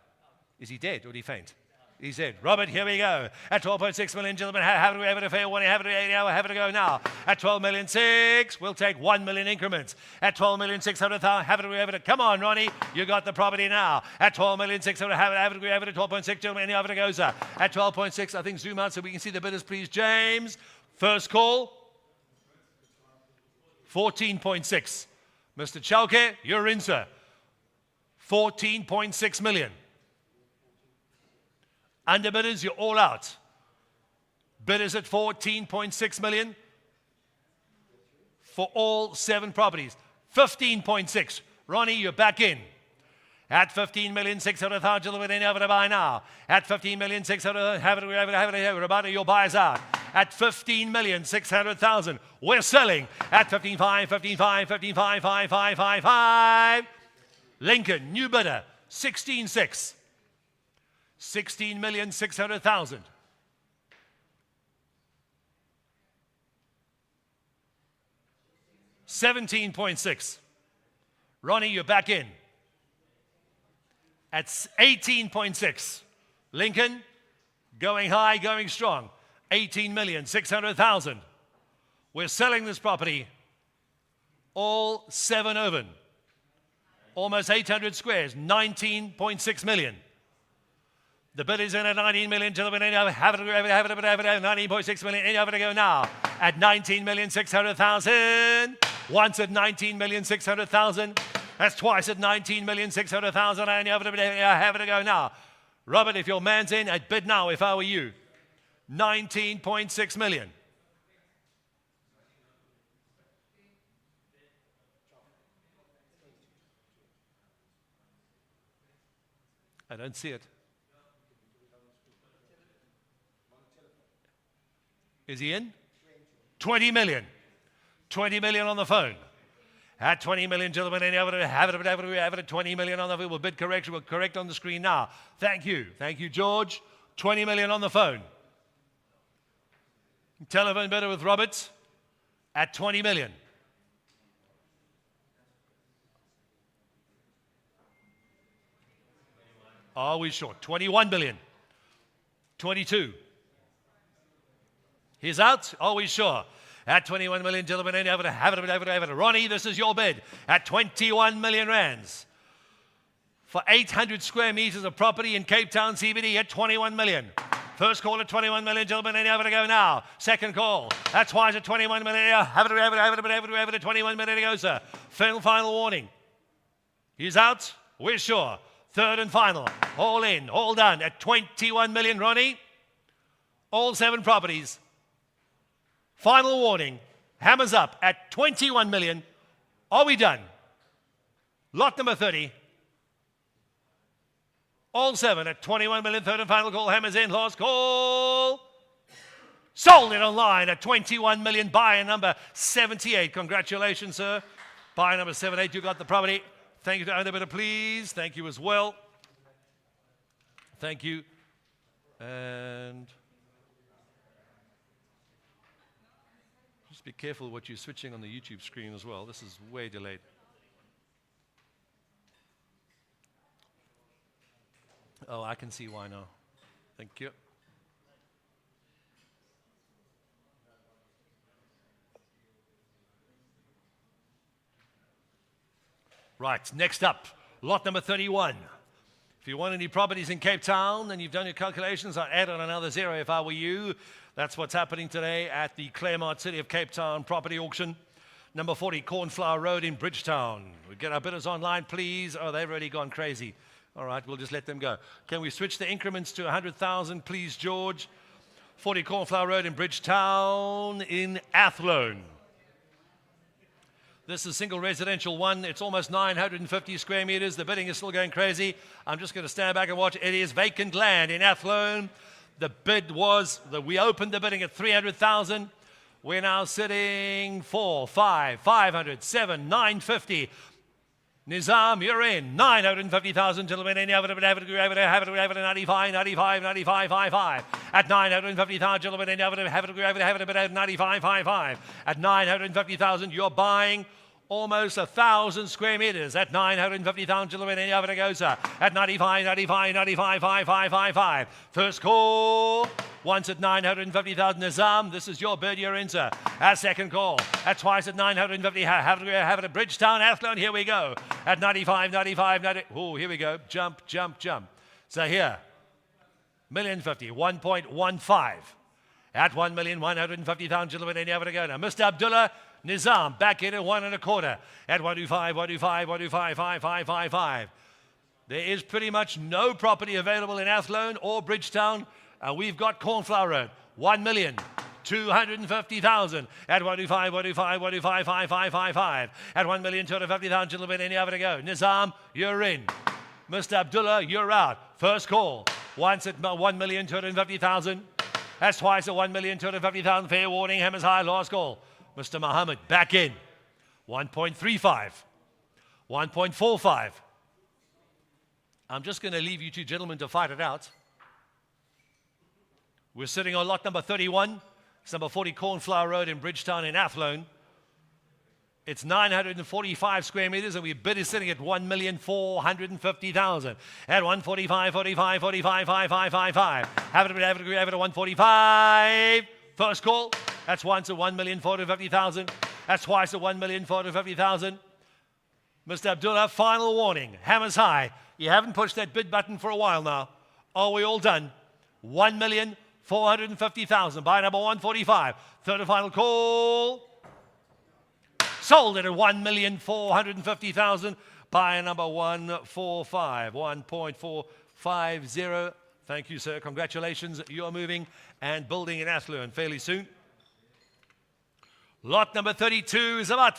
Is he dead or did he faint? He said, Robert, here we go. At 12.6 million, gentlemen, have it a fair warning, have it a go now. At 12,600,000, we'll take 1 million increments. At 12,600,000, have it. Come on, Ronnie, you got the property now. At 12,600,000, have it at 12.6, gentlemen, have it goes. At 12.6, I think zoom out so we can see the bidders, please. James, first call. 14.6. Mr. Chalke, you're in, sir. 14.6 million. Underbidders, you're all out. Bidders at 14.6 million for all 7 properties. 15.6. Ronnie, you're back in. At 15,600,000, gentlemen, any over to buy now. At 15,600,000, have it, Roberto, your buyer's out. At 15,600,000, we're selling. At 15,500,000. Lincoln, new bidder, 16.6. 16,600,000. 17.6. Ronnie, you're back in. At 18.6. Lincoln, going high, going strong. 18,600,000. We're selling this property. All 7 open. Almost 800 squares. 19.6 million. The bid is in at 19 million, gentlemen. Have it, 19.6 million. Any over to go now at 19,600,000. Once at 19,600,000. That's twice at 19,600,000. And have it to go now. Robert, if your man's in, I'd bid now if I were you. 19.6 million. I don't see it. Is he in? 20 million. 20 million on the phone. At 20 million, gentlemen, have it at 20 million on the phone. We'll bid correction. We'll correct on the screen now. Thank you. Thank you, George. 20 million on the phone. Telephone bidder with Roberts at 20 million. Are we short? 21 billion. 22. He's out. Are we sure? At 21 million, gentlemen, have it. Ronnie, this is your bid. At 21 million rands. For 800 square meters of property in Cape Town CBD at 21 million. First call at 21 million, gentlemen, have it go now. Second call. That's why it's at 21 million. Have it at 21 million to go, sir. Final warning. He's out. We're sure. Third and final. All in. All done. At 21 million, Ronnie. All 7 properties. Final warning, hammers up at 21 million. Are we done? Lot number 30. All 7 at 21 million. Third and final call, hammers in. Last call. Sold it online at 21 million. Buyer number 78. Congratulations, sir. Buyer number 78, you got the property. Thank you to owner bidder, please. Thank you as well. Thank you. And just be careful what you're switching on the YouTube screen as well. This is way delayed. Oh, I can see why now. Thank you. Right, next up, lot number 31. If you want any properties in Cape Town and you've done your calculations, I'd add on another 0 if I were you. That's what's happening today at the Claremont City of Cape Town property auction. Number 40, Cornflower Road in Bridgetown. We get our bidders online, please. Oh, they've already gone crazy. All right, we'll just let them go. Can we switch the increments to 100,000, please, George? 40 Cornflower Road in Bridgetown in Athlone. This is single residential one. It's almost 950 square meters. The bidding is still going crazy. I'm just going to stand back and watch. It is vacant land in Athlone. The bid was, we opened the bidding at 300,000. We're now sitting 4, 5, 500, 7, 950. Nizam, you're in. 950,000 gentlemen. And you have it, 95, 95, 95, 55. At 950,000 gentlemen. And you have it, 95, 55. At 950,000, you're buying almost 1,000 square meters. At 950,000 gentlemen. And you have it goes at 95, 95, 95, 55, 55. First call. Once at 950,000, Nizam, this is your bid, you're in, sir. At second call. At twice at 950, have it at Bridgetown, Athlone, here we go. At 95, 95, 90, oh, here we go. Jump, jump, jump. So here, 1,050,000, 1.15. At 1,150,000, gentlemen, and you have it to go now. Mr. Abdullah, Nizam, back in at 1.25. At 125, 125, 125, 5555. There is pretty much no property available in Athlone or Bridgetown. We've got Cornflower Road, 1,250,000 at 125, 125, 125, 5555. At 1,250,000, gentlemen, and you have it to go. Nizam, you're in. Mr. Abdullah, you're out. First call. Once at 1,250,000. That's twice at 1,250,000. Fair warning, hammers high, last call. Mr. Muhammad, back in. 1.35. 1.45. I'm just going to leave you two gentlemen to fight it out. We're sitting on lot number 31. It's number 40 Cornflower Road in Bridgetown in Athlone. It's 945 square meters, and we bid is sitting at 1,450,000. At 145, 45, 45, 5555. Have it at 145. First call. That's once at 1,450,000. That's twice at 1,450,000. Mr. Abdullah, final warning. Hammers high. You haven't pushed that bid button for a while now. Are we all done? 1,450,000. Buy number 145. Third and final call. Sold it at 1,450,000. Buy number 145. 1.450. Thank you, sir. Congratulations. You're moving and building in Athlone fairly soon. Lot number 32 is about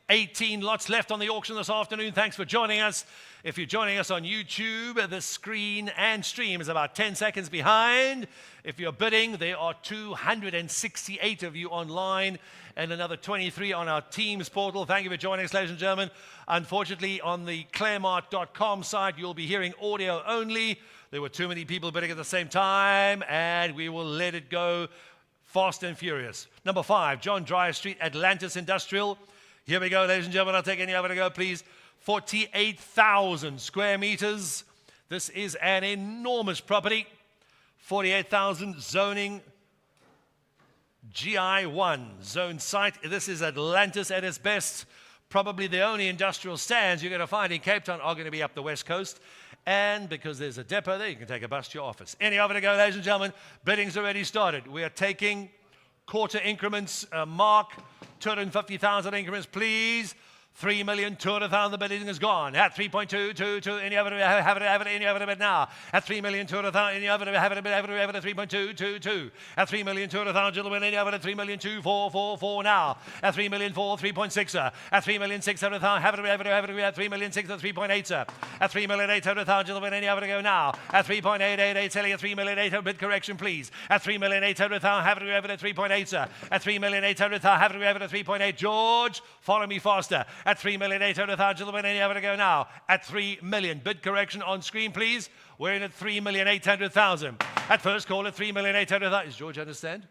18 lots left on the auction this afternoon. Thanks for joining us. If you're joining us on YouTube, the screen and stream is about 10 seconds behind. If you're bidding, there are 268 of you online and another 23 on our Teams portal. Thank you for joining us, ladies and gentlemen. Unfortunately, on the claremart.com site, you'll be hearing audio only. There were too many people bidding at the same time, and we will let it go fast and furious. Number 5, John Dyer Street, Atlantis Industrial. Here we go, ladies and gentlemen. I'll take any over to go, please. 48,000 square meters. This is an enormous property. 48,000 zoning GI1 zone site. This is Atlantis at its best. Probably the only industrial stands you're going to find in Cape Town are going to be up the west coast. And because there's a depot there, you can take a bus to your office. Any over to go, ladies and gentlemen. Bidding's already started. We are taking quarter increments. Mark, 250,000 increments, please. 3,200,000, the bidding is gone. At 3.222, any other have it any other bid now. At 3,200,000, any other have it at 3.222. At 3,200,000, gentlemen, any other at 3,244 now. At 3,004, 3.6. At 3,600,000, have it at 3,600, 3.8, sir. At 3,800,000, gentlemen, any other to go now. At 3.888, selling at 3,800,000, bid correction, please. At 3,800,000, have it at 3.8, sir. At 3,800,000, have it at 3.8. George, follow me faster. At 3,800,000, gentlemen, any over to go now. At 3 million. Bid correction on screen, please. We're in at 3,800,000. At first call at 3,800,000. Does George understand?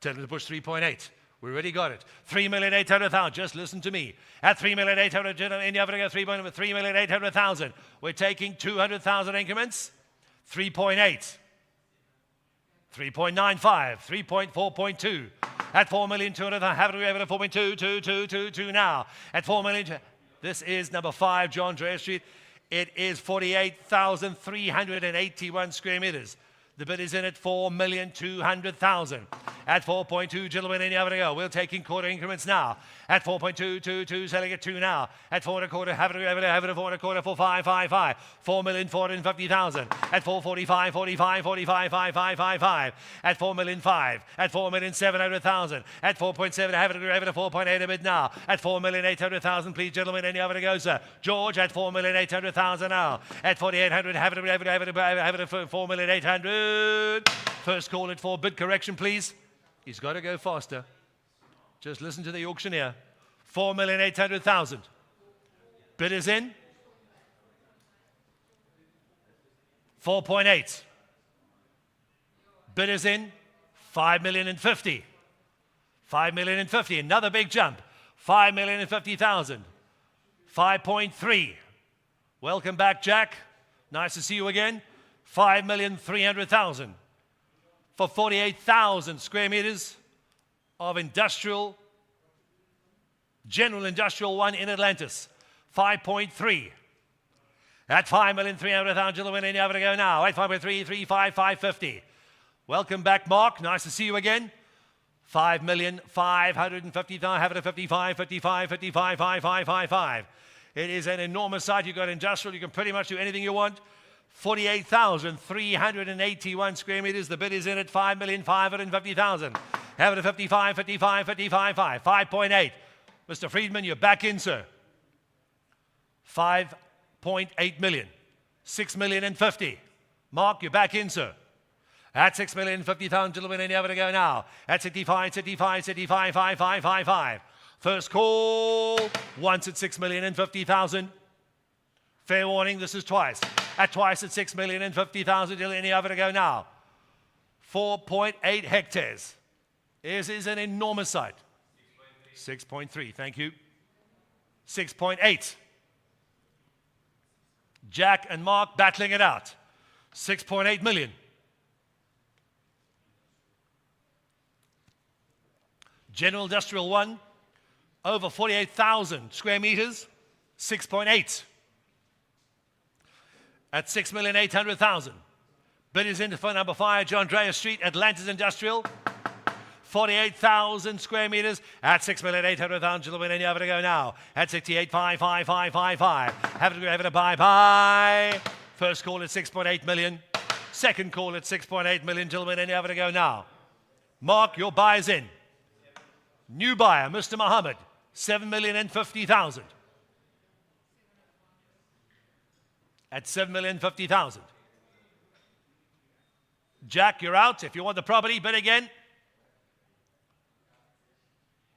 Tell him to push 3.8. We already got it. 3,800,000. Just listen to me. At 3,800,000, any over to go 3,800,000. We're taking 200,000 increments. 3.8. 3.95. 3.4.2. At 4,200,000, have it at 4.2222 now. At 4 million, this is number 5, John Dyer Street. It is 48,381 square meters. The bid is in at 4,200,000. At 4.2, gentlemen, any other to go. We're taking quarter increments now. At 4.222, selling at 2 now. At 4.25, have it at 4.25, 4.555. 4,450,000. At 4.45, 45, 45, 5555. At 4,005. At 4,700,000. At 4.7, have it at 4.8 a bid now. At 4,800,000, please, gentlemen, any other to go, sir. George, at 4,800,000 now. At 4,800, have it at 4,800. First call at 4. Bid correction, please. He's got to go faster. Just listen to the auctioneer. 4,800,000. Bid is in. 4.8. Bid is in. 5,050,000. 5,050,000. Another big jump. 5,050,000. 5.3. Welcome back, Jack. Nice to see you again. 5,300,000 for 48,000 square meters of industrial, general industrial one in Atlantis. 5.3. At 5,300,000, gentlemen, and you have to go now. At 5.3, 550. Welcome back, Mark. Nice to see you again. 5,550,000. Have it at 55, 55, 55, 55, 55. It is an enormous site. You've got industrial. You can pretty much do anything you want. 48,381 square meters. The bid is in at 5,550,000. Have it at 55, 55, 55, 5. 5.8. Mr. Friedman, you're back in, sir. 5.8 million. 6,050,000. Mark, you're back in, sir. At 6,050,000, gentlemen, and you have to go now. At 65, 65, 65, 5, 5, 5, 5. First call. Once at 6,050,000. Fair warning, this is twice. At twice at 6,050,000, and you have to go now. 4.8 hectares. This is an enormous site. 6.3, thank you. 6.8. Jack and Mark battling it out. 6.8 million. General Industrial 1, over 48,000 square meters, 6.8. At 6,800,000. Bid is in for number 5, John Dreyer Street, Atlantis Industrial. 48,000 square meters at 6,800,000. Gentlemen, and you have to go now. At 68,55555. Have it a bye. First call at 6.8 million. Second call at 6.8 million. Gentlemen, and you have to go now. Mark, your buy is in. New buyer, Mr. Muhammad, 7,050,000. At 7,050,000. Jack, you're out. If you want the property, bid again.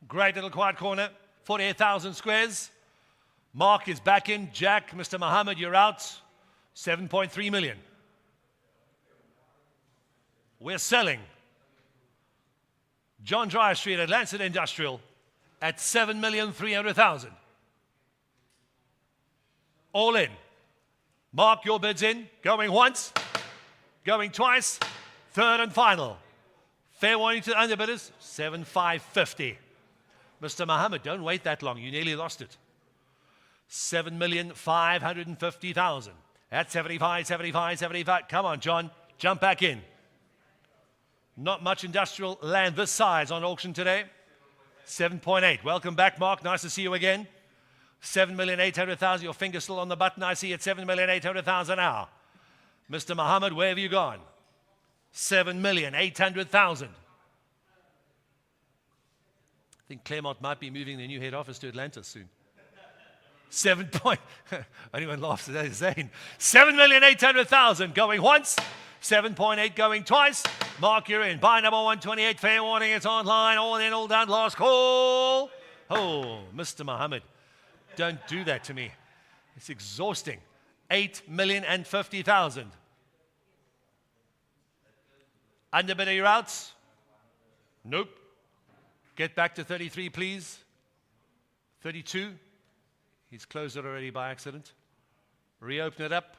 Great little quiet corner. 48,000 squares. Mark is back in. Jack, Mr. Muhammad, you're out. 7.3 million. We're selling John Dreyer Street, Atlantis Industrial, at 7,300,000. All in. Mark, your bid's in. Going once. Going twice. Third and final. Fair warning to the underbidders. 7,550. Mr. Muhammad, don't wait that long. You nearly lost it. 7,550,000. At 75, 75, 75. Come on, John. Jump back in. Not much industrial land this size on auction today. 7.8. Welcome back, Mark. Nice to see you again. 7,800,000. Your finger's still on the button. I see it. 7,800,000 now. Mr. Muhammad, where have you gone? 7,800,000. I think Claremont might be moving their new head office to Atlanta soon. 7 point. Anyone laughs at that, Zane. 7,800,000 going once. 7.8 going twice. Mark, you're in. Buy number 128. Fair warning, it's online. All in, all done. Last call. Oh, Mr. Muhammad, don't do that to me. It's exhausting. 8,050,000. Underbidder, you're out? Nope. Get back to 33, please. 32. He's closed it already by accident. Reopen it up.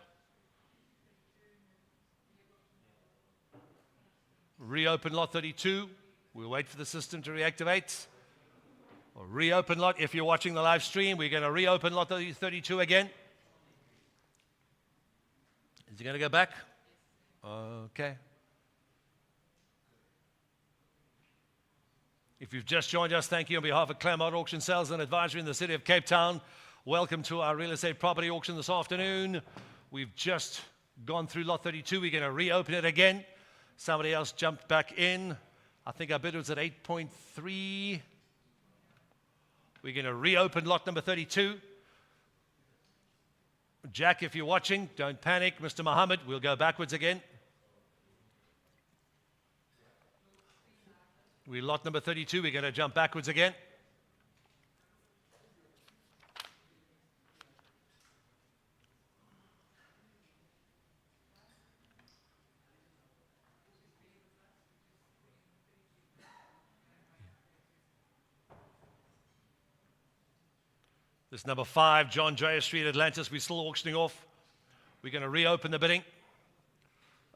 Reopen lot 32. We'll wait for the system to reactivate. Or reopen lot. If you're watching the live stream, we're going to reopen lot 32 again. Is he going to go back? Okay. If you've just joined us, thank you on behalf of Claremont Auction Sales and Advisory in the city of Cape Town. Welcome to our real estate property auction this afternoon. We've just gone through lot 32. We're going to reopen it again. Somebody else jumped back in. I think our bid was at 8.3. We're going to reopen lot number 32. Jack, if you're watching, don't panic. Mr. Muhammad, we'll go backwards again. We lot number 32. We're going to jump backwards again. This number 5, John Dreyer Street, Atlantis, we're still auctioning off. We're going to reopen the bidding.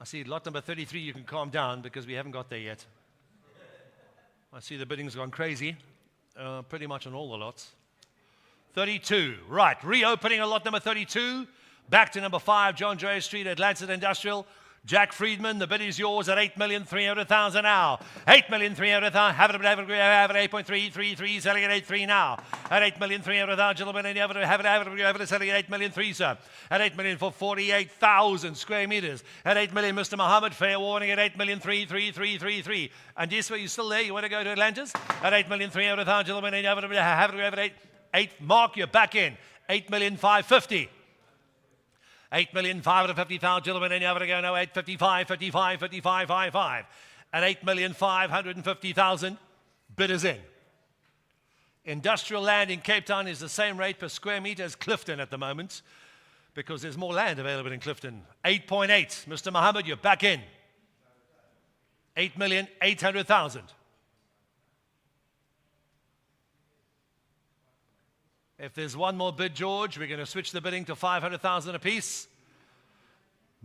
I see lot number 33, you can calm down because we haven't got there yet. I see the bidding's gone crazy, pretty much on all the lots. 32, right, reopening a lot number 32. Back to number 5, John Dreyer Street, Atlantis Industrial. Jack Friedman, the bid is yours at 8,300,000 now. 8,300,000. Have it at 8.333, selling at 8.3 now. At 8,300,000, gentlemen, and you have it selling at 8,300,000, sir. At 8 million for 48,000 square meters. At 8 million, Mr. Muhammad, fair warning at 8,33333. And yes, you still there? You want to go to Atlantis? At 8,300,000, gentlemen, and you have it at 8. Mark, you're back in. 8,550,000. 8,550,000, gentlemen, and you have to go now. 855, 55, 55, 55. At 8,550,000, bidders in. Industrial land in Cape Town is the same rate per square meter as Clifton at the moment because there's more land available in Clifton. 8.8. Mr. Muhammad, you're back in. 8,800,000. If there's one more bid, George, we're going to switch the bidding to 500,000 apiece.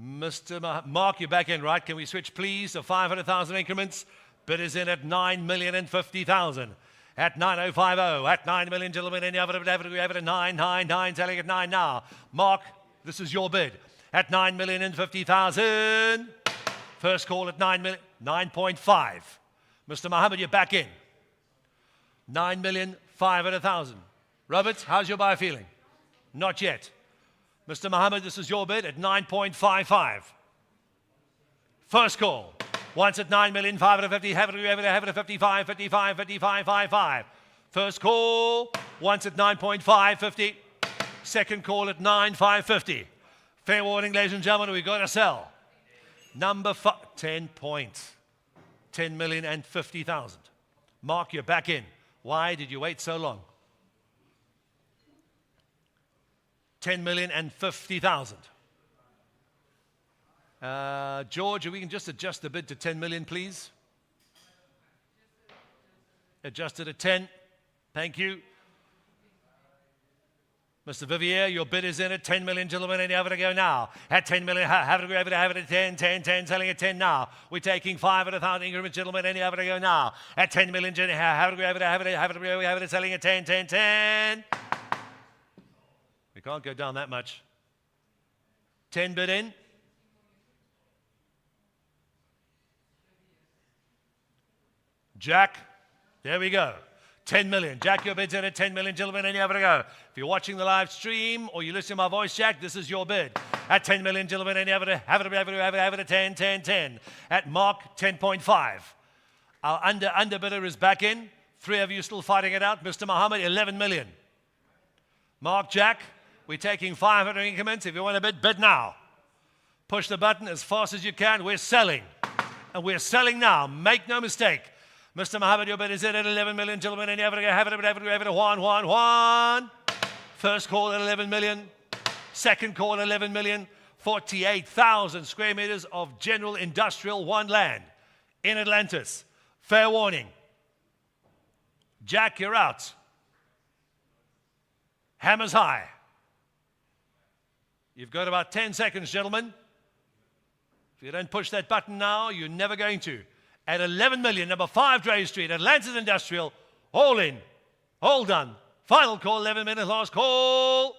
Mr. Mark, you're back in, right? Can we switch, please, to 500,000 increments? Bid is in at 9,050,000. At 9,050. At 9 million, gentlemen, and you have it at 999, selling at 9 now. Mark, this is your bid. At 9,050,000. First call at 9.5. Mr. Muhammad, you're back in. 9,500,000. Robert, how's your buyer feeling? Not yet. Mr. Muhammad, this is your bid at 9.55. First call. Once at 9,550,000, have it at 55, 55, 55, 55. First call. Once at 9.550. Second call at 9.550. Fair warning, ladies and gentlemen, we've got to sell. Number 10 points. 10,050,000. Mark, you're back in. Why did you wait so long? 10,050,000. George, if we can just adjust the bid to 10 million, please. Adjust it at 10. Thank you. Mr. Vivier, your bid is in at 10 million, gentlemen, and you have it to go now. At 10 million, have it at 10, 10, 10, selling at 10 now. We're taking 500,000 increments, gentlemen, and you have it to go now. At 10 million, have it selling at 10, 10, 10. We can't go down that much. 10 bid in. Jack, there we go. 10 million. Jack, your bid's in at 10 million, gentlemen, and you have to go. If you're watching the live stream or you listen to my voice, Jack, this is your bid. At 10 million, gentlemen, and you have it at 10, 10, 10. At Mark, 10.5. Our underbidder is back in. 3 of you still fighting it out. Mr. Muhammad, 11 million. Mark, Jack, we're taking 500 increments. If you want to bid now. Push the button as fast as you can. We're selling. And we're selling now. Make no mistake. Mr. Muhammad, your bid is in at 11 million, gentlemen, and you have it at 1. First call at 11 million. Second call at 11 million. 48,000 square meters of general industrial one land in Atlantis. Fair warning. Jack, you're out. Hammers high. You've got about 10 seconds, gentlemen. If you don't push that button now, you're never going to. At 11 million, number 5 Dreyer Street, Atlantis Industrial, all in, all done. Final call, 11 minutes, last call.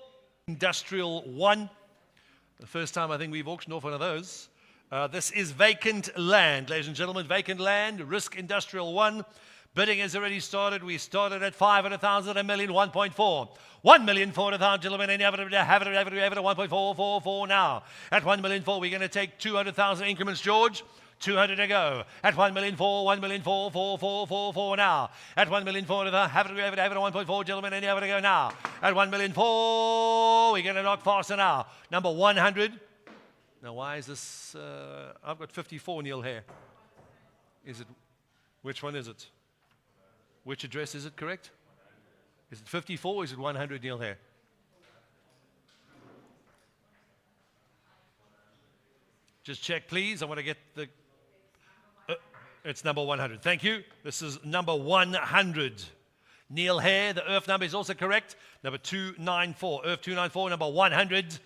Industrial 1. The first time I think we've auctioned off one of those. This is vacant land, ladies and gentlemen, vacant land, Risk Industrial 1. Bidding has already started. We started at 500,000, a million, 1.4. 1,400,000, gentlemen, and you have it at 1.444 now. At 1,400,000, we're going to take 200,000 increments, George. 200 to go. At 1,400,000, 1,444 now. At 1,400,000, have it at 1.4, gentlemen, and you have it to go now. At 1,400,000, we're going to knock faster now. Number 100. Now, why is this? I've got 54 Neil here. Is it? Which one is it? Which address is it correct? Is it 54 or is it 100, Neil Hare? Just check, please. I want to get the... it's number 100. Thank you. This is number 100. Neil Hare, the earth number is also correct. Number 294. Earth 294, number 100.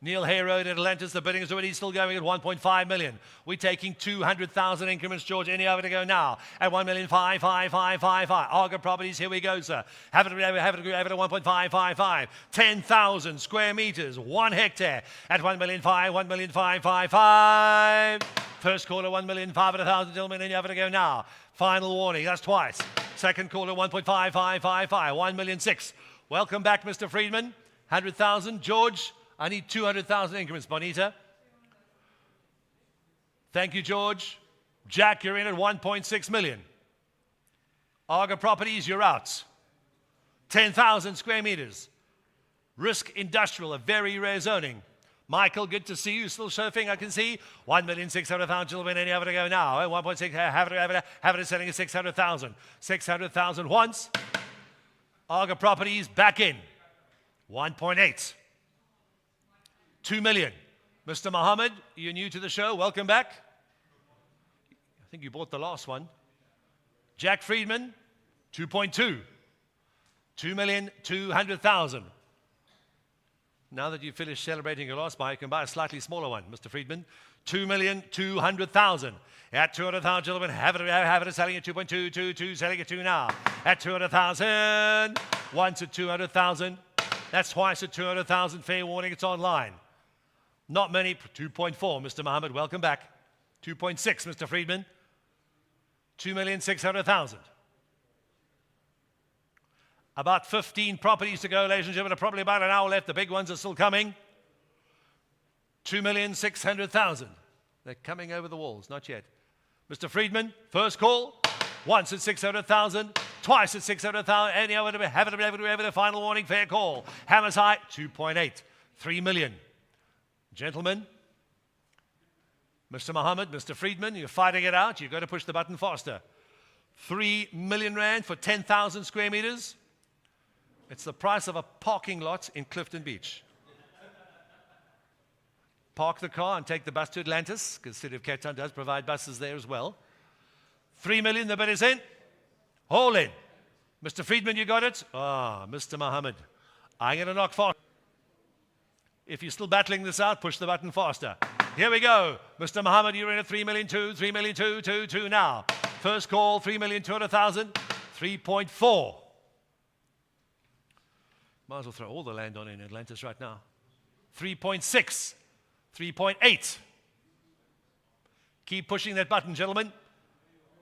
Neil Hare Road at Atlantis. The bidding is already still going at 1.5 million. We're taking 200,000 increments, George. Any over to go now at 1,55555. Arga Properties, here we go, sir. Have it at 1.555. 10,000 square meters, 1 hectare at 1,555. First caller, 1,500,000, gentlemen. Any over to go now. Final warning, that's twice. Second caller, 1.5555. 1,006,000. Welcome back, Mr. Friedman. 100,000. George, I need 200,000 increments. Bonita. Thank you, George. Jack, you're in at 1.6 million. Arga Properties, you're out. 10,000 square meters. Risk Industrial, a very rare zoning. Michael, good to see you. Still surfing, I can see. 1,600,000 children. Any over to go now. 1.6, have it selling at 600,000. 600,000 once. Arga Properties, back in. 1.8. 2 million. Mr. Mohammed, you're new to the show. Welcome back. I think you bought the last one. Jack Friedman, 2.2. 2,200,000. Now that you've finished celebrating your last buy, you can buy a slightly smaller one, Mr. Friedman. 2,200,000. At 200,000, gentlemen, have it selling at 2.222, selling at 2 now. At 200,000. Once at 200,000. That's twice at 200,000. Fair warning, it's online. Not many. 2.4, Mr. Mohammed, welcome back. 2.6, Mr. Friedman. 2,600,000. About 15 properties to go, ladies and gentlemen. Probably about an hour left. The big ones are still coming. 2,600,000. They're coming over the walls. Not yet. Mr. Friedman, first call. Once at 600,000. Twice at 600,000. Any other, have it, the final warning, fair call. Hammers high, 2.8. 3 million. Gentlemen, Mr. Mohammed, Mr. Friedman, you're fighting it out. You've got to push the button faster. 3 million rand for 10,000 square meters. It's the price of a parking lot in Clifton Beach. Park the car and take the bus to Atlantis, because the City of Cape Town does provide buses there as well. 3 million, the bid is in. All in. Mr. Friedman, you got it? Mr. Mohammed, I'm going to knock fast. If you're still battling this out, push the button faster. Here we go. Mr. Mohammed, you're in at 3,200,000 now. First call, 3,200,000. 3.4. Might as well throw all the land on in Atlantis right now. 3.6. 3.8. Keep pushing that button, gentlemen.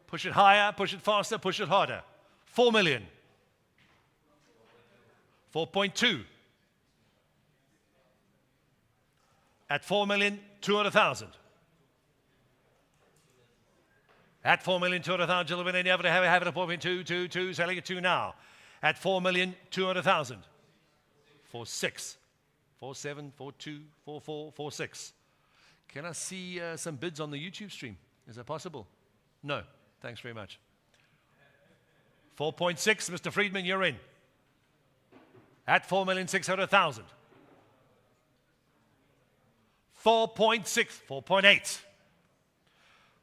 Push it higher, push it faster, push it harder. 4 million. 4.2. At 4,200,000. At 4,200,000, gentlemen, and you have it at 4.222, selling at 2 now. At 4,200,000. 4.6. 4.7, 4.2, 4.4, 4.6. Can I see some bids on the YouTube stream? Is that possible? No. Thanks very much. 4.6, Mr. Friedman, you're in. At 4,600,000. 4.6, 4.8.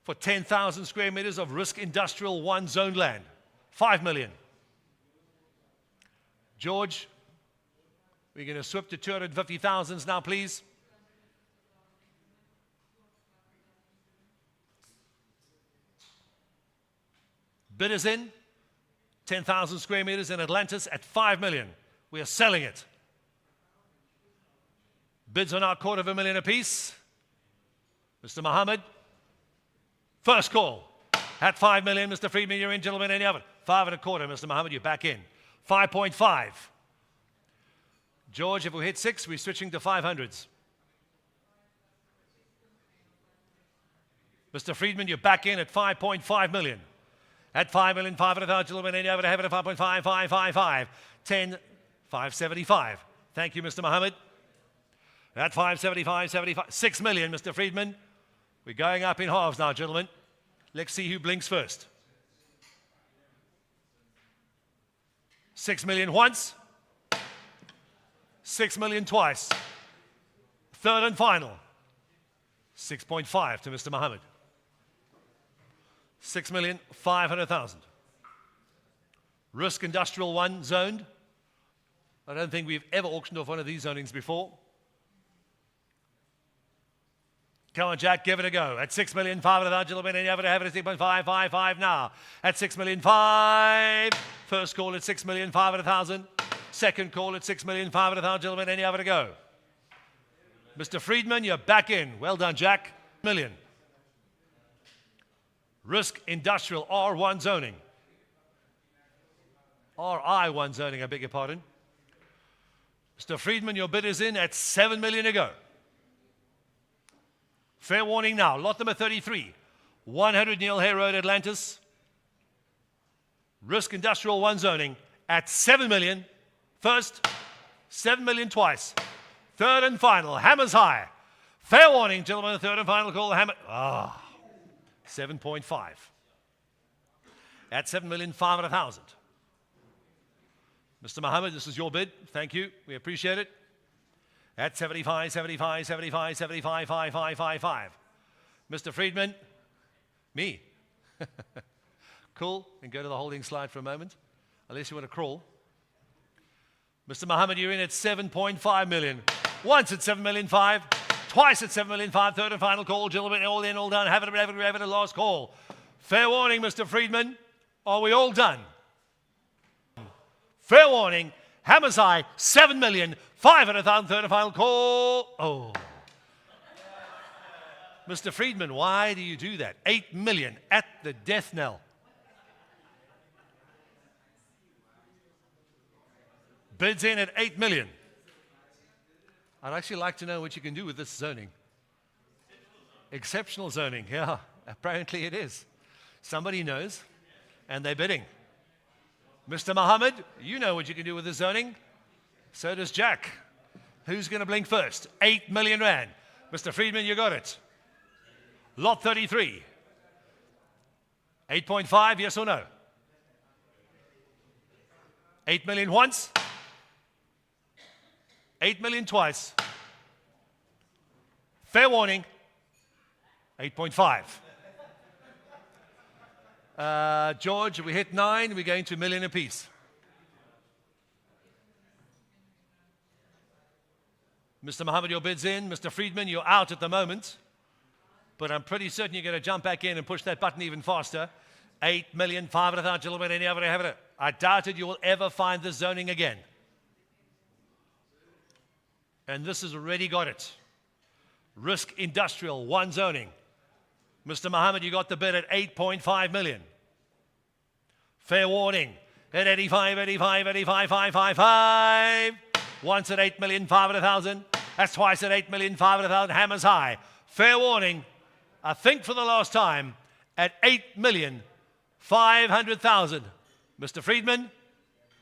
For 10,000 square meters of risk industrial one zone land. 5 million. George, we're going to swip to 250,000 now, please. Bid is in. 10,000 square meters in Atlantis at 5 million. We are selling it. Bids are now $250,000 apiece. Mr. Mohammed, first call. At 5 million, Mr. Friedman, you're in, gentlemen, any of it? 5.25, Mr. Mohammed, you're back in. 5.5. George, if we hit 6, we're switching to 500s. Mr. Friedman, you're back in at 5.5 million. At 5,500,000, gentlemen, any of it? Have it at 5.5555. 10, 575. Thank you, Mr. Mohammed. At 575.75, 6 million, Mr. Friedman. We're going up in halves now, gentlemen. Let's see who blinks first. 6 million once. 6 million twice. Third and final. 6.5 to Mr. Mohammed. 6,500,000. Risk Industrial 1 zoned. I don't think we've ever auctioned off one of these zonings before. Come on, Jack, give it a go. At 6,500,000, gentlemen, and you have it at 6.555 now. At 6,500,000. First call at 6,500,000. Second call at 6,500,000, gentlemen, and you have it a go. Mr. Friedman, you're back in. Well done, Jack. Million. Risk Industrial R1 zoning. RI1 zoning, I beg your pardon. Mr. Friedman, your bid is in at 7 million to go. Fair warning now. Lot number 33. 100 Neil Hay Road, Atlantis. Risk Industrial 1 zoning at 7 million. First, 7 million twice. Third and final. Hammers high. Fair warning, gentlemen. Third and final call. Hammer. 7.5. At 7,500,000. Mr. Mohammed, this is your bid. Thank you. We appreciate it. At 75, 75, 75, 75, 5555. Mr. Friedman, me. Cool. And go to the holding slide for a moment, unless you want to crawl. Mr. Mohammed, you're in at 7.5 million. Once at 7,500,000, twice at 7,500,000. Third and final call, gentlemen. All in, all done. Have it, a last call. Fair warning, Mr. Friedman. Are we all done? Fair warning. Hammers high, 7,500,000, third and final call. Oh. Mr. Friedman, why do you do that? 8 million at the death knell. Bids in at 8 million. I'd actually like to know what you can do with this zoning. Exceptional zoning, yeah, apparently it is. Somebody knows, and they're bidding. Mr. Mohammed, you know what you can do with the zoning. So does Jack. Who's going to blink first? 8 million rand. Mr. Friedman, you got it. Lot 33. 8.5, yes or no? 8 million once. 8 million twice. Fair warning. 8.5. George, we hit 9, we're going to a million apiece. Mr. Mohammed, your bid's in. Mr. Friedman, you're out at the moment. But I'm pretty certain you're going to jump back in and push that button even faster. 8,500,000, gentlemen, any other have it. I doubted you will ever find this zoning again. And this has already got it. Risk Industrial, 1 zoning. Mr. Mohammed, you got the bid at 8.5 million. Fair warning at 85, 85, 85, 555. Once at 8,500,000. That's twice at 8,500,000. Hammers high. Fair warning, I think for the last time, at 8,500,000. Mr. Friedman,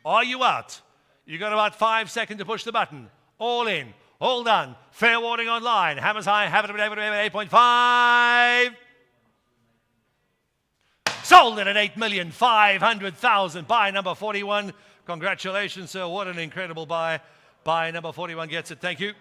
are you out? You got about 5 seconds to push the button. All in, all done. Fair warning online. Hammers high, have it at 8.5. Sold it at 8,500,000. Buy number 41. Congratulations, sir. What an incredible buy. Buy number 41 gets it. Thank you.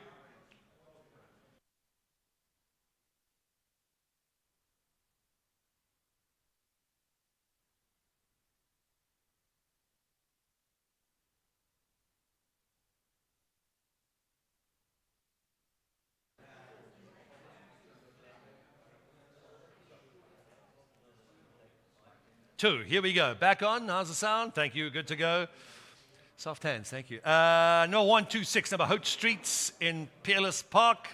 Two. Here we go. Back on. How's the sound? Thank you. Good to go. Soft hands. Thank you. No, 126 number Hout Streets in Peerless Park.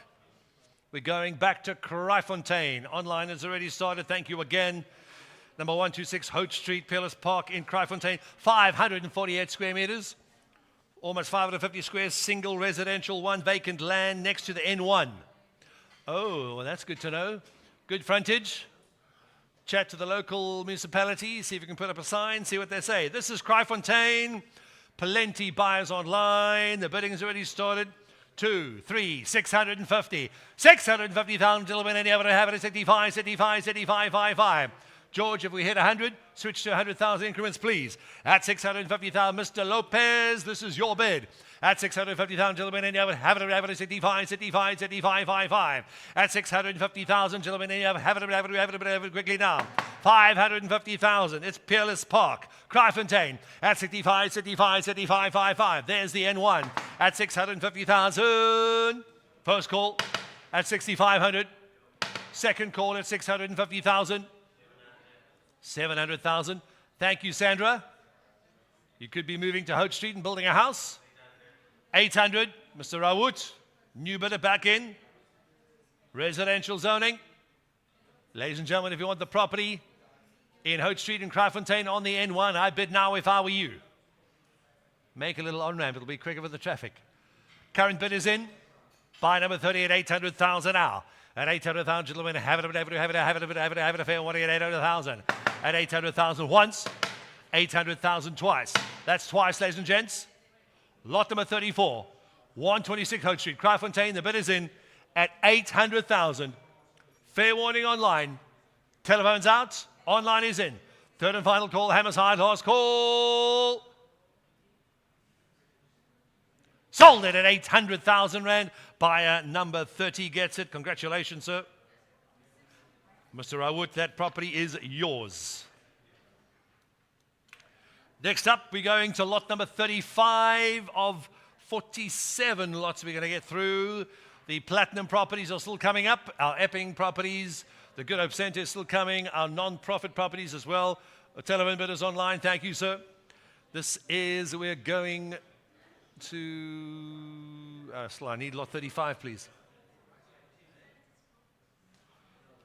We're going back to Kraaifontein. Online has already started. Thank you again. Number 126 Hout Street, Peerless Park in Kraaifontein. 548 square meters. Almost 550 squares. Single residential. 1 vacant land next to the N1. Oh, well, that's good to know. Good frontage. Chat to the local municipality, see if you can put up a sign, see what they say. This is Kraaifontein. Plenty buyers online. The bidding has already started. 2, 3, 650. 650,000 gentlemen. Any other have it at 65, 75, 75, 55. George, if we hit 100, switch to 100,000 increments, please. At 650,000, Mr. Lopez, this is your bid. At 650,000, gentlemen, and you have it, 65, 65, 75, 55. At 650,000, gentlemen, and you have it quickly now. 550,000, it's Peerless Park, Kraaifontein. At 65, 65, 75, 55. There's the N1. At 650,000, first call. At 6,500, second call at 650,000. 700,000. Thank you, Sandra. You could be moving to Hope Street and building a house. 800, Mr. Rawut. New bidder back in. Residential zoning. Ladies and gentlemen, if you want the property in Hope Street and Kraaifontein on the N1, I bid now if I were you. Make a little on-ramp. It'll be quicker with the traffic. Current bid is in. Buy number 30 at 800,000 now. At 800,000, gentlemen, have it, a fair warning at 800,000. At 800,000 once, 800,000 twice. That's twice, ladies and gents. Lot number 34, 126 Hope Street, Kraaifontein. The bid is in at 800,000. Fair warning online. Telephone's out. Online is in. Third and final call. Hammers high. Last call. Sold it at 800,000 Rand. Buyer number 30 gets it. Congratulations, sir. Mr. Rawut, that property is yours. Next up, we're going to lot number 35 of 47 lots we're going to get through. The platinum properties are still coming up. Our Epping properties, the Good Hope Centre is still coming. Our non-profit properties as well. Telephone bidders online. Thank you, sir. This is, we're going to, I need lot 35, please.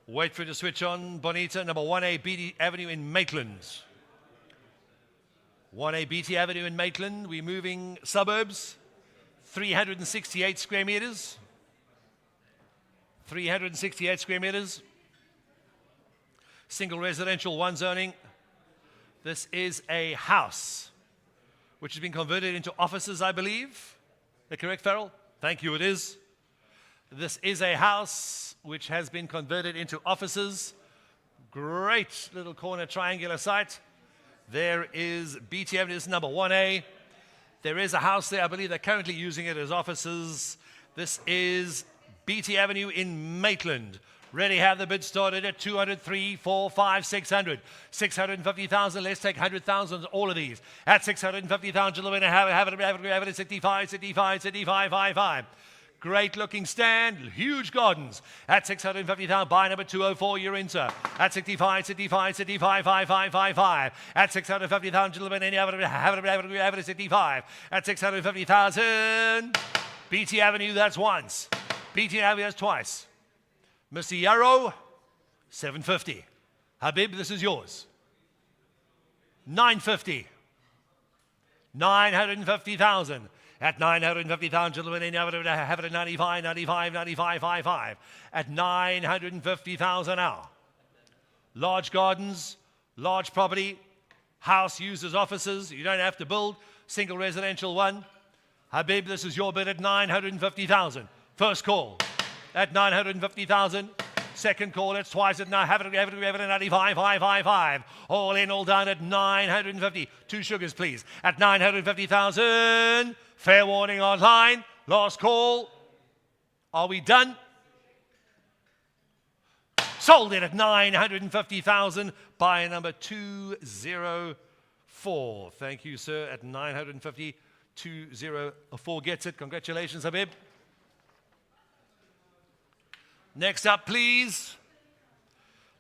Wait for it to switch on. Bonita, number 1A BT Avenue in Maitland. 1A BT Avenue in Maitland. We're moving suburbs. 368 square meters. 368 square meters. Single residential, one zoning. This is a house which has been converted into offices, I believe. Is that correct, Farrell? Thank you, it is. This is a house which has been converted into offices. Great little corner triangular site. There is BT Avenue, this is number 1A. There is a house there, I believe they're currently using it as offices. This is BT Avenue in Maitland. Ready, have the bid started at 200, 3, 4, 5, 600. 650,000, let's take 100,000, all of these. At 650,000, gentlemen, have it at 65, 65, 75, 55. Great looking stand, huge gardens. At 650,000, buy number 204, you're in, sir. At 65, 65, 65, 55, 55. At 650,000, gentlemen, and you have it at 65. At 650,000, BT Avenue, that's once. BT Avenue, that's twice. Mr. Yarrow, 750. Habib, this is yours. 950. 950,000. At 950,000, gentlemen, and you have it at 95, 95, 95, 55. At 950,000 now. Large gardens, large property, house used as offices. You don't have to build. Single residential one. Habib, this is your bid at 950,000. First call at 950,000. Second call, it's twice at now. Have it at 95, 555. All in, all done at 950. Two sugars, please. At 950,000. Fair warning online. Last call. Are we done? Sold it at 950,000. Buyer number 204. Thank you, sir. At 950, 204 gets it. Congratulations, Habib. Next up, please.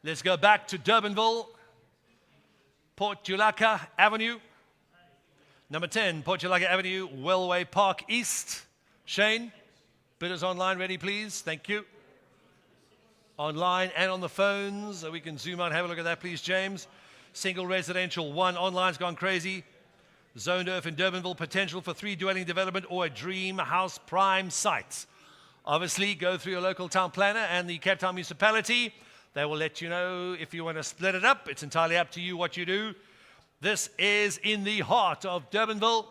Let's go back to Durbanville. Port Julaka Avenue. Number 10, Port Julaka Avenue, Wellway Park East. Shane, bidders online, ready, please. Thank you. Online and on the phones. So we can zoom out and have a look at that, please, James. Single residential, one. Online's gone crazy. Zoned earth in Durbanville, potential for 3 dwelling development or a dream house prime site. Obviously, go through your local town planner and the Cape Town municipality. They will let you know if you want to split it up. It's entirely up to you what you do. This is in the heart of Durbanville.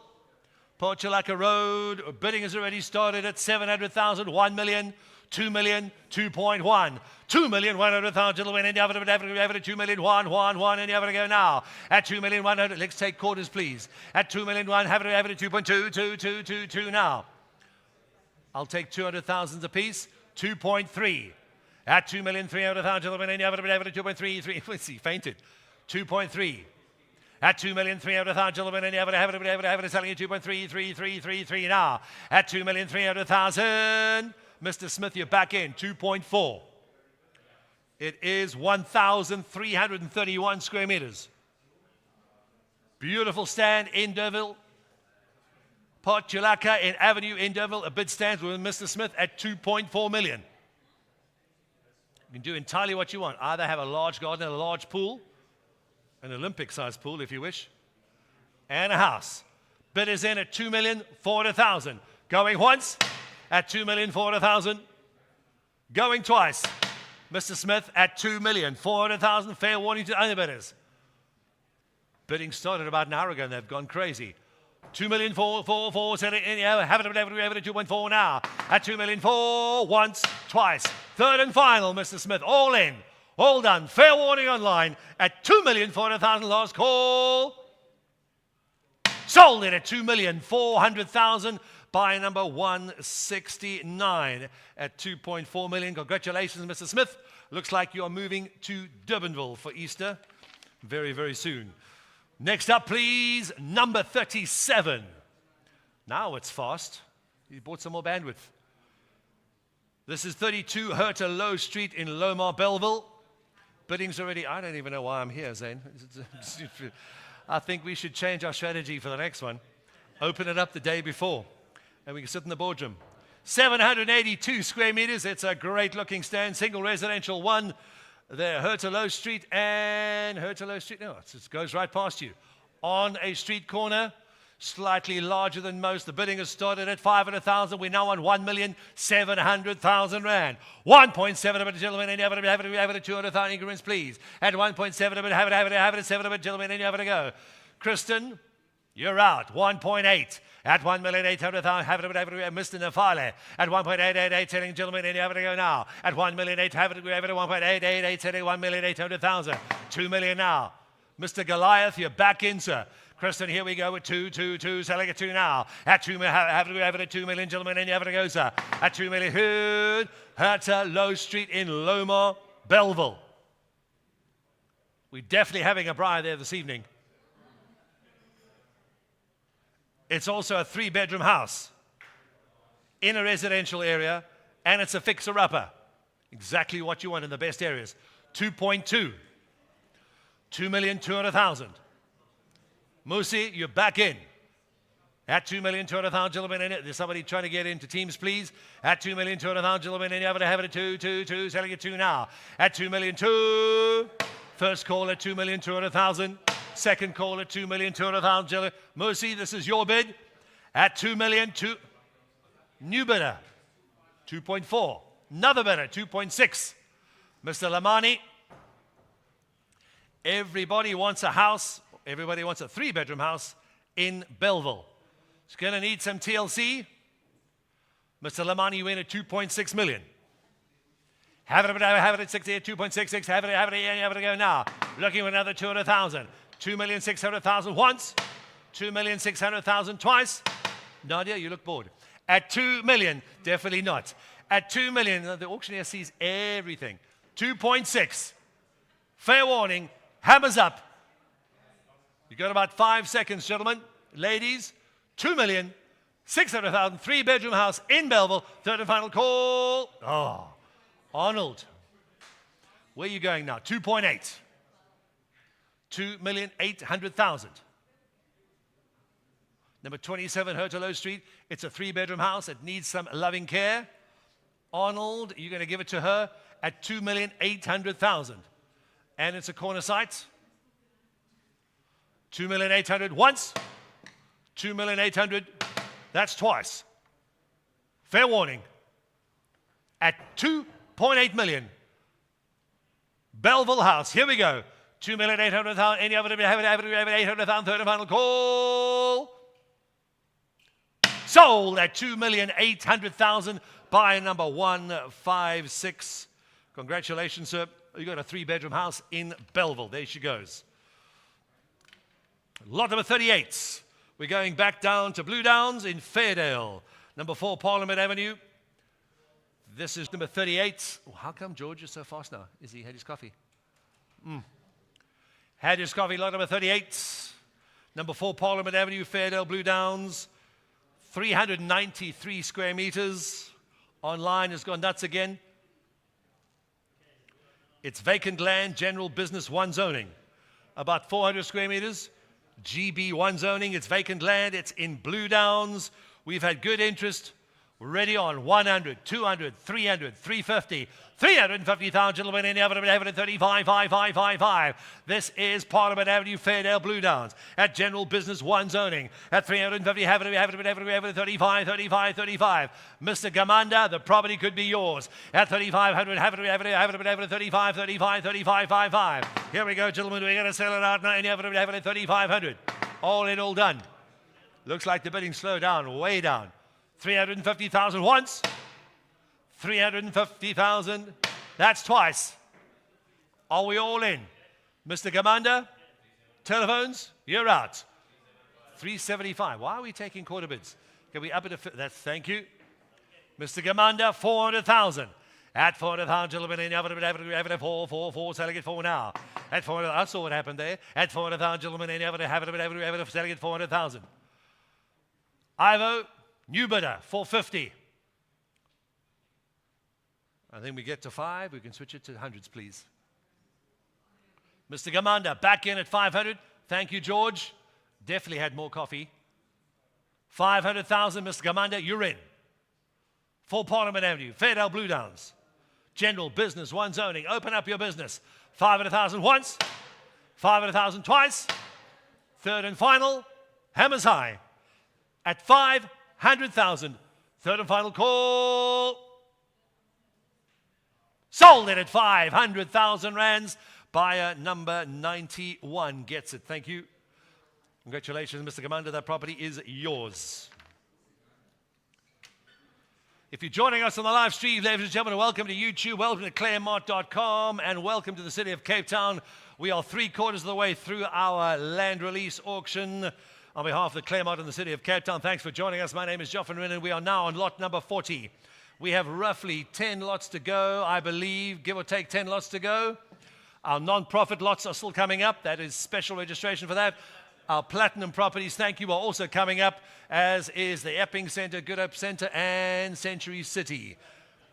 Port Julaka Road. Bidding has already started at 700,000, 1 million, 2 million, 2.1. 2,100,000, gentlemen, and you have it, 2 million, one, and you have to go now. At 2,100,000, let's take quarters, please. At 2,000,001, have it, 2.2, 2 now. I'll take 200,000 apiece, 2.3. At 2,300,000, gentlemen, and you have it, 2.3, let's see, fainted. 2.3. At 2,300,000, gentlemen, and you have it, selling you 2.3 now. At 2,300,000, Mr. Smith, you're back in, 2.4. It is 1,331 square meters. Beautiful stand in Durville. Port Chulaka in Avenue in Durville. A bid stands with Mr. Smith at 2.4 million. You can do entirely what you want. Either have a large garden and a large pool, an Olympic-sized pool if you wish, and a house. Bid is in at 2,400,000. Going once at 2,400,000. Going twice. Mr. Smith at 2,400,000. Fair warning to other bidders. Bidding started about an hour ago and they've gone crazy. 2,400,000. Selling in. Have it 2.4 now. At 2,400,000. Once, twice. Third and final, Mr. Smith. All in. All done. Fair warning online at 2,400,000. Last call. Sold it at 2,400,000. Buy number 169 at 2.4 million. Congratulations, Mr. Smith. Looks like you are moving to Durbanville for Easter very, very soon. Next up, please, number 37. Now it's fast. You bought some more bandwidth. This is 32 Herta Low Street in Lomar, Belleville. Bidding's already, I don't even know why I'm here, Zane. I think we should change our strategy for the next one. Open it up the day before, and we can sit in the boardroom. 782 square meters. It's a great looking stand. Single residential one there. Herta Low Street and Herta Low Street. No, it goes right past you. On a street corner. Slightly larger than most. The bidding has started at 500,000. We're now on 1,700,000 rand. 1.7 of it, gentlemen, and you have it 200,000 increments, please. At 1.7 of it, have it 7 of it, gentlemen, and you have to go. Kristen, you're out. 1.8. At 1,800,000, have it, Mr. Nafale. At 1.888, telling gentlemen, and you have to go now. At 1,800,000, have it, 1.888, telling 1,800,000. 2 million now. Mr. Goliath, you're back in, sir. Kristen, here we go with 2, selling at 2 now. At 2 million, have it at 2 million, gentlemen, and you have to go, sir. At 2 million, Herta Low Street in Lomar, Belleville. We're definitely having a braai there this evening. It's also a 3-bedroom house in a residential area, and it's a fixer-upper. Exactly what you want in the best areas. 2.2. 2,200,000. Musi, you're back in. At 2,200,000, gentlemen, in it. There's somebody trying to get into teams, please. At 2,200,000, gentlemen, and you have it at 2, selling at 2 now. At 2,200,000. First call at 2,200,000. Second call at 2,200,000, gentlemen. Musi, this is your bid. At 2 million, new bidder, 2.4. Another bidder, 2.6. Mr. Lamani, everybody wants a house. Everybody wants a 3-bedroom house in Belleville. It's going to need some TLC. Mr. Lamani, you win at 2.6 million. Have it at 68, 2.66. Have it go now. Looking for another 200,000. 2,600,000 once. 2,600,000 twice. Nadia, you look bored. At 2 million, definitely not. At 2 million, the auctioneer sees everything. 2.6. Fair warning. Hammers up. You got about 5 seconds, gentlemen. Ladies, 2,600,000, 3-bedroom house in Belleville. Third and final call. Oh, Arnold. Where are you going now? 2.8. 2,800,000. Number 27, Herta Low Street. It's a 3-bedroom house. It needs some loving care. Arnold, you're going to give it to her at 2,800,000. And it's a corner site. 2,800,000 once, 2,800,000, that's twice. Fair warning. At 2.8 million. Belleville House, here we go. 2,800,000, any other, have it, 800,000, third and final call. Sold at 2,800,000. Buyer number 156. Congratulations, sir. You got a 3-bedroom house in Belleville. There she goes. Lot number 38. We're going back down to Blue Downs in Fairdale. Number 4 Parliament Avenue. This is number 38. Oh, how come George is so fast now? Is he had his coffee? Had his coffee, lot number 38. Number 4 Parliament Avenue, Fairdale, Blue Downs. 393 square meters. Online has gone nuts again. It's vacant land, general business, 1 zoning. About 400 square meters. GB1 zoning, it's vacant land, it's in Blue Downs. We've had good interest. We're ready on 100, 200, 300, 350, 350,000 gentlemen in Everett 35, 5. This is Parliament Avenue, Fairdale, Blue Downs. At general business, 1 zoning. At 350, Everett 35. Mr. Gamanda, the property could be yours. At 3,500, Everett 35. Here we go, gentlemen. We're going to sell it out now in Everett 3,500. All in, all done. Looks like the bidding slowed down, way down. 350,000 once, 350,000, that's twice. Are we all in? Mr. Gamanda, telephones, you're out. 375, why are we taking quarter bids? Can we up it a that's thank you. Mr. Gamanda, 400,000. At 400,000, gentlemen, in Everett 4, selling it for now. At 400, I saw what happened there. At 400,000, gentlemen, in Everett, selling it 400,000. Ivo, new bidder, 450. I think we get to 5. We can switch it to hundreds, please. Mr. Gamanda, back in at 500. Thank you, George. Definitely had more coffee. 500,000, Mr. Gamanda, you're in. 4 Parliament Avenue, Fairdale, Blue Downs. General business, 1 zoning. Open up your business. 500,000 once. 500,000 twice. Third and final, hammers high. At 500,000. Third and final call. Sold it at 500,000 rands. Buyer number 91 gets it. Thank you. Congratulations, Mr. Commander. That property is yours. If you're joining us on the live stream, ladies and gentlemen, welcome to YouTube, welcome to claremont.com, and welcome to the city of Cape Town. We are 3/4 of the way through our land release auction. On behalf of the Claremont and the city of Cape Town, thanks for joining us. My name is Joffin Rin, and we are now on lot number 40. We have roughly 10 lots to go, I believe, give or take 10 lots to go. Our non-profit lots are still coming up. That is special registration for that. Our platinum properties, thank you, are also coming up, as is the Epping Centre, Good Hope Centre, and Century City.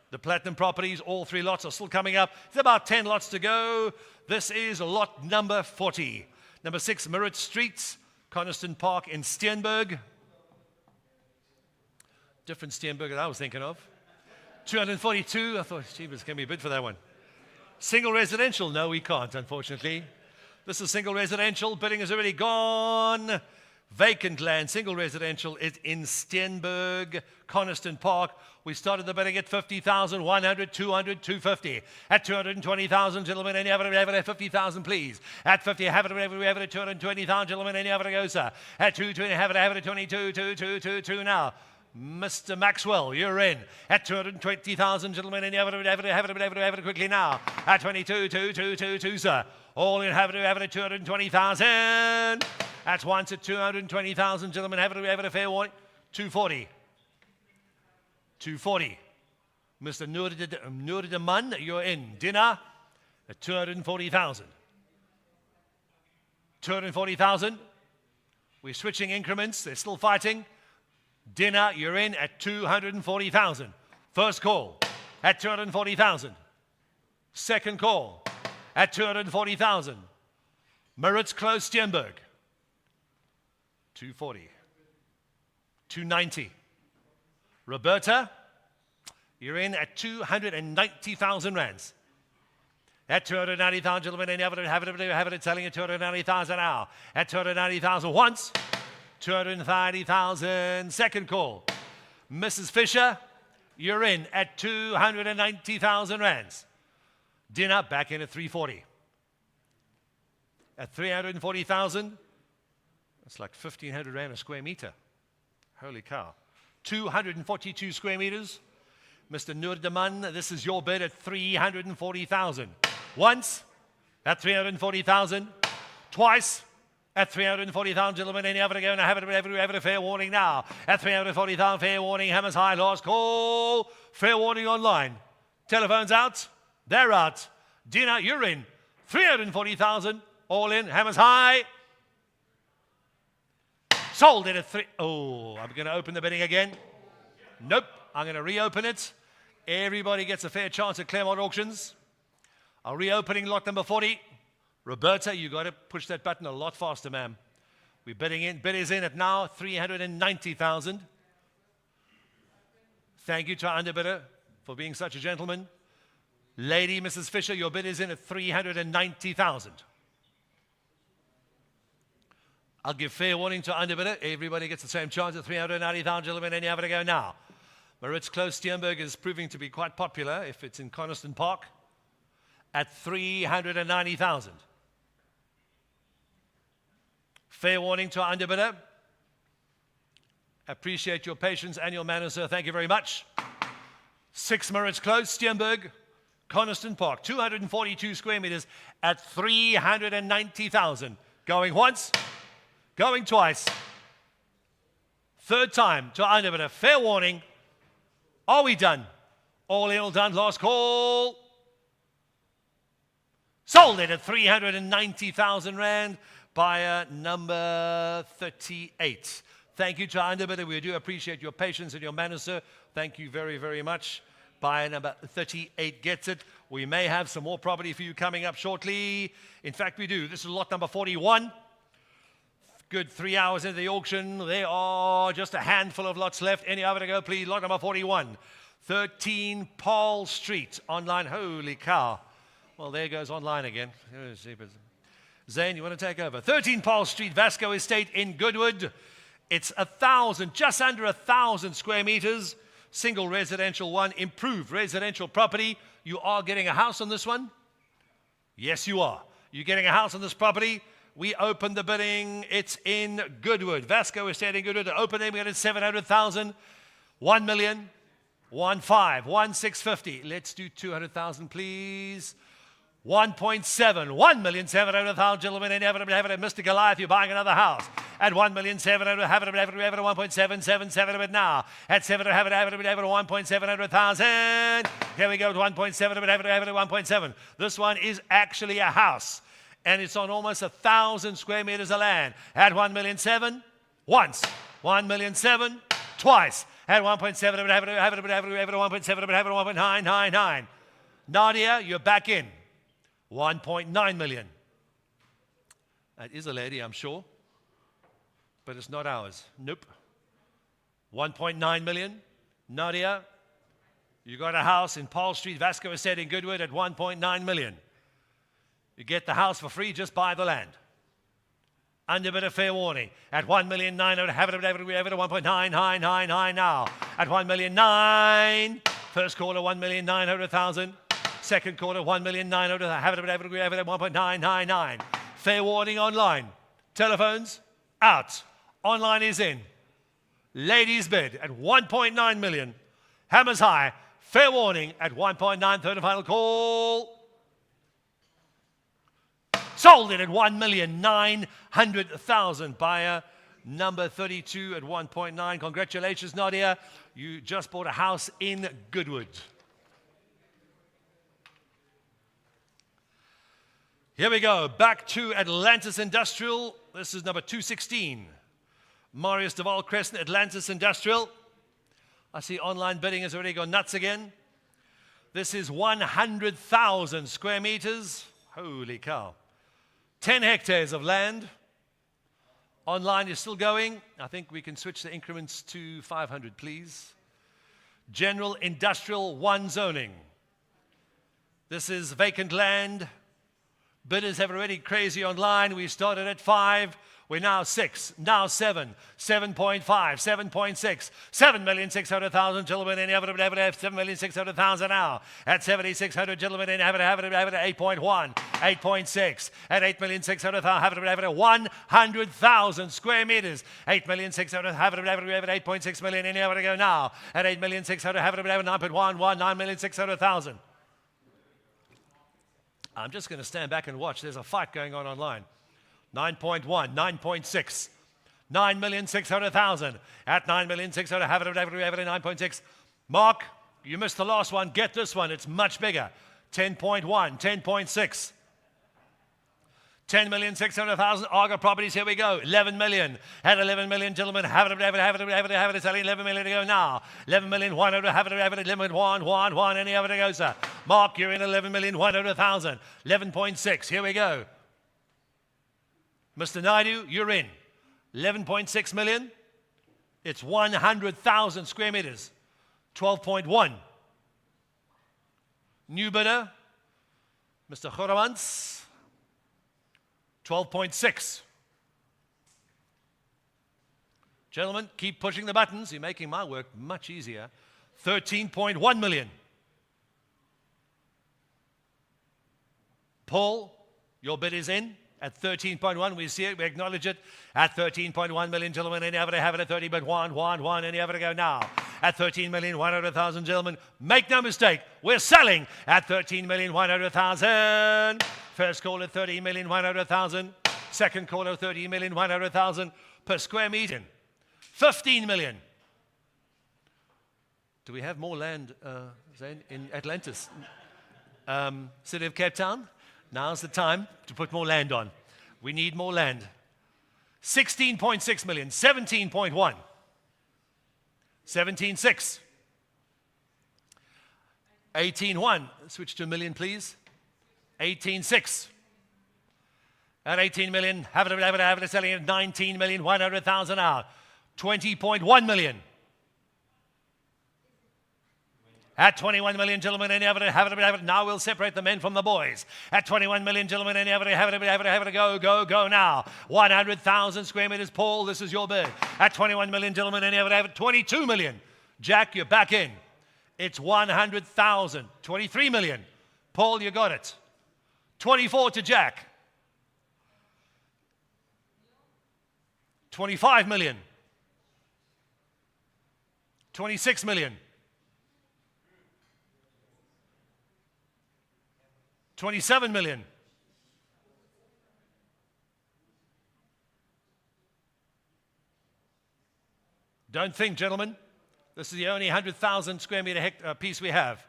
The platinum properties, all 3 lots are still coming up. It's about 10 lots to go. This is lot number 40. Number 6, Merritt Street, Coniston Park in Steenberg. Different Steenberg that I was thinking of. 242. I thought, gee, there's going to be a bid for that one. Single residential. No, we can't, unfortunately. This is single residential. Bidding has already gone. Vacant land, single residential. It's in Steenberg, Coniston Park. We started the bidding at 50,000, 100, 200, 250. At 220,000, gentlemen, any other at 50,000, please. At 50, have it at 220,000, gentlemen, any other goes, sir. At 220, have it at 22, 2 now. Mr. Maxwell, you're in. At 220,000, gentlemen, any other have it quickly now. At 22, 2, sir. All in, have it at 220,000. That's once at 220,000, gentlemen, have it a fair warning. 240. 240. Mr. Noordeman, you're in. Dinner at 240,000. 240,000. We're switching increments. They're still fighting. Dinner, you're in at 240,000. First call at 240,000. Second call at 240,000. Merritt's Close, Steenberg. 240. 290. Roberta, you're in at 290,000 rands. At 290,000, gentlemen, and have it selling at 290,000 now. At 290,000 once, 230,000. Second call. Mrs. Fisher, you're in at 290,000 rands. Dinner back in at 340. At 340,000, that's like 1,500 rand a square meter. Holy cow. 242 square meters. Mr. Noordeman, this is your bid at 340,000. Once at 340,000. Twice at 340,000, gentlemen. Any other to go? And I have a fair warning now. At 340,000, fair warning. Hammers high, last call. Fair warning online. Telephones out. They're out. Dina, you're in. 340,000, all in. Hammers high. Sold it at three. Oh, I'm going to open the bidding again. Nope, I'm going to reopen it. Everybody gets a fair chance at Claremont Auctions. I'm reopening lot number 40. Roberta, you got to push that button a lot faster, ma'am. We're bidding in. Bid is in at now 390,000. Thank you to our underbidder for being such a gentleman. Lady, Mrs. Fisher, your bid is in at 390,000. I'll give fair warning to underbidder. Everybody gets the same chance at 390,000, gentlemen. Any other to go now? Maritz Close Steenberg is proving to be quite popular if it's in Coniston Park at 390,000. Fair warning to our underbidder. Appreciate your patience and your manners, sir. Thank you very much. 6 Maritz Close Steenberg, Coniston Park, 242 square meters at 390,000. Going once. Going twice. Third time to underbidder. Fair warning. Are we done? All in, all done. Last call. Sold it at 390,000 Rand. Buyer number 38. Thank you to our underbidder. We do appreciate your patience and your manners, sir. Thank you very, very much. Buyer number 38 gets it. We may have some more property for you coming up shortly. In fact, we do. This is lot number 41. Good 3 hours into the auction. There are just a handful of lots left. Any other to go, please? Lot number 41. 13 Paul Street. Online. Holy cow. Well, there goes online again. Zane, you want to take over? 13 Paul Street, Vasco Estate in Goodwood. It's 1,000, just under 1,000 square meters. Single residential one. Improved residential property. You are getting a house on this one? Yes, you are. You're getting a house on this property. We opened the bidding. It's in Goodwood. Vasco Estate in Goodwood. The opening, we got it 700,000. 1 million. 1.5. 1,650. Let's do 200,000, please. 1.7. 1,700,000, gentlemen. And have it, Mr. Goliath, you're buying another house. At 1,700,000, have it, 1.777 now. At 700, have it, 1.700,000. Here we go to 1.7, have it, 1.7. This one is actually a house. And it's on almost 1,000 square meters of land. At 1,700,000, once. 1,700,000, twice. At 1.7, have it, 1.7, have it, 1.999. Nadia, you're back in. 1.9 million. That is a lady, I'm sure. But it's not ours. Nope. 1.9 million. Nadia, you got a house in Paul Street, Vasco Estate in Goodwood at 1.9 million. You get the house for free, just buy the land. Underbidder fair warning. At 1,900,000, have it, 1.999 now. At 1,900,000, first quarter 1,900,000. Second quarter 1,900,000, have it, 1.999. Fair warning online. Telephones out. Online is in. Ladies bid at 1.9 million. Hammers high. Fair warning at 1.9. Third and final call. Sold it at 1,900,000. Buyer number 32 at 1.9. Congratulations, Nadia. You just bought a house in Goodwood. Here we go. Back to Atlantis Industrial. This is number 216. Marius Duval Crescent, Atlantis Industrial. I see online bidding has already gone nuts again. This is 100,000 square meters. Holy cow. 10 hectares of land. Online is still going. I think we can switch the increments to 500, please. General Industrial 1 zoning. This is vacant land. Bidders have already crazy online. We started at 5. We're now 6, now 7, 7.5, 7.6, 7,600,000 gentlemen in ever 7,600,000 now. At 7,600 gentlemen in ever 8.1, 8.6, at 8,600,000 100,000 square meters. 8,600,000 8.6 million in ever to go now. At 8,600,000 9.11, 9,600,000. I'm just going to stand back and watch. There's a fight going on online. 9.1, 9.6, 9,600,000. At 9,600,000, 9.6. Mark, you missed the last one. Get this one. It's much bigger. 10.1, 10.6. 10,600,000 Argo properties. Here we go. 11 million. At 11 million, gentlemen, have it. It's 11 million to go now. 11 million, 100, have it, 11, 1, any other to go, sir. Mark, you're in 11 million, 100,000. 11.6. Here we go. Mr. Naidu, you're in. 11.6 million. It's 100,000 square meters. 12.1. New bidder, Mr. Khoramans. 12.6. Gentlemen, keep pushing the buttons. You're making my work much easier. 13.1 million. Paul, your bid is in. At 13.1, we see it, we acknowledge it. At 13.1 million, gentlemen, any other to have it at 30, but one, any other to go now. At 13,100,000, gentlemen, make no mistake, we're selling at 13,100,000. First call at 30,100,000. Second call at 30,100,000 per square meter. 15 million. Do we have more land, Zane, in Atlantis? City of Cape Town? Now's the time to put more land on. We need more land. 16.6 million, 17.1, 17.6, 18.1, switch to a million, please. 18.6. At 18 million, have it, selling at 19,100,000 out. 20.1 million. At 21 million, gentlemen, any have it. Now we'll separate the men from the boys. At 21 million, gentlemen, any have it. Go now. 100,000 square meters. Paul, this is your bid. At 21 million, gentlemen, any have it. 22 million. Jack, you're back in. It's 100,000. 23 million. Paul, you got it. 24 to Jack. 25 million. 26 million. 27 million. Don't think, gentlemen. This is the only 100,000 square meter piece we have.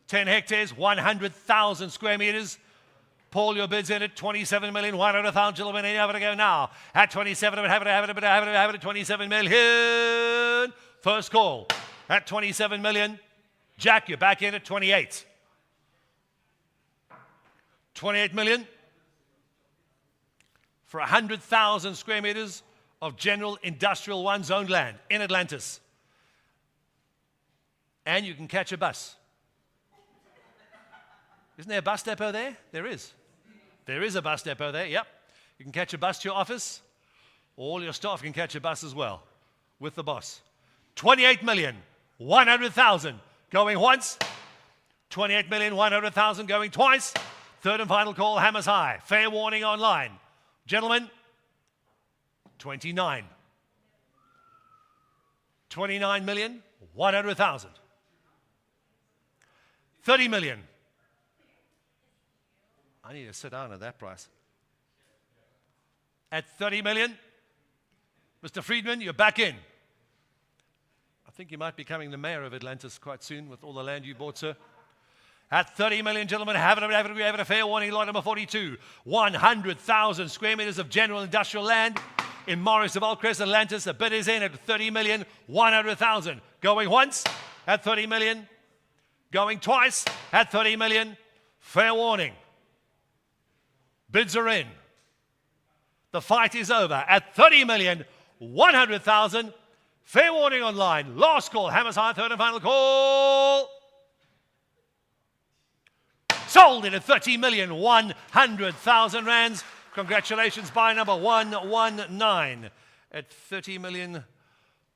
10 hectares, 100,000 square meters. Paul, your bid's in at 27,100,000, gentlemen. Any other to go now? At 27, have it, 27 million. First call. At 27 million. Jack, you're back in at 28. 28 million for 100,000 square meters of general industrial one zone land in Atlantis. And you can catch a bus. Isn't there a bus depot there? There is. There is a bus depot there, yep. You can catch a bus to your office. All your staff can catch a bus as well with the boss. 28,100,000 going once. 28,100,000 going twice. Third and final call, hammers high. Fair warning online. Gentlemen, 29. 29,100,000. 30 million. I need to sit down at that price. At 30 million, Mr. Friedman, you're back in. I think you might be becoming the mayor of Atlantis quite soon with all the land you bought, sir. At 30 million, gentlemen, have it, a fair warning, lot number 42. 100,000 square meters of general industrial land in Morris of Alcrest, Atlantis. The bid is in at 30,100,000. Going once at 30 million. Going twice at 30 million. Fair warning. Bids are in. The fight is over at 30,100,000. Fair warning online. Last call, hammers high, third and final call. Sold it at 30,100,000 rands. Congratulations, buy number 119 at 30 million.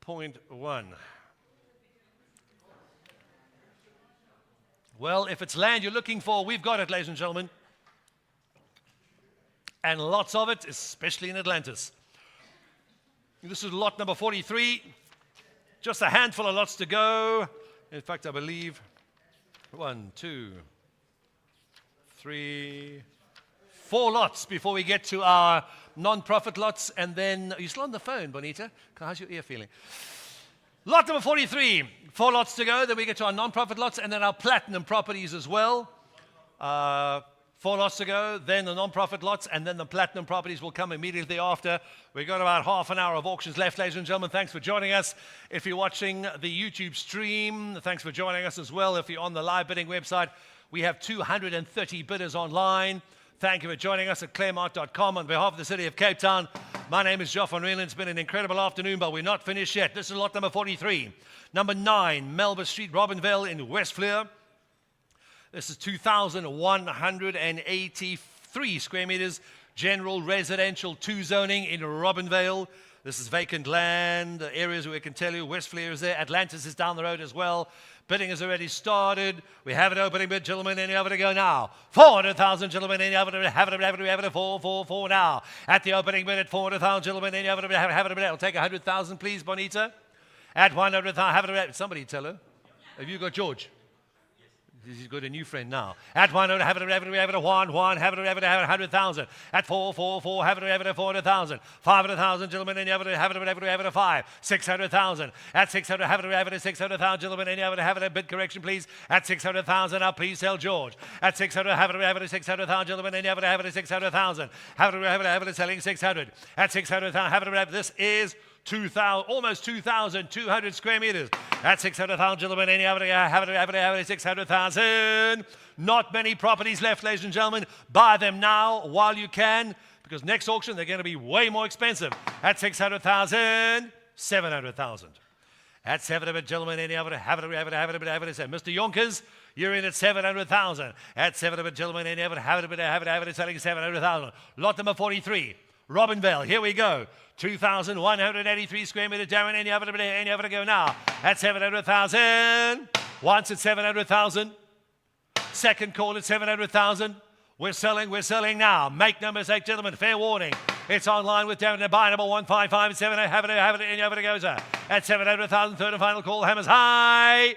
0.1. Well, if it's land you're looking for, we've got it, ladies and gentlemen. And lots of it, especially in Atlantis. This is lot number 43. Just a handful of lots to go. In fact, I believe 1, 2, 3, 4 lots before we get to our non-profit lots. And then, are you still on the phone, Bonita? How's your ear feeling? Lot number 43, 4 lots to go. Then we get to our non-profit lots and then our platinum properties as well. 4 lots to go, then the non-profit lots, and then the platinum properties will come immediately after. We've got about half an hour of auctions left, ladies and gentlemen. Thanks for joining us. If you're watching the YouTube stream, thanks for joining us as well. If you're on the live bidding website, we have 230 bidders online. Thank you for joining us at claremont.com. On behalf of the City of Cape Town, my name is Joff van Reenen. It's been an incredible afternoon, but we're not finished yet. This is lot number 43. Number 9, Melba Street, Robinvale in Westfleer. This is 2,183 square meters, general residential 2 zoning in Robinvale. This is vacant land, areas where we can tell you Westfleer is there. Atlantis is down the road as well. Bidding has already started. We have it opening bid, gentlemen, any over to go now. 400,000, gentlemen, any over to have it, 4 now. At the opening bid at 400,000, gentlemen, any over to have it. I'll take 100,000, please, Bonita. At 100,000, have it. Somebody tell her. Have you got George? He's got a new friend now. At 1, have it, 1, have it, 100,000. At 4, have it, 400,000. 500,000, gentlemen, and have it, 5. 600,000. At 600, have it, 600,000, gentlemen, and have it, bid correction, please. At 600,000, now please tell George. At 600, have it, 600,000, gentlemen, and have it, 600,000. Have it, selling 600. At 600,000, have it, this is 2,000, almost 2,200 square meters. At 600,000, gentlemen, any have it, 600,000. Not many properties left, ladies and gentlemen. Buy them now while you can, because next auction they're going to be way more expensive. At 600,000, 700,000. At 700, gentlemen, any have it, Mr. Yonkers, you're in at 700,000. At 700, gentlemen, any have it, selling 700,000. Lot number 43. Robinvale, here we go. 2,183 square meter. Darren, any other to go now? At 700,000. Once at 700,000. Second call at 700,000. We're selling now. Make no mistake, gentlemen. Fair warning. It's online with Darren. Buy number 1557. Have it, any other to go, sir. At 700,000. Third and final call. Hammers high.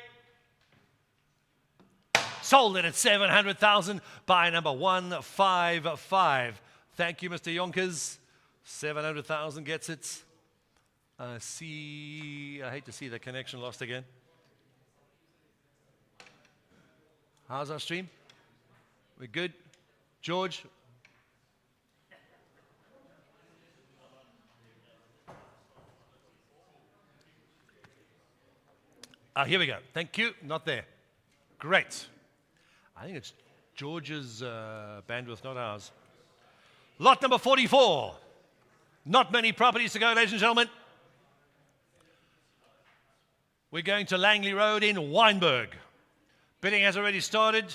Sold it at 700,000. Buy number 155. Thank you, Mr. Yonkers. 700,000 gets it. I hate to see the connection lost again. How's our stream? We good? George? Here we go. Thank you. Not there. Great. I think it's George's bandwidth, not ours. Lot number 44. Not many properties to go, ladies and gentlemen. We're going to Langley Road in Wynberg. Bidding has already started.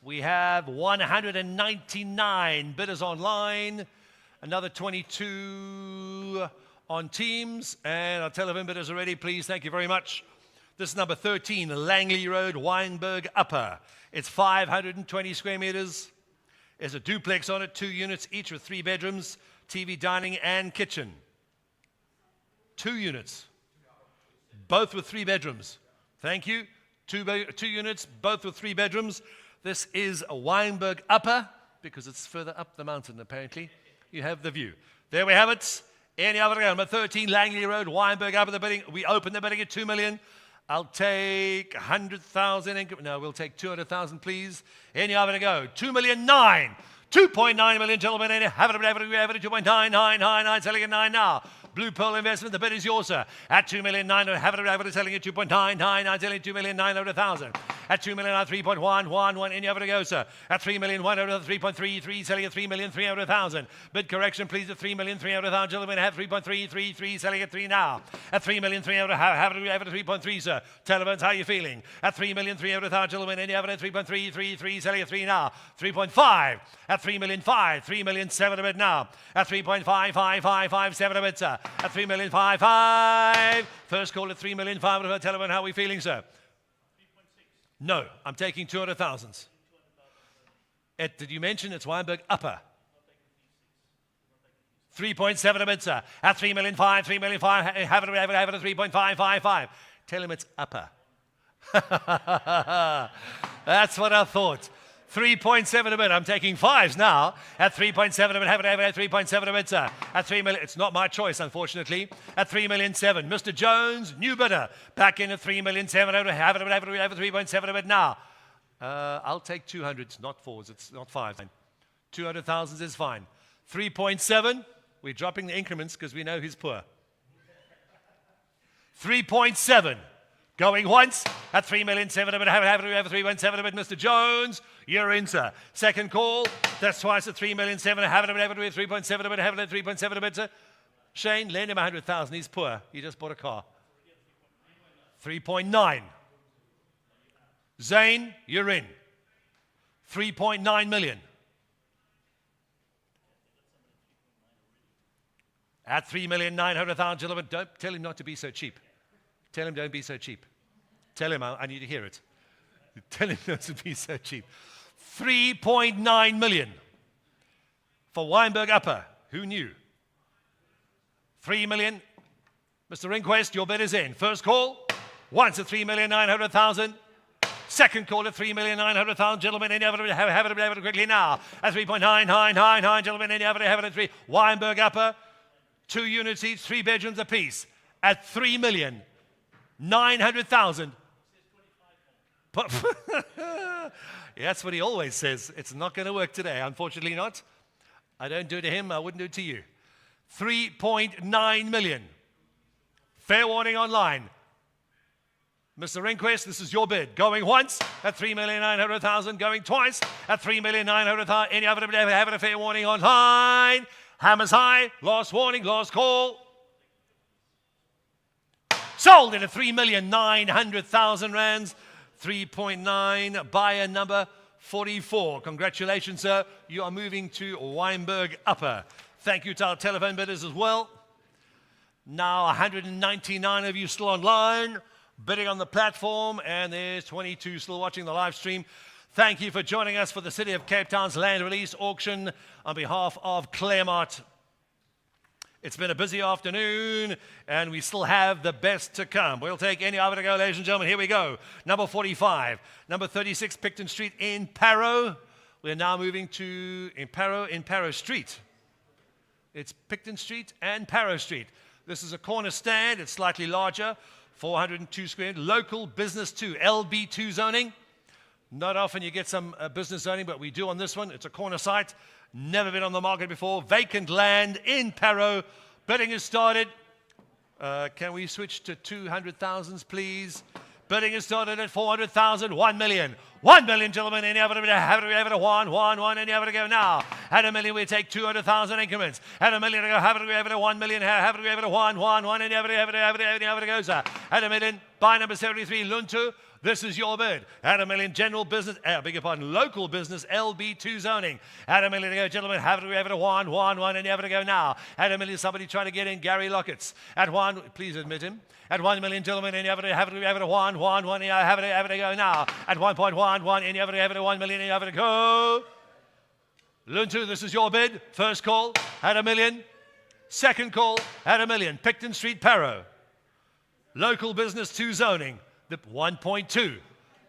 We have 199 bidders online, another 22 on Teams, and our telephone bidders are ready, please. Thank you very much. This is number 13, Langley Road, Wynberg Upper. It's 520 square meters. There's a duplex on it, 2 units, each with 3 bedrooms, TV, dining, and kitchen. 2 units, both with 3 bedrooms. Thank you. 2 units, both with 3 bedrooms. This is a Wynberg Upper, because it's further up the mountain, apparently. You have the view. There we have it. Any other go? Number 13, Langley Road, Wynberg Upper. The bidding. We open the bidding at 2 million. I'll take 100,000. No, we'll take 200,000, please. Any other to go? 2,000,009. 2.9 million, gentlemen. Have it, 2.999. Selling at 9 now. Blue Pearl Investment, the bid is yours, sir. At 2,000,009, have it, selling at 2.999. Selling at 2,900,000. At 2 million, 3.111. Any other to go, sir? At 3 million, 3.33, selling at 3,300,000. Bid correction, please, at 3,300,000. Gentlemen, have 3.333, selling at 3 now. At 3,300,000, have it at 3.3, sir. Telephones, how are you feeling? At 3,300,000, gentlemen, any other at 3.333, selling at 3 now. 3.5. At 3,000,005, 3,000,007 a bit now. At 3.5557 a bit, sir. At 3,000,055. First call at 3,000,005. Telephone, how are we feeling, sir? 3.6. No, I'm taking 200,000. Did you mention it's Weinberg upper? 3.7 a bit, sir. At 3,000,005, 3,000,005. Have it at 3.555. Tell him it's upper. That's what I thought. 3.7 a bit. I'm taking 5s now. At 3.7 a bit. Have it at 3.7 a bit, sir. At 3 million. It's not my choice, unfortunately. At 3,000,007. Mr. Jones, new bidder. Back in at 3,000,007. Have it at 3.7 a bit now. I'll take 200s, not 4s. It's not 5s. 200,000 is fine. 3.7. We're dropping the increments because we know he's poor. 3.7. Going once at 3,000,007 a bit. Have it at 3.7 a bit. Mr. Jones, you're in, sir. Second call. That's twice at 3,000,007. Have it at 3.7 a bit. Have it at 3.7 a bit, sir. Shane, lend him 100,000. He's poor. He just bought a car. 3.9. Zane, you're in. 3.9 million. At 3,900,000, gentlemen, don't tell him not to be so cheap. Tell him don't be so cheap. Tell him I need to hear it. Tell him not to be so cheap. 3.9 million for Weinberg Upper. Who knew? 3 million. Mr. Ringquest, your bid is in. First call, once at 3,900,000. Second call at 3,900,000. Gentlemen, any other, have it quickly now. At 3.9999. Gentlemen, any other, have it at 3. Weinberg Upper, 2 units each, 3 bedrooms apiece. At 3,900,000. That's what he always says. It's not going to work today. Unfortunately not. I don't do it to him. I wouldn't do it to you. 3.9 million. Fair warning online. Mr. Ringquest, this is your bid. Going once at 3,900,000. Going twice at 3,900,000. Any other bid? Have a fair warning online. Hammers high. Last warning. Last call. Sold it at 3,900,000 rands. 3.9, buyer number 44. Congratulations, sir. You are moving to Weinberg Upper. Thank you to our telephone bidders as well. Now 199 of you still online, bidding on the platform, and there's 22 still watching the live stream. Thank you for joining us for the City of Cape Town's land release auction on behalf of Claremont. It's been a busy afternoon, and we still have the best to come. We'll take any other to go, ladies and gentlemen. Here we go. Number 45, number 36, Picton Street in Parow. We're now moving to in Parow Street. It's Picton Street and Parow Street. This is a corner stand. It's slightly larger, 402 square. Local business 2, LB2 zoning. Not often you get some business zoning, but we do on this one. It's a corner site. Never been on the market before. Vacant land in Parow. Bidding has started. Can we switch to 200,000s, please? Bidding has started at 400,000. 1 million. 1 million, gentlemen. Any other? Have it. One. Any other to go now? At a million, we take 200,000 increments. At a million to go. Have it. 1 million. Have it. One. Any other to go, sir? At a million. Buy number 73, Luntu. This is your bid. At a million, general business, beg your pardon, local business, LB2 zoning. At a million to go, gentlemen, have it, one, and you have to go now. At a million, somebody trying to get in, Gary Lockett's. At 1, please admit him. At 1 million, gentlemen, and you have it, one, and you have it to go now. At 1.11, and you have it, 1 million, and you have it to go. Luntu, this is your bid. First call, at a million. Second call, at a million. Picton Street, Parow. Local business 2 zoning. The 1.2.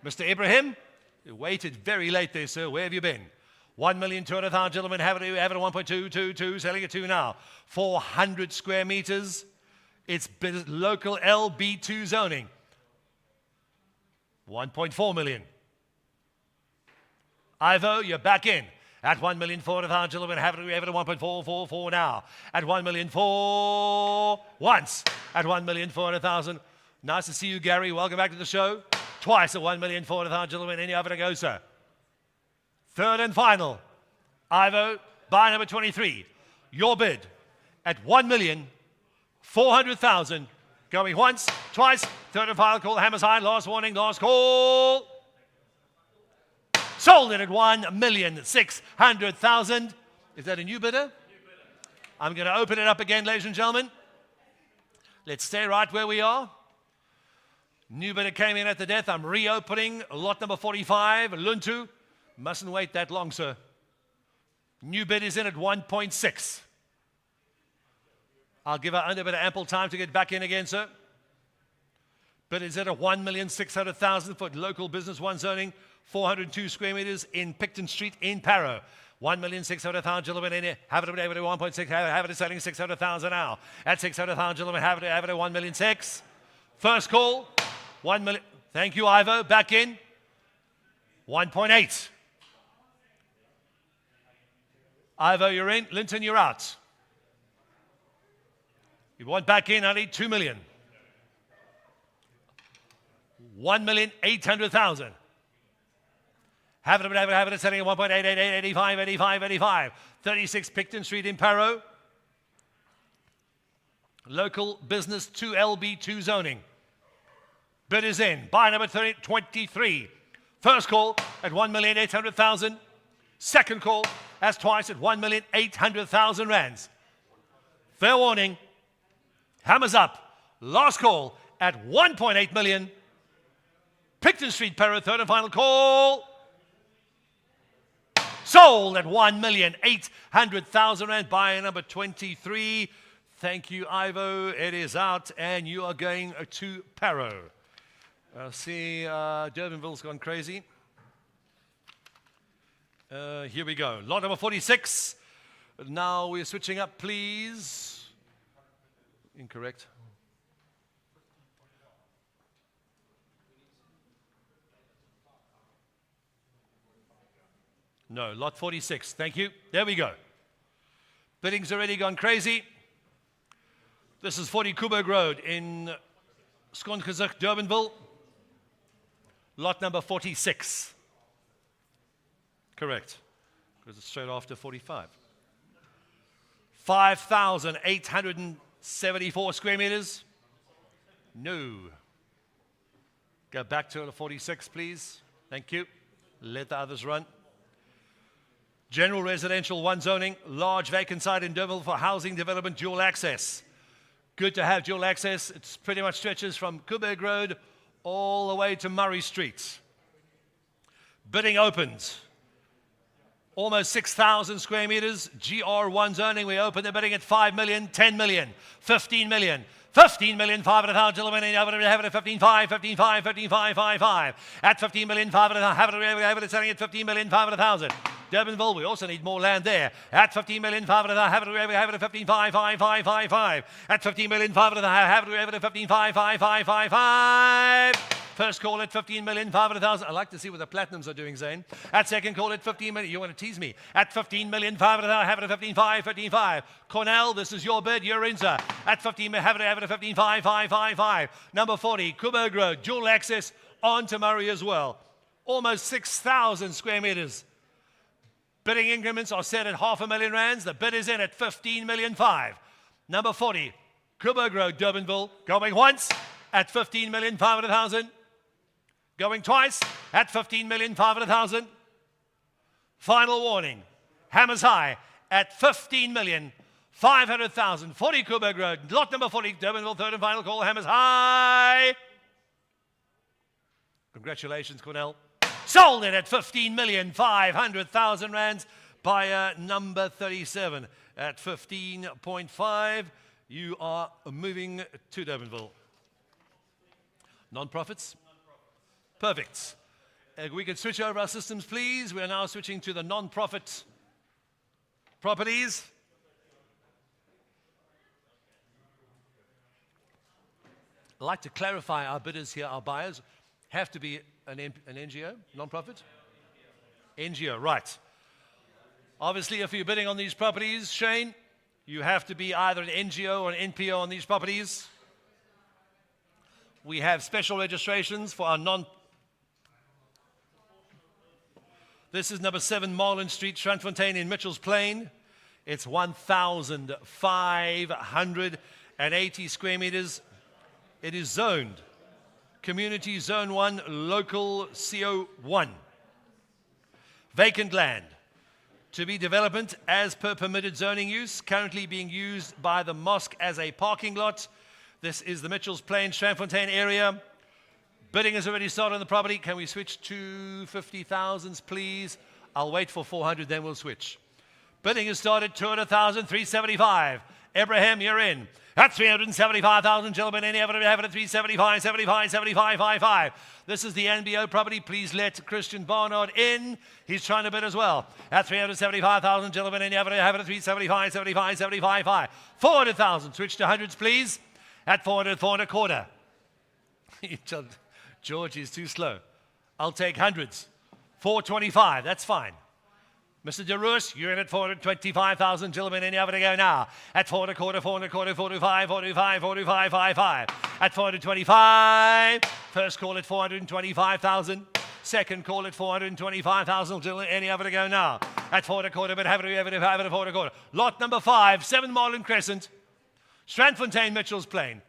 Mr. Ibrahim, you waited very late there, sir. Where have you been? 1,200,000, gentlemen. Have it at 1.222, selling it 2 now. 400 square meters. It's local LB2 zoning. 1.4 million. Ivo, you're back in. At 1,400,000, gentlemen. Have it at 1.444 now. At 1,000,004 once. At 1,400,000. Nice to see you, Gary. Welcome back to the show. twice at 1,400,000. Gentlemen, any over to go, sir. Third and final. Ivo, buy number 23. Your bid at 1,400,000. Going once, twice, third and final call. Hammers high, last warning, last call. Sold it at 1,600,000. Is that a new bidder? I'm going to open it up again, ladies and gentlemen. Let's stay right where we are. New bidder came in at the death. I'm reopening lot number 45, Luntu. Mustn't wait that long, sir. New bid is in at 1.6. I'll give our underbidder ample time to get back in again, sir. Bid is at a 1,600,000 for local business one zoning, 402 square meters in Picton Street in Paro. 1,600,000 gentlemen in it. Have it at 1.6. Have it selling 600,000 now. At 600,000 gentlemen, have it at 1,600,000. First call, 1 million. Thank you, Ivo. Back in. 1.8. Ivo, you're in. Linton, you're out. You want back in, I need 2 million. 1,800,000. Have it, selling at 1.88885, 85. 36 Picton Street in Paro. Local business 2LB2 zoning. Bid is in. Buy number 23. First call at 1,800,000. Second call as twice at 1,800,000 rands. Fair warning. Hammers up. Last call at 1.8 million. Picton Street, Paro, third and final call. Sold at 1,800,000 rand. Buyer number 23. Thank you, Ivo. It is out, and you are going to Paro. See, Durbanville's gone crazy. Here we go. Lot number 46. Now we're switching up, please. Incorrect. No, lot 46. Thank you. There we go. Bidding's already gone crazy. This is 40 Coburg Road in Skonkazuk, Durbanville. Lot number 46. Correct. Because it's straight after 45. 5,874 square meters. No. Go back to the 46, please. Thank you. Let the others run. General residential one zoning, large vacant site in Durbanville for housing development, dual access. Good to have dual access. It pretty much stretches from Coburg Road all the way to Murray Street. Bidding opens. Almost 6,000 square meters. GR1 zoning. We open the bidding at 5 million, 10 million, 15 million. 15,500,000 gentlemen, have it at 15,500, 15,500, 15,555. At 15,500,000, have it selling at 15,500,000. Durbanville, we also need more land there. At 15,500,000, have it at 15,555. At 15,500,000, have it at 15,555. First call at 15,500,000. I like to see what the platinums are doing, Zane. At second call at 15 million. You want to tease me? At 15,500,000, have it at 15,555. Cornell, this is your bid. You're in, sir. At 15, have it at 15,555. Number 40, Coburg Road, dual access on to Murray as well. Almost 6,000 square meters. Bidding increments are set at R500,000 rands. The bid is in at 15,500,000. Number 40, Coburg Road, Durbanville, going once at 15,500,000. Going twice at 15,500,000. Final warning. Hammers high at 15,500,000. 40 Coburg Road, lot number 40, Durbanville, third and final call. Hammers high. Congratulations, Cornell. Sold it at 15,500,000 rands. Buyer number 37 at 15.5. You are moving to Durbanville. Non-profits? Perfect. We can switch over our systems, please. We are now switching to the non-profit properties. I'd like to clarify our bidders here, our buyers have to be an NGO, non-profit? NGO, right. Obviously, if you're bidding on these properties, Shane, you have to be either an NGO or an NPO on these properties. We have special registrations for our This is number 7 Marlin Street, Strandfontein in Mitchell's Plain. It's 1,580 square meters. It is zoned. Community Zone 1, Local CO1. Vacant land. To be development as per permitted zoning use, currently being used by the mosque as a parking lot. This is the Mitchell's Plain, Strandfontein area. Bidding has already started on the property. Can we switch to 50,000s, please? I'll wait for 400, then we'll switch. Bidding has started, 200,000, 375. Abraham, you're in. At 375,000, gentlemen, any evidence have it at 375, 75, 75, 55. This is the NBO property. Please let Christian Barnard in. He's trying to bid as well. At 375,000, gentlemen, any evidence have it at 375, 75, 75, 5. 400,000, switch to hundreds, please. At 400, 400 quarter. George is too slow. I'll take hundreds. 425, that's fine. Mr. DeRoos, you're in at 425,000. Gentlemen, any other to go now? At 400 quarter, 400 quarter, 45, 45, 45, 55. At 425. First call at 425,000. Second call at 425,000. Gentlemen, any other to go now? At 400 quarter, but have it at 400 quarter. Lot number 5, 7 Marlin Crescent. Strandfontein, Mitchell's Plain.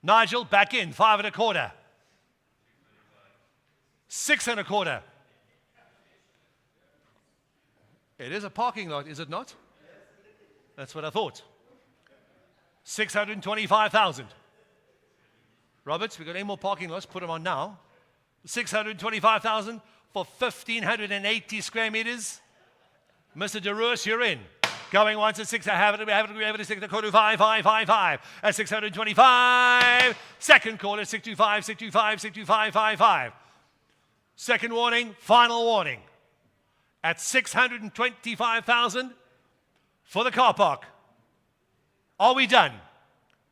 Nigel, back in, 5 and a quarter. 6 and a quarter. It is a parking lot, is it not? That's what I thought. 625,000. Roberts, we've got any more parking lots? Put them on now. 625,000 for 1,580 square meters. Mr. DeRoos, you're in. Going once at 6, I have it at 6, quarter 5, 5, 5, 5. At 625. Second call at 625, 625, 625, 5, 5. Second warning, final warning. At 625,000 for the car park. Are we done?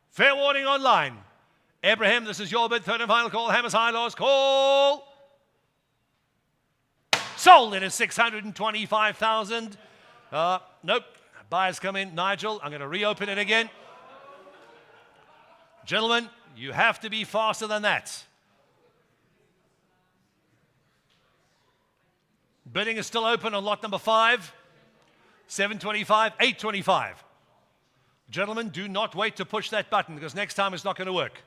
Fair warning online. Abraham, this is your bid. Third and final call. Hammers High Laws. Call. Sold it at 625,000. Nope. Buyers come in. Nigel, I'm going to reopen it again. Gentlemen, you have to be faster than that. Bidding is still open on lot number 5, 725, 825. Gentlemen, do not wait to push that button because next time it's not going to work.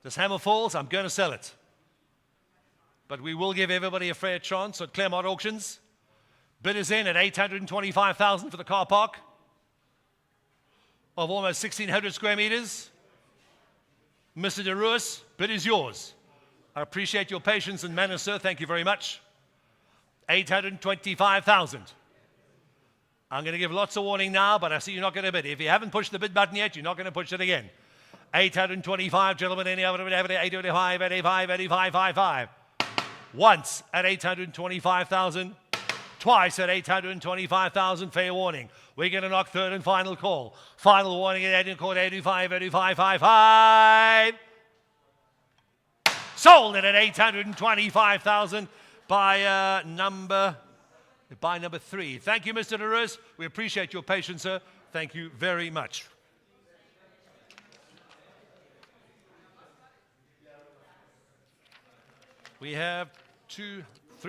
This hammer falls, I'm going to sell it. But we will give everybody a fair chance at Claremont Auctions. Bid is in at 825,000 for the car park of almost 1,600 square meters. Mr. DeRoos, bid is yours. I appreciate your patience and manner, sir. Thank you very much. 825,000. I'm going to give lots of warning now, but I see you're not going to bid. If you haven't pushed the bid button yet, you're not going to push it again. 825, gentlemen, any other, 825, 85, 85, 55. Once at 825,000. Twice at 825,000, fair warning. We're going to knock third and final call. Final warning at 85, 85, 55. Sold it at 825,000. By number 3. Thank you, Mr. DeRoos. We appreciate your patience, sir. Thank you very much. We have 3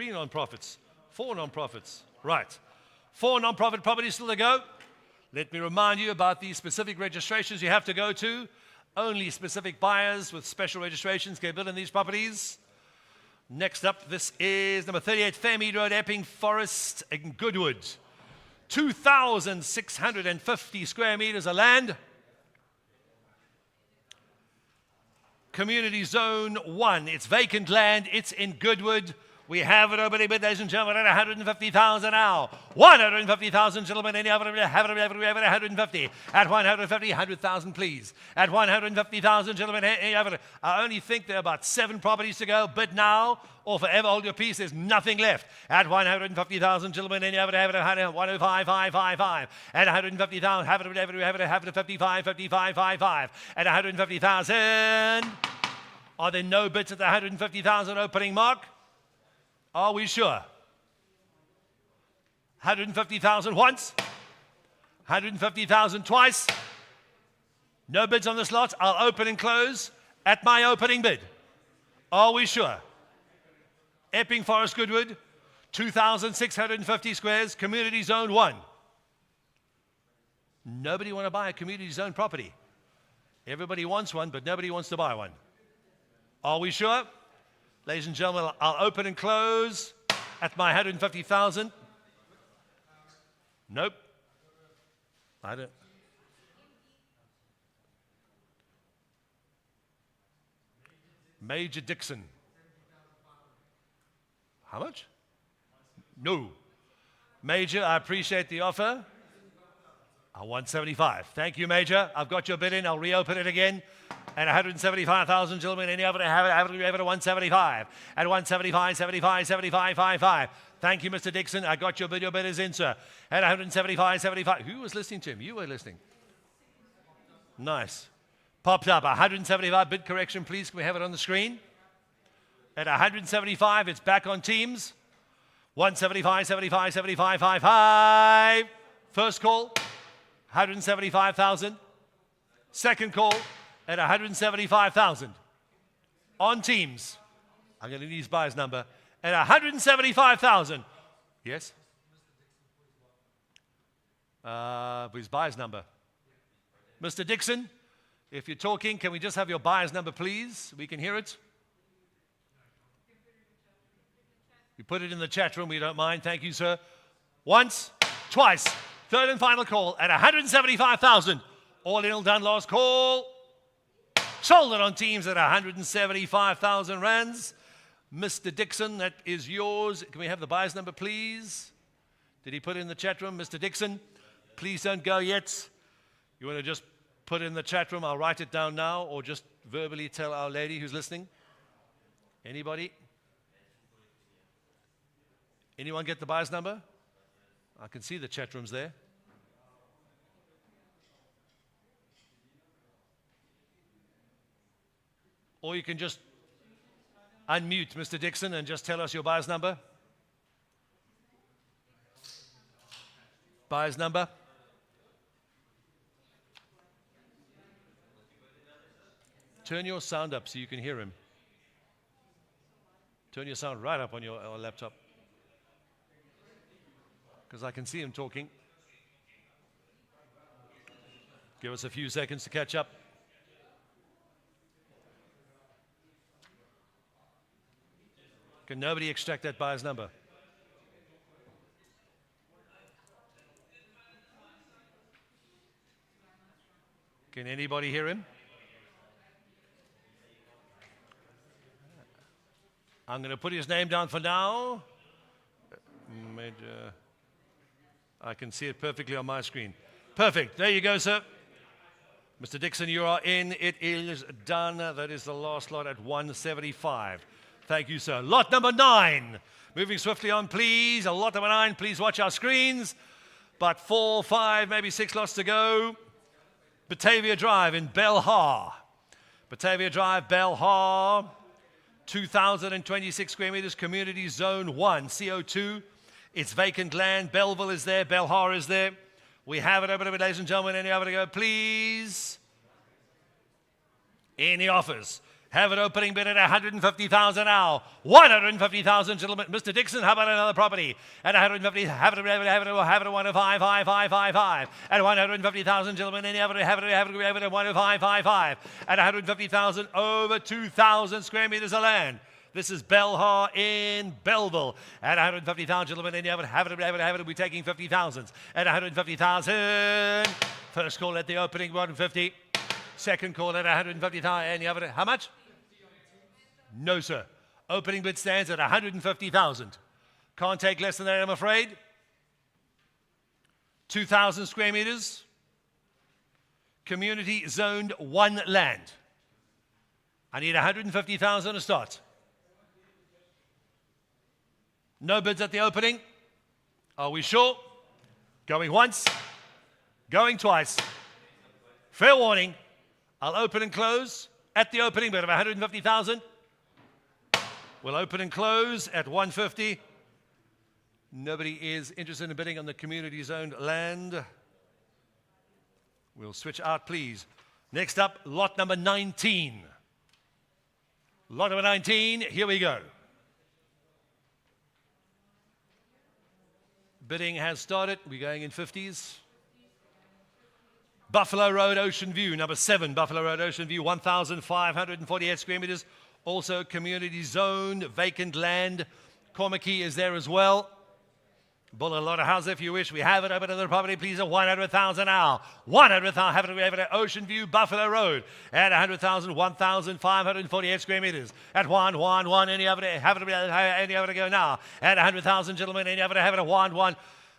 non-profits, 4 non-profits. Right. 4 non-profit properties still to go. Let me remind you about the specific registrations you have to go to. Only specific buyers with special registrations can build in these properties. Next up, this is number 38 Fairmead Road, Epping Forest in Goodwood. 2,650 square meters of land. Community Zone 1. It's vacant land. It's in Goodwood. We have it opening bid, ladies and gentlemen, at 150,000 now. 150,000, gentlemen. Any other? Have it at 150. At 150, 100,000, please. At 150,000, gentlemen. Any other? I only think there are about 7 properties to go. Bid now or forever hold your peace. There's nothing left. At 150,000, gentlemen. Any other? Have it at 105, 555. At 150,000, have it at 55, 55, 55. At 150,000. Are there no bids at the 150,000 opening mark? Are we sure? 150,000 once, 150,000 twice. No bids on this lot. I'll open and close at my opening bid. Are we sure? Epping Forest Goodwood, 2,650 squares, community zone 1. Nobody want to buy a community zone property. Everybody wants one, but nobody wants to buy one. Are we sure? Ladies and gentlemen, I'll open and close at my 150,000. Nope. I don't. Major Dixon. How much? No. Major, I appreciate the offer. 175. Thank you, Major. I've got your bid in. I'll reopen it again. At 175,000, gentlemen. Any other have it at 175. At 175, 75, 75, 55. Thank you, Mr. Dixon. I got your bid. Your bid is in, sir. At 175, 75. Who was listening to him? You were listening. Nice. Popped up. 175. Bid correction, please. Can we have it on the screen? At 175, it's back on Teams. 175, 75, 75, 55. First call, 175,000. Second call at 175,000. On Teams. I'm going to need his buyer's number. At 175,000. Yes? His buyer's number. Mr. Dixon, if you're talking, can we just have your buyer's number, please? We can hear it. You put it in the chat room, we don't mind. Thank you, sir. Once, twice. Third and final call at 175,000. All in, all done, last call. Sold it on Teams at 175,000 rands. Mr. Dixon, that is yours. Can we have the buyer's number, please? Did he put it in the chat room? Mr. Dixon, please don't go yet. You want to just put it in the chat room? I'll write it down now, or just verbally tell our lady who's listening. Anybody? Anyone get the buyer's number? I can see the chat rooms there. Or you can just unmute Mr. Dixon and just tell us your buyer's number. Buyer's number. Turn your sound up so you can hear him. Turn your sound right up on your laptop, because I can see him talking. Give us a few seconds to catch up. Can nobody extract that buyer's number? Can anybody hear him? I'm going to put his name down for now. Major. I can see it perfectly on my screen. Perfect. There you go, sir. Mr. Dixon, you are in. It is done. That is the last lot at 175. Thank you, sir. Lot number 9. Moving swiftly on, please. Lot number 9. Please watch our screens. But 4, 5, maybe 6 lots to go. Batavia Drive in Belhar. Batavia Drive, Belhar. 2,026 square meters, community zone 1, CO2. It's vacant land. Belleville is there. Belhar is there. We have it over there, ladies and gentlemen. Any over to go, please? Any offers? Have it opening bid at 150,000 now. 150,000, gentlemen. Mr. Dixon, how about another property? At 150, have it at 105,555. At 150,000, gentlemen. Any have it at 105,555. At 150,000, over 2,000 square meters of land. This is Belhar in Belleville. At 150,000, gentlemen. Any have it. We're taking 50,000. At 150,000. First call at the opening, 150. Second call at 150,000. Any other? How much? No, sir. Opening bid stands at 150,000. Can't take less than that, I'm afraid. 2,000 square meters. Community zoned 1 land. I need 150,000 to start. No bids at the opening. Are we sure? Going once. Going twice. Fair warning. I'll open and close at the opening bid of 150,000. We'll open and close at 150. Nobody is interested in bidding on the community zoned land. We'll switch out, please. Next up, lot number 19. Lot number 19, here we go. Bidding has started. We're going in 50s. Buffalo Road, Ocean View, number 7, Buffalo Road, Ocean View, 1,548 square meters. Also community zone, vacant land. Cormackey is there as well. Bullalotta House, if you wish. We have it open to the property, please, at 100,000 now. 100,000, have it at Ocean View, Buffalo Road, at 100,000, 1,548 square meters. At 1, any other, have it to go now. At 100,000, gentlemen, any other, have it at 1.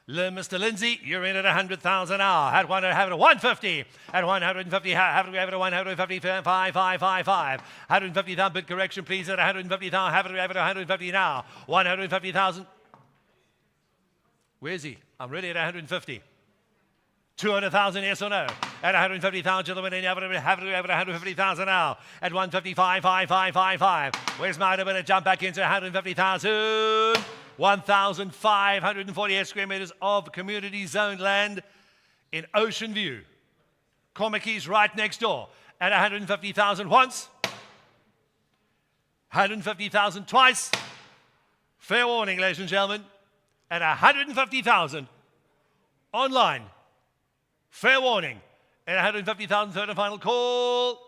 Mr. Lindsay, you're in at 100,000 now. At 100, have it at 150. At 150, have it at 150, 5. 150,000, bid correction, please, at 150,000, have it at 150 now. 150,000. Where is he? I'm ready at 150. 200,000, yes or no? At 150,000, gentlemen, and have it at 150,000 now. At 155, 5. Where's my bit to jump back into 150,000? 1,548 square meters of community zone land in Ocean View. Cormackey's right next door. At 150,000 once. 150,000 twice. Fair warning, ladies and gentlemen. At 150,000 online. Fair warning. At 150,000, third and final call.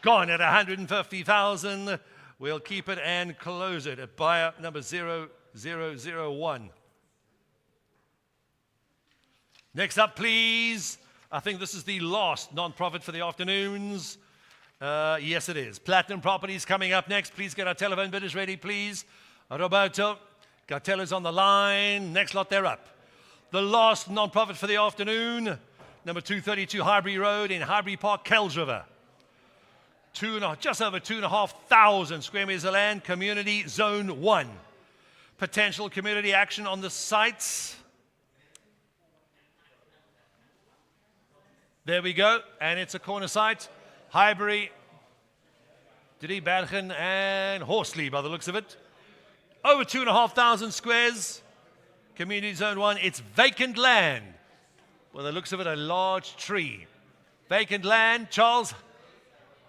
Gone at 150,000. We'll keep it and close it at buyer number 0001. Next up, please. I think this is the last non-profit for the afternoons. Yes, it is. Platinum Properties coming up next. Please get our telephone bidders ready, please. Roberto. Cartella's on the line. Next lot, they're up. The last non-profit for the afternoon, number 232 Highbury Road in Highbury Park, Kells River. Just over 2,500 square meters of land, community zone 1. Potential community action on the sites. There we go, and it's a corner site. Highbury, Bergen, and Horsley by the looks of it. Over 2,500 squares, community zone 1. It's vacant land. Well, the looks of it, a large tree. Vacant land. Charles,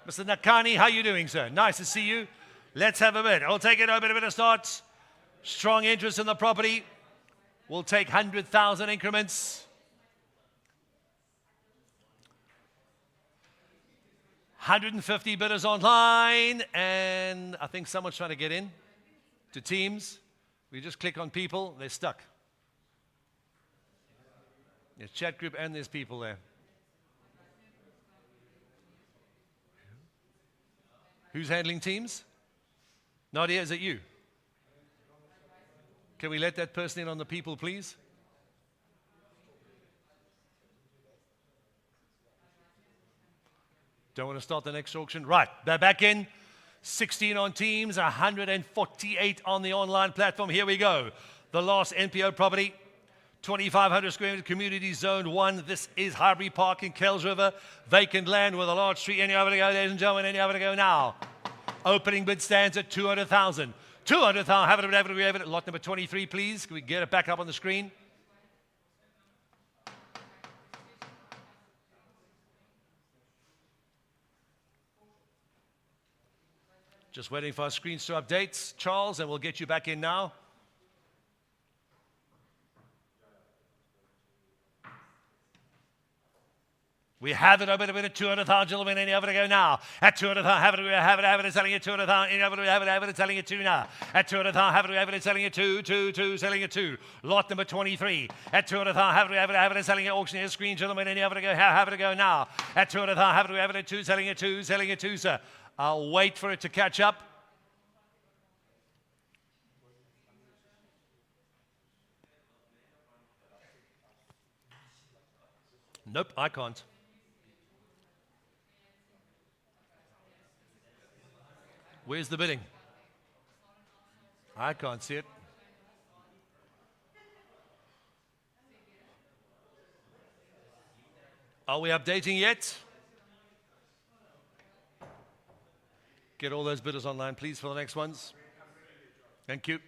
Mr. Nakani, how you doing, sir? Nice to see you. Let's have a bit. I'll take it over a bit of starts. Strong interest in the property. We'll take 100,000 increments. 150 bidders online, and I think someone's trying to get in. To teams, we just click on people, they're stuck. There's chat group and there's people there. Who's handling teams? Nadia, is it you? Can we let that person in on the people, please? Don't want to start the next auction? Right, they're back in. 16 on Teams, 148 on the online platform. Here we go. The last NPO property, 2,500 square meter, community zone 1. This is Highbury Park in Kells River. Vacant land with a large tree. Any over to go, ladies and gentlemen, any over to go now. Opening bid stands at 200,000. 200,000, have it. Lot number 23, please. Can we get it back up on the screen? Just waiting for our screens to update, Charles, and we'll get you back in now. We have it over at 200,000, gentlemen, any over to go now. At 200,000, have it, selling it 200,000, any over to have it, selling it 2 now. At 200,000, have it, selling it 2, selling it 2. Lot number 23. At 200,000, have it, selling it, auctioneer screen, gentlemen, any over to go, have it to go now. At 200,000, have it, 2, selling it 2, sir. I'll wait for it to catch up. Nope, I can't. Where's the bidding? I can't see it. Are we updating yet? Get all those bidders online, please, for the next ones. Thank you.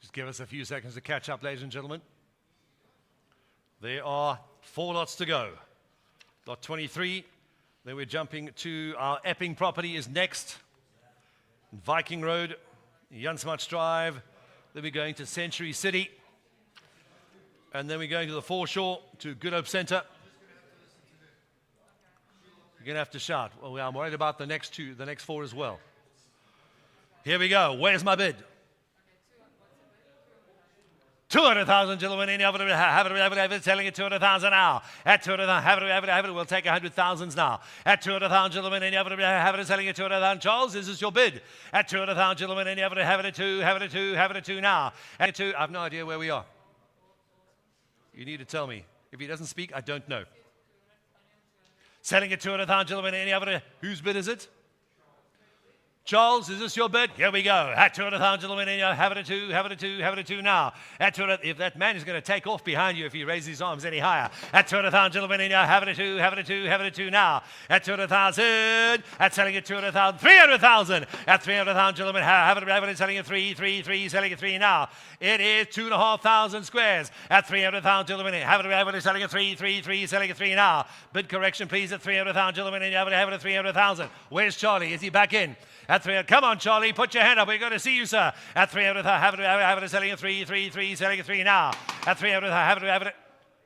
Just give us a few seconds to catch up, ladies and gentlemen. There are 4 lots to go. Lot 23. Then we're jumping to our Epping property is next. Viking Road, Jansmats Drive. Then we're going to Century City. And then we're going to the foreshore to Good Hope Centre. You're going to have to shout. Well, I'm worried about the next 4 as well. Here we go. Where's my bid? 200,000, gentlemen. Any of it, have it, selling it 200,000 now. At 200,000, have it, we'll take 100,000 now. At 200,000, gentlemen, any of it, have it, selling it 200,000. Charles, this is your bid. At 200,000, gentlemen, any of it, have it at 2, have it at 2, have it at 2 now. At 2, I have no idea where we are. You need to tell me. If he doesn't speak, I don't know. Selling it 200,000, gentlemen, any of it, whose bid is it? Charles, is this your bid? Here we go. At 200,000, gentlemen, have it at 2, have it at 2, have it at 2 now. At 200, if that man is going to take off behind you if he raises his arms any higher. At 200,000, gentlemen, have it at 2, have it at 2, have it at 2 now. At 200,000, at selling it 200,000, 300,000. At 300,000, gentlemen, have it, selling it 3, selling it 3 now. It is 2,500 squares. At 300,000, gentlemen, have it, selling it 3, selling it 3 now. Bid correction, please, at 300,000, gentlemen, have it at 300,000. Where's Charlie? Is he back in? At 300, come on, Charlie, put your hand up. We're going to see you, sir. At 300, have it, selling it 3, selling it 3 now. At 300, have it.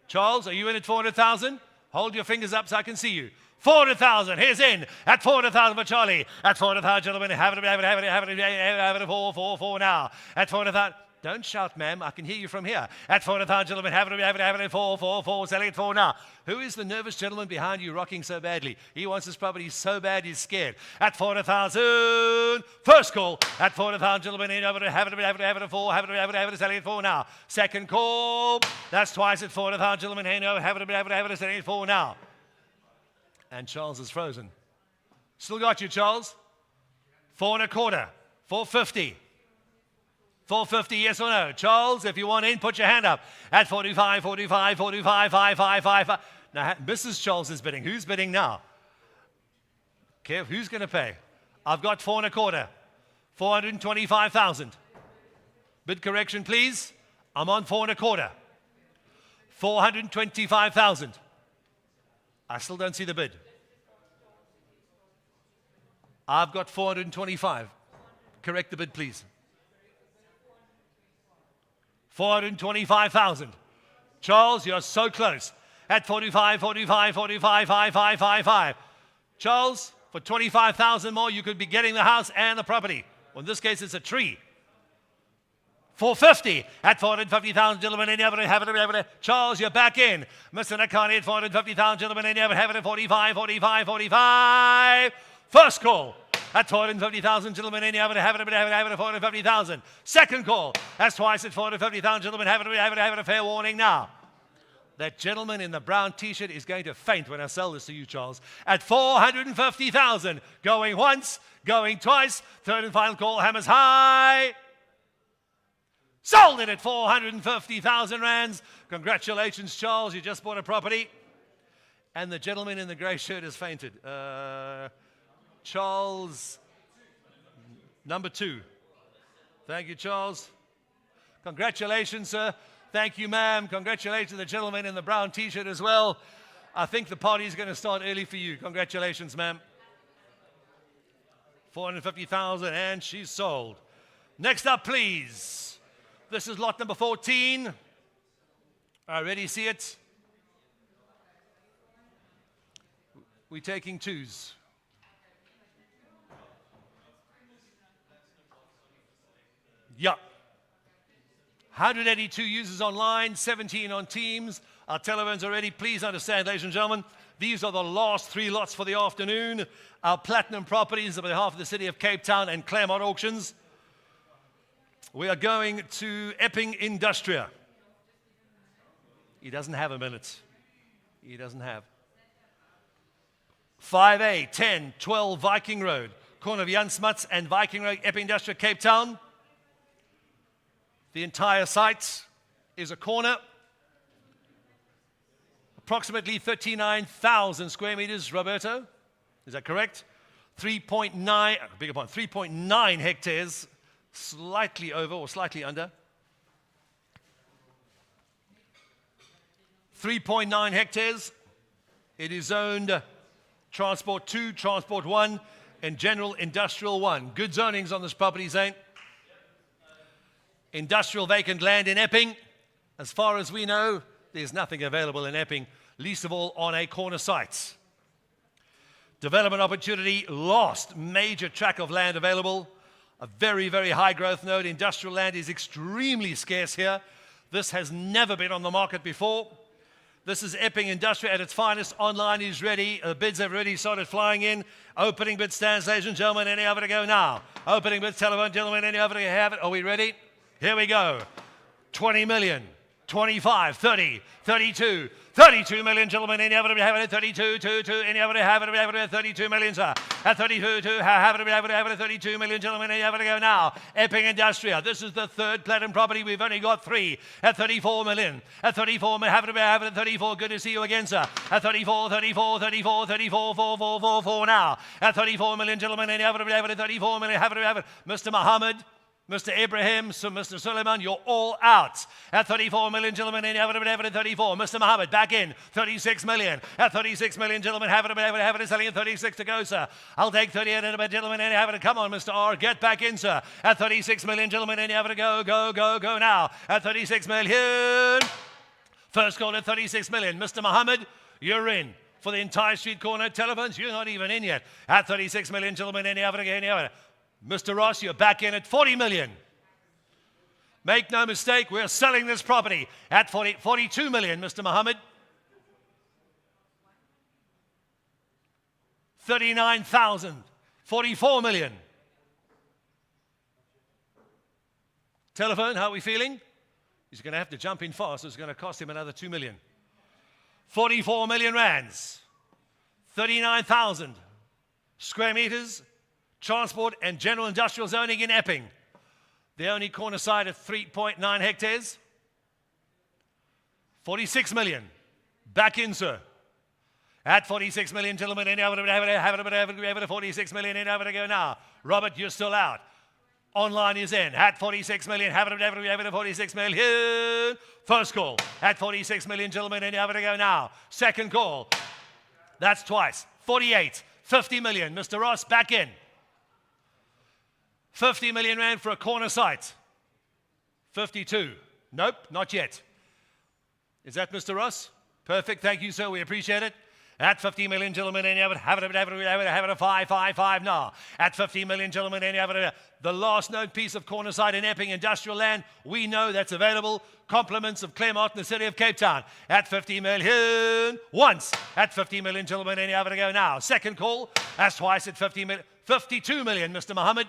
Charles, are you in at 400,000? Hold your fingers up so I can see you. 400,000, here's in. At 400,000 for Charlie. At 400,000, gentlemen, have it, 4 now. At 400,000. Don't shout, ma'am. I can hear you from here. At 400,000, gentlemen, have it, 4, selling it 4 now. Who is the nervous gentleman behind you rocking so badly? He wants his property so bad he's scared. At 400,000, first call. At 400,000, gentlemen, have it, 4, selling it 4 now. Second call. That's twice at 400,000, gentlemen, have it, selling it 4 now. And Charles is frozen. Still got you, Charles. 4 1/4, 450. 450, yes or no? Charles, if you want in, put your hand up. At 45, 5. Now, Mrs. Charles is bidding. Who's bidding now? Kev, who's going to pay? I've got 4 1/4, 425,000. Bid correction, please. I'm on 4 1/4, 425,000. I still don't see the bid. I've got 425. Correct the bid, please. 425,000. Charles, you're so close. At 45, 5. Charles, for 25,000 more, you could be getting the house and the property. Well, in this case, it's a tree. 450. At 450,000, gentlemen, and have it. Charles, you're back in. Mr. Nakani at 450,000, gentlemen, and have it. 45. First call. At 450,000, gentlemen, and have it, 450,000. Second call. That's twice at 450,000, gentlemen, have it, a fair warning now. That gentleman in the brown T-shirt is going to faint when I sell this to you, Charles. At 450,000, going once, going twice. Third and final call, hammers high. Sold it at 450,000 rands. Congratulations, Charles, you just bought a property. And the gentleman in the grey shirt has fainted. Charles, number 2. Thank you, Charles. Congratulations, sir. Thank you, ma'am. Congratulations to the gentleman in the brown T-shirt as well. I think the party is going to start early for you. Congratulations, ma'am. 450,000, and she's sold. Next up, please. This is lot number 14. I already see it. We're taking 2s. Yeah. 182 users online, 17 on Teams. Our telephones are ready. Please understand, ladies and gentlemen, these are the last 3 lots for the afternoon. Our platinum properties on behalf of the City of Cape Town and Claremont Auctions. We are going to Epping Industria. He doesn't have a minute. He doesn't have. 5A, 10, 12 Viking Road, corner of Jansmats and Viking Road, Epping Industria, Cape Town. The entire site is a corner. Approximately 39,000 square meters, Roberto. Is that correct? 3.9 hectares, slightly over or slightly under. 3.9 hectares. It is zoned Transport 2, Transport 1, and General Industrial 1. Good zonings on this property, Zane. Industrial vacant land in Epping. As far as we know, there's nothing available in Epping, least of all on a corner site. Development opportunity, last major tract of land available. A very, very high growth node. Industrial land is extremely scarce here. This has never been on the market before. This is Epping Industrial at its finest. Online is ready. Bids have already started flying in. Opening bid stands, ladies and gentlemen. Any over to go now? Opening bids, telephone, gentlemen. Any over to have it? Are we ready? Here we go. 20 million, 25, 30, 32, 32 million, gentlemen. Any over to have it? 32, 2, 2. Any over to have it? 32 million, sir. At 32, 2. Have it? 32 million, gentlemen. Any over to go now? Epping Industrial. This is the third platinum property. We've only got 3 at 34 million. At 34, have it at 34. Good to see you again, sir. At 34, 34, 34, 34, 4, 4, 4, 4 now. At 34 million, gentlemen. Any over to have it? 34 million. Have it. Mr. Mohammed. Mr. Ibrahim, Mr. Suleiman, you're all out. At 34 million, gentlemen, have it at 34. Mr. Mohammed, back in, 36 million. At 36 million, gentlemen, have it, selling at 36 to go, sir. I'll take 38 in a bit, gentlemen, have it. Come on, Mr. R, get back in, sir. At 36 million, gentlemen, have it, go now. At 36 million. First call at 36 million. Mr. Mohammed, you're in. For the entire street corner telephones, you're not even in yet. At 36 million, gentlemen, have it. Mr. Ross, you're back in at 40 million. Make no mistake, we're selling this property at 42 million, Mr. Mohammed. 39,000, 44 million. Telephone, how are we feeling? He's going to have to jump in fast. It's going to cost him another 2 million. 44 million rands. 39,000 square meters. Transport and general industrial zoning in Epping. The only corner site at 3.9 hectares. 46 million. Back in, sir. At 46 million, gentlemen, have it 46 million, have it to go now. Robert, you're still out. Online is in. At 46 million, have it 46 million. First call. At 46 million, gentlemen, have it to go now. Second call. That's twice. 48. 50 million. Mr. Ross, back in. 50 million rand for a corner site. 52. Nope, not yet. Is that Mr. Ross? Perfect, thank you, sir. We appreciate it. At 50 million, gentlemen, have it a 5 now. At 50 million, gentlemen, have it the last known piece of corner site in Epping industrial land. We know that's available. Compliments of Claremont in the city of Cape Town. At 50 million, once. At 50 million, gentlemen, have it go now. Second call, that's twice at 50 million. 52 million, Mr. Mohammed.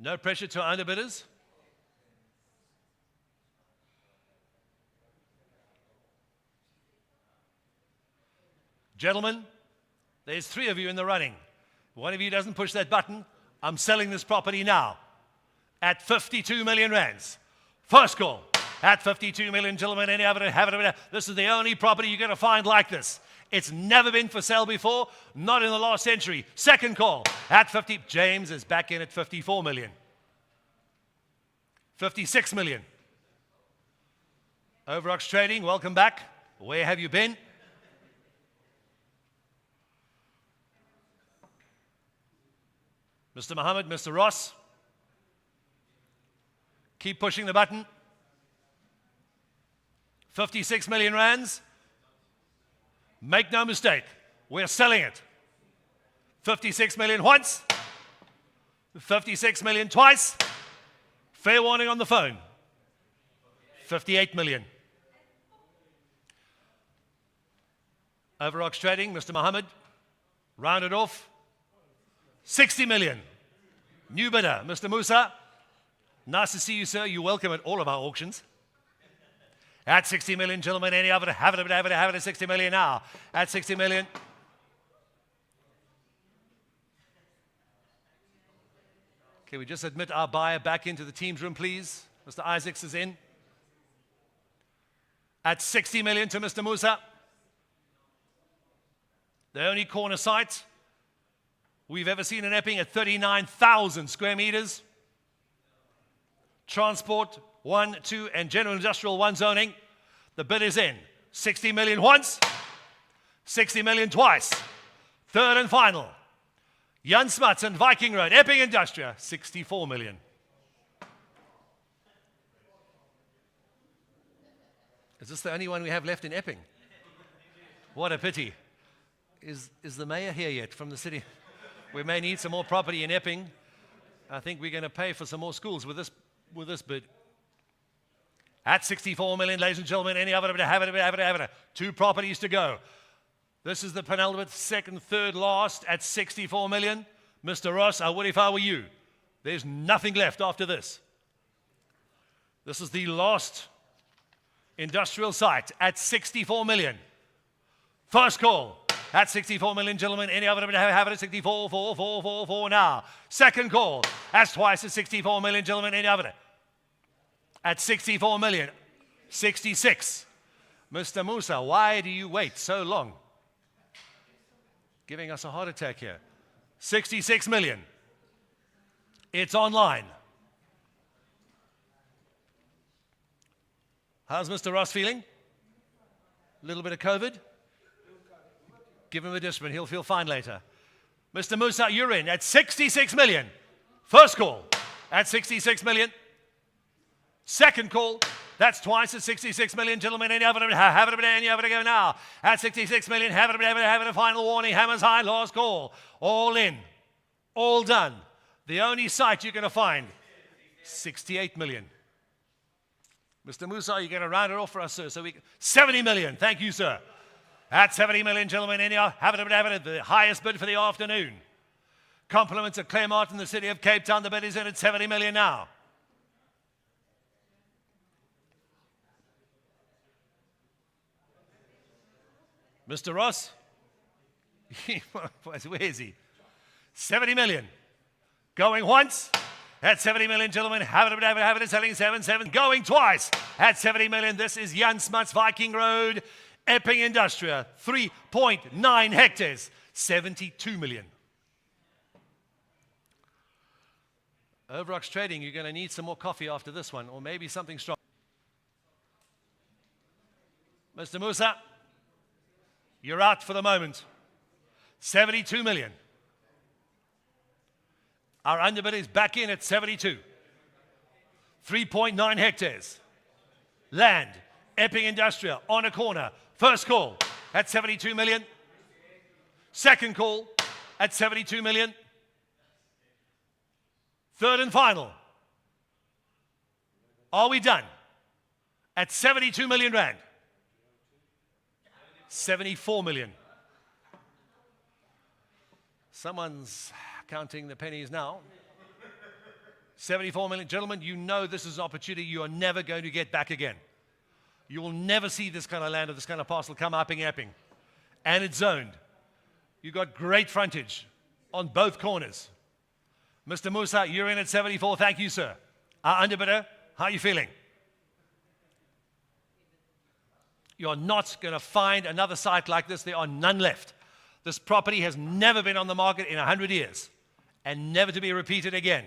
No pressure to our underbidders. Gentlemen, there's 3 of you in the running. One of you doesn't push that button. I'm selling this property now at 52 million rands. First call at 52 million, gentlemen. Have it. This is the only property you're going to find like this. It's never been for sale before, not in the last century. Second call at 50. James is back in at 54 million. 56 million. Overox Trading, welcome back. Where have you been? Mr. Mohammed, Mr. Ross. Keep pushing the button. 56 million rands. Make no mistake, we're selling it. 56 million once, 56 million twice. Fair warning on the phone. 58 million. Overox Trading, Mr. Mohammed, round it off. 60 million. New bidder, Mr. Musa. Nice to see you, sir. You're welcome at all of our auctions. At 60 million, gentlemen, any of it, have it at 60 million now. At 60 million. Can we just admit our buyer back into the team's room, please? Mr. Isaacs is in. At 60 million to Mr. Musa. The only corner site we've ever seen in Epping at 39,000 square meters. Transport, 1, 2, and general industrial 1 zoning. The bid is in. 60 million once, 60 million twice. Third and final. Jan Smuts and Viking Road, Epping Industria, 64 million. Is this the only one we have left in Epping? What a pity. Is the mayor here yet from the city? We may need some more property in Epping. I think we're going to pay for some more schools with this bid. At 64 million, ladies and gentlemen, any other have it. 2 properties to go. This is the penultimate, second, third, last at 64 million. Mr. Ross, I would if I were you. There's nothing left after this. This is the last industrial site at 64 million. First call at 64 million, gentlemen. Any other have it at 64, 4, 4, 4, 4 now. Second call, that's twice at 64 million, gentlemen. Any other at 64 million. 66. Mr. Musa, why do you wait so long? Giving us a heart attack here. 66 million. It's online. How's Mr. Ross feeling? A little bit of COVID? Give him a discipline. He'll feel fine later. Mr. Musa, you're in at 66 million. First call at 66 million. Second call, that's twice at 66 million, gentlemen. Any other to go now? At 66 million, have it, a final warning. Hammers high, last call. All in, all done. The only site you're going to find, 68 million. Mr. Musa, you're going to round it off for us, sir. 70 million. Thank you, sir. At 70 million, gentlemen. Any have it, the highest bid for the afternoon. Compliments of Claremont in the city of Cape Town. The bid is in at 70 million now. Mr. Ross? Where is he? 70 million. Going once at 70 million, gentlemen. Have it, selling 7. Going twice at 70 million. This is Jan Smuts, Viking Road, Epping Industria, 3.9 hectares, 72 million. Overox Trading, you're going to need some more coffee after this one, or maybe something strong. Mr. Musa? You're out for the moment. 72 million. Our underbid is back in at 72. 3.9 hectares. Land, Epping Industrial, on a corner. First call at 72 million. Second call at 72 million. Third and final. Are we done? At 72 million rand. 74 million. Someone's counting the pennies now. 74 million. Gentlemen, you know this is an opportunity you are never going to get back again. You will never see this kind of land or this kind of parcel come up in Epping. And it's zoned. You've got great frontage on both corners. Mr. Musa, you're in at 74. Thank you, sir. Our underbidder, how are you feeling? You're not going to find another site like this. There are none left. This property has never been on the market in 100 years and never to be repeated again.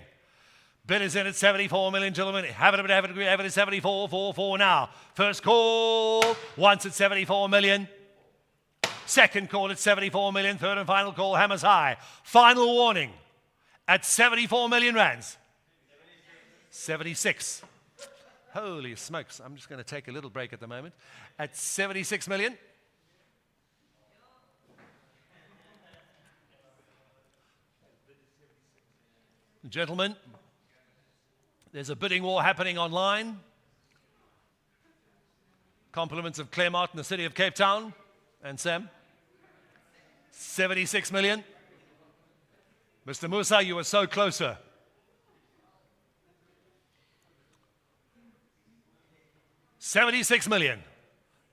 Bid is in at 74 million, gentlemen. Have it at 74, 4 now. First call, once at 74 million. Second call at 74 million. Third and final call, hammers high. Final warning at 74 million rands. 76. Holy smokes. I'm just going to take a little break at the moment. At 76 million. Gentlemen, there's a bidding war happening online. Compliments of Claremont in the city of Cape Town. And Sam? 76 million. Mr. Musa, you were so close, sir. $76 million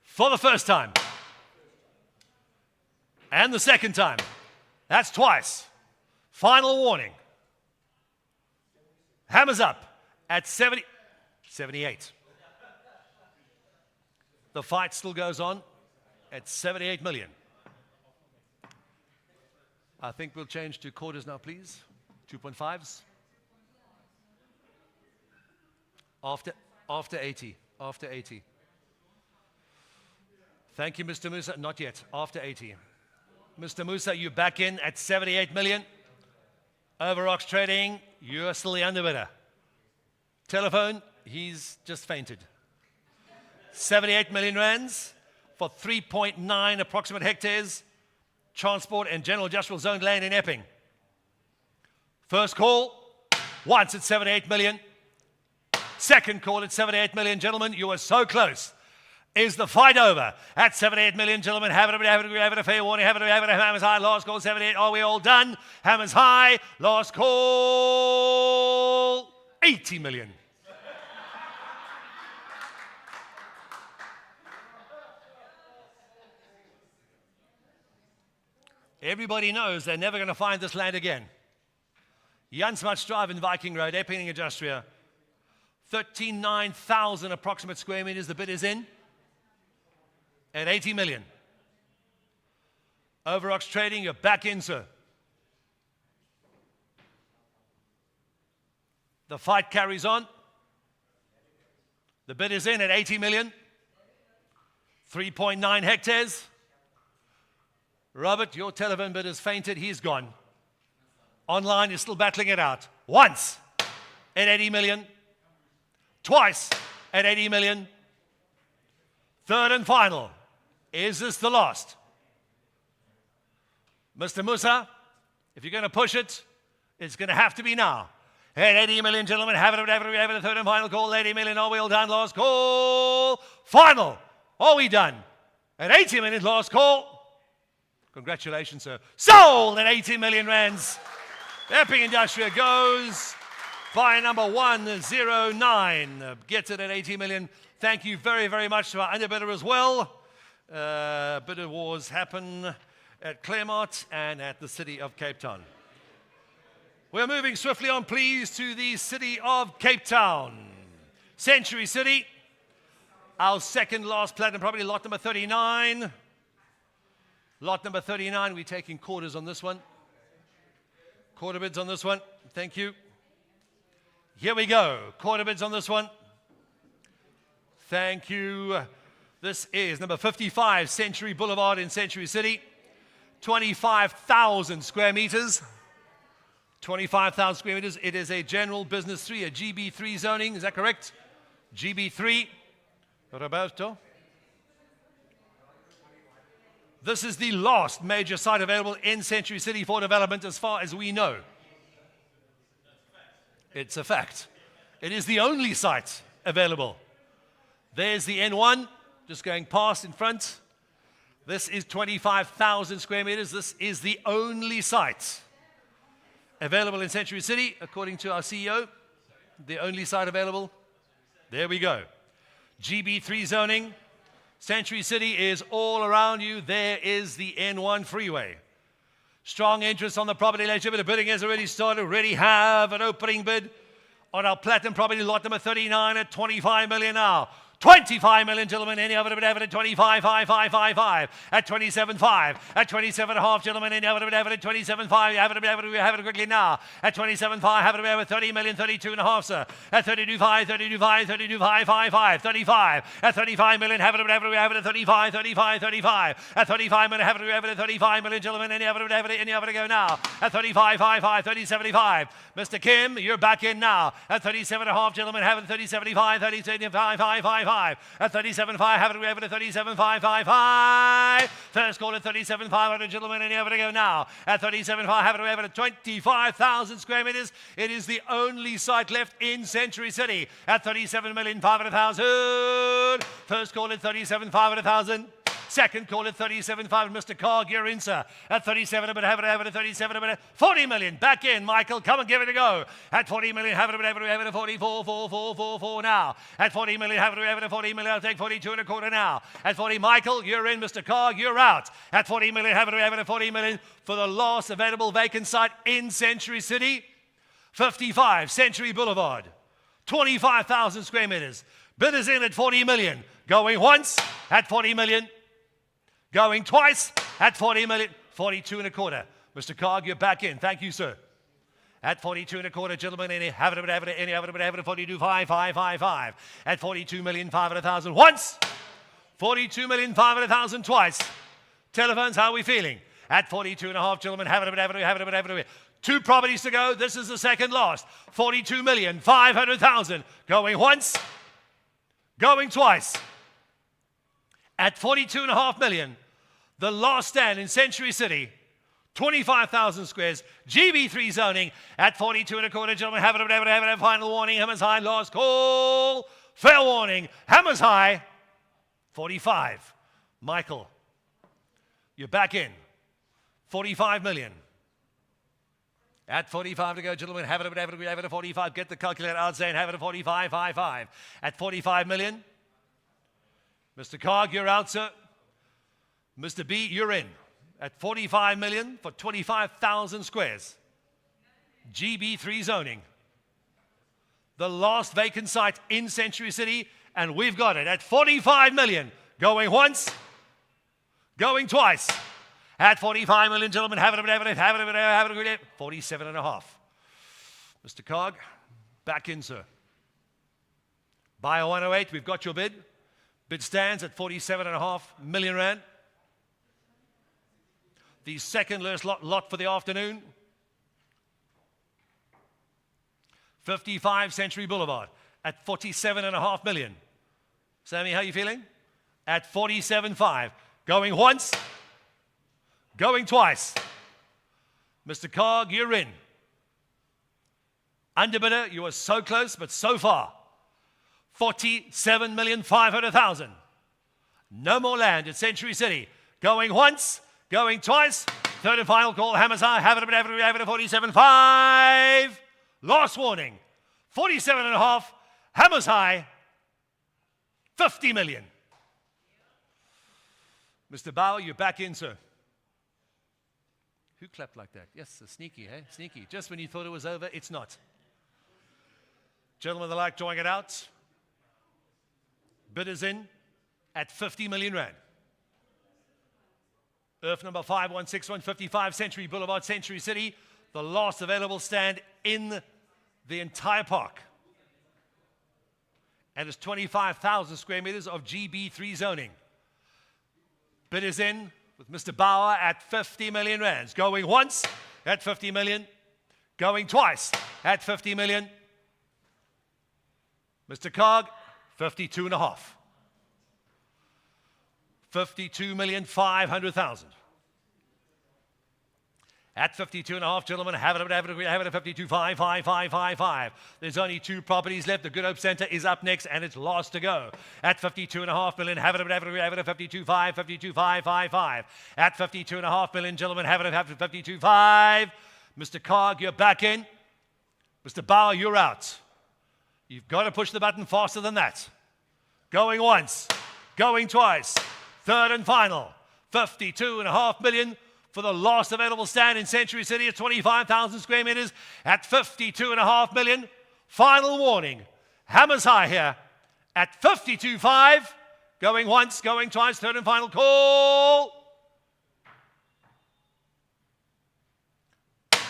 for the first time. And the second time. That's twice. Final warning. Hammers up at 78. The fight still goes on at 78 million. I think we'll change to quarters now, please. 2.5s. After 80. After 80. Thank you, Mr. Musa. Not yet. After 80. Mr. Musa, you're back in at 78 million. Overox Trading, you're still the underbidder. Telephone, he's just fainted. 78 million rands for 3.9 approximate hectares, transport and general industrial zone land in Epping. First call, once at 78 million. Second call at 78 million. Gentlemen, you are so close. Is the fight over? At 78 million, gentlemen, have it, a fair warning, have it, Hammers high, last call, 78. Are we all done? Hammers high, last call, 80 million. Everybody knows they're never going to find this land again. Jansmuts Drive in Viking Road, Epping Industria. 39,000 approximate square meters. The bid is in at 80 million. Overox Trading, you're back in, sir. The fight carries on. The bid is in at 80 million. 3.9 hectares. Robert, your telephone bid has fainted. He's gone. Online is still battling it out. Once at 80 million. Twice at 80 million. Third and final. Is this the last? Mr. Musa, if you're going to push it, it's going to have to be now. At 80 million, gentlemen, have it, third and final call, 80 million, are we all done? Last call, final. Are we done? At 80 million, last call. Congratulations, sir. Sold at 80 million rands. Epping Industria goes by number 109. Gets it at 80 million. Thank you very, very much to our underbidder as well. Bidder wars happen at Claremont and at the City of Cape Town. We're moving swiftly on, please, to the City of Cape Town. Century City, our second last platinum property, lot number 39. Lot number 39, we're taking quarters on this one. Quarter bids on this one. Thank you. Here we go. Quarter bids on this one. Thank you. This is number 55, Century Boulevard in Century City. 25,000 square meters. 25,000 square meters. It is a general business 3, a GB3 zoning. Is that correct? GB3. Roberto? This is the last major site available in Century City for development as far as we know. It's a fact. It is the only site available. There's the N1, just going past in front. This is 25,000 square meters. This is the only site available in Century City, according to our CEO. The only site available. There we go. GB3 zoning. Century City is all around you. There is the N1 freeway. Strong interest on the property, ladies and gentlemen. The bidding has already started. Already have an opening bid on our platinum property, lot number 39 at 25 million now. 25 million, gentlemen. Any other bid at 25, 5, 5, 5, 5. At 27, 5. At 27 and a half, gentlemen. Any other bid at 27, 5. Have it quickly now. At 27, 5. Have it with 30 million, 32 and a half, sir. At 32, 5, 32, 5, 32, 5, 5, 5. 35. At 35 million, have it at 35, 35, 35. At 35 million, have it at 35 million, gentlemen. Any other to go now. At 35, 5, 5, 30, 75. Mr. Kim, you're back in now. At 37 and a half, gentlemen. Have it 30, 75, 30, 75, 5, 5, 5. At 37.5, have it at 37.555. First call at 37.500, gentlemen, and you have to go now. At 37.5, have it at 25,000 square meters. It is the only site left in Century City. At 37,500,000. First call at 37,500,000. Second call at 37.5. Mr. Carg, you're in, sir. At 37, but have it at 37, but 40 million. Back in, Michael. Come and give it a go. At 40 million, have it at 44, 4, 4, 4, 4 now. At 40 million, have it at 40 million. I'll take 42 and a quarter now. At 40, Michael, you're in. Mr. Carg, you're out. At 40 million, have it at 40 million for the last available vacant site in Century City. 55, Century Boulevard. 25,000 square meters. Bidders in at 40 million. Going once at 40 million. Going twice at 40 million, 42 and a quarter. Mr. Cog, you're back in. Thank you, sir. At 42.25, gentlemen, any have it, have it, 42,555. At 42,500,000 once. 42,500,000 twice. Telephones, how are we feeling? At 42.5, gentlemen, have it. 2 properties to go. This is the second last. 42,500,000. Going once. Going twice. At 42.5 million, the last stand in Century City, 25,000 squares, GB3 zoning. At 42.25, gentlemen, have it, final warning, Hammers High, last call, fair warning, Hammers High, 45. Michael, you're back in, 45 million. At 45 to go, gentlemen, have it at 45. Get the calculator out saying have it at 45.55. At 45 million. Mr. Cog, you're out, sir. Mr. B, you're in. At 45 million for 25,000 squares. GB3 zoning. The last vacant site in Century City, and we've got it at 45 million. Going once, going twice. At 45 million, gentlemen, have it, 47.5. Mr. Cog, back in, sir. Buyer 108, we've got your bid. Bid stands at 47.5 million rand. The second last lot for the afternoon. 55 Century Boulevard at 47.5 million. Sammy, how are you feeling? At 47.5. Going once. Going twice. Mr. Cog, you're in. Underbidder, you are so close, but so far. 47,500,000. No more land at Century City. Going once, going twice. Third and final call, Hammers High, have it at 47.5. Last warning, 47.5, Hammers High, 50 million. Mr. Bauer, you're back in, sir. Who clapped like that? Yes, sneaky, eh? Sneaky. Just when you thought it was over, it's not. Gentlemen, the like drawing it out. Bidders in at 50 million rand. Earth number 516155 Century Boulevard, Century City. The last available stand in the entire park. And it's 25,000 square meters of GB3 zoning. Bidders in with Mr. Bauer at 50 million rands. Going once at 50 million. Going twice at 50 million. Mr. Cog, 52.5. 52,500,000. At 52.5, gentlemen, have it at 52.55555. There's only 2 properties left. The Good Hope Center is up next, and it's last to go. At 52.5 million, have it at 52.555. At 52.5 million, gentlemen, have it at 52.5. Mr. Cog, you're back in. Mr. Bauer, you're out. You've got to push the button faster than that. Going once, going twice. Third and final, 52.5 million for the last available stand in Century City at 25,000 square meters at 52.5 million. Final warning, Hammers High here at 52.5. Going once, going twice, third and final call.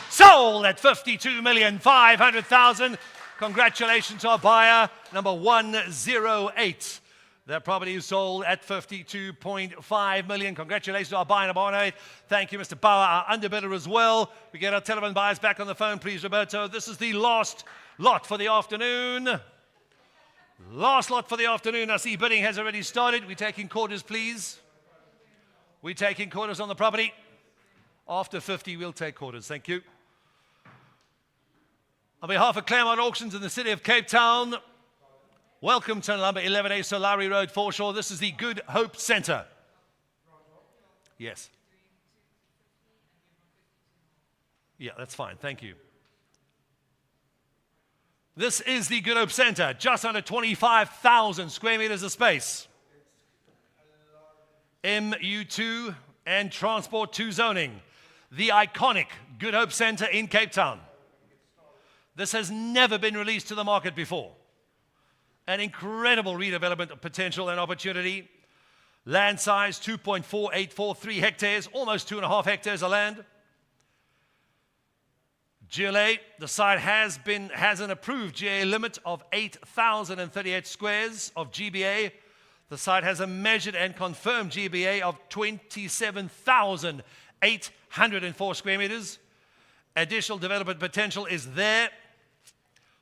Sold at 52,500,000. Congratulations to our buyer, number 108. That property is sold at 52.5 million. Congratulations to our buyer, number 108. Thank you, Mr. Bauer, our underbidder as well. We get our telephone buyers back on the phone, please, Roberto. This is the last lot for the afternoon. Last lot for the afternoon. I see bidding has already started. We're taking quarters, please. We're taking quarters on the property. After 50, we'll take quarters. Thank you. On behalf of Claremont Auctions in the city of Cape Town, welcome to number 11A Solari Road, Foreshore. This is the Good Hope Center. Yes. Yeah, that's fine. Thank you. This is the Good Hope Center, just under 25,000 square meters of space. MU2 and Transport 2 zoning. The iconic Good Hope Center in Cape Town. This has never been released to the market before. An incredible redevelopment of potential and opportunity. Land size 2.4843 hectares, almost 2.5 hectares of land. GLA, the site has an approved GA limit of 8,038 squares of GBA. The site has a measured and confirmed GBA of 27,804 square meters. Additional development potential is there.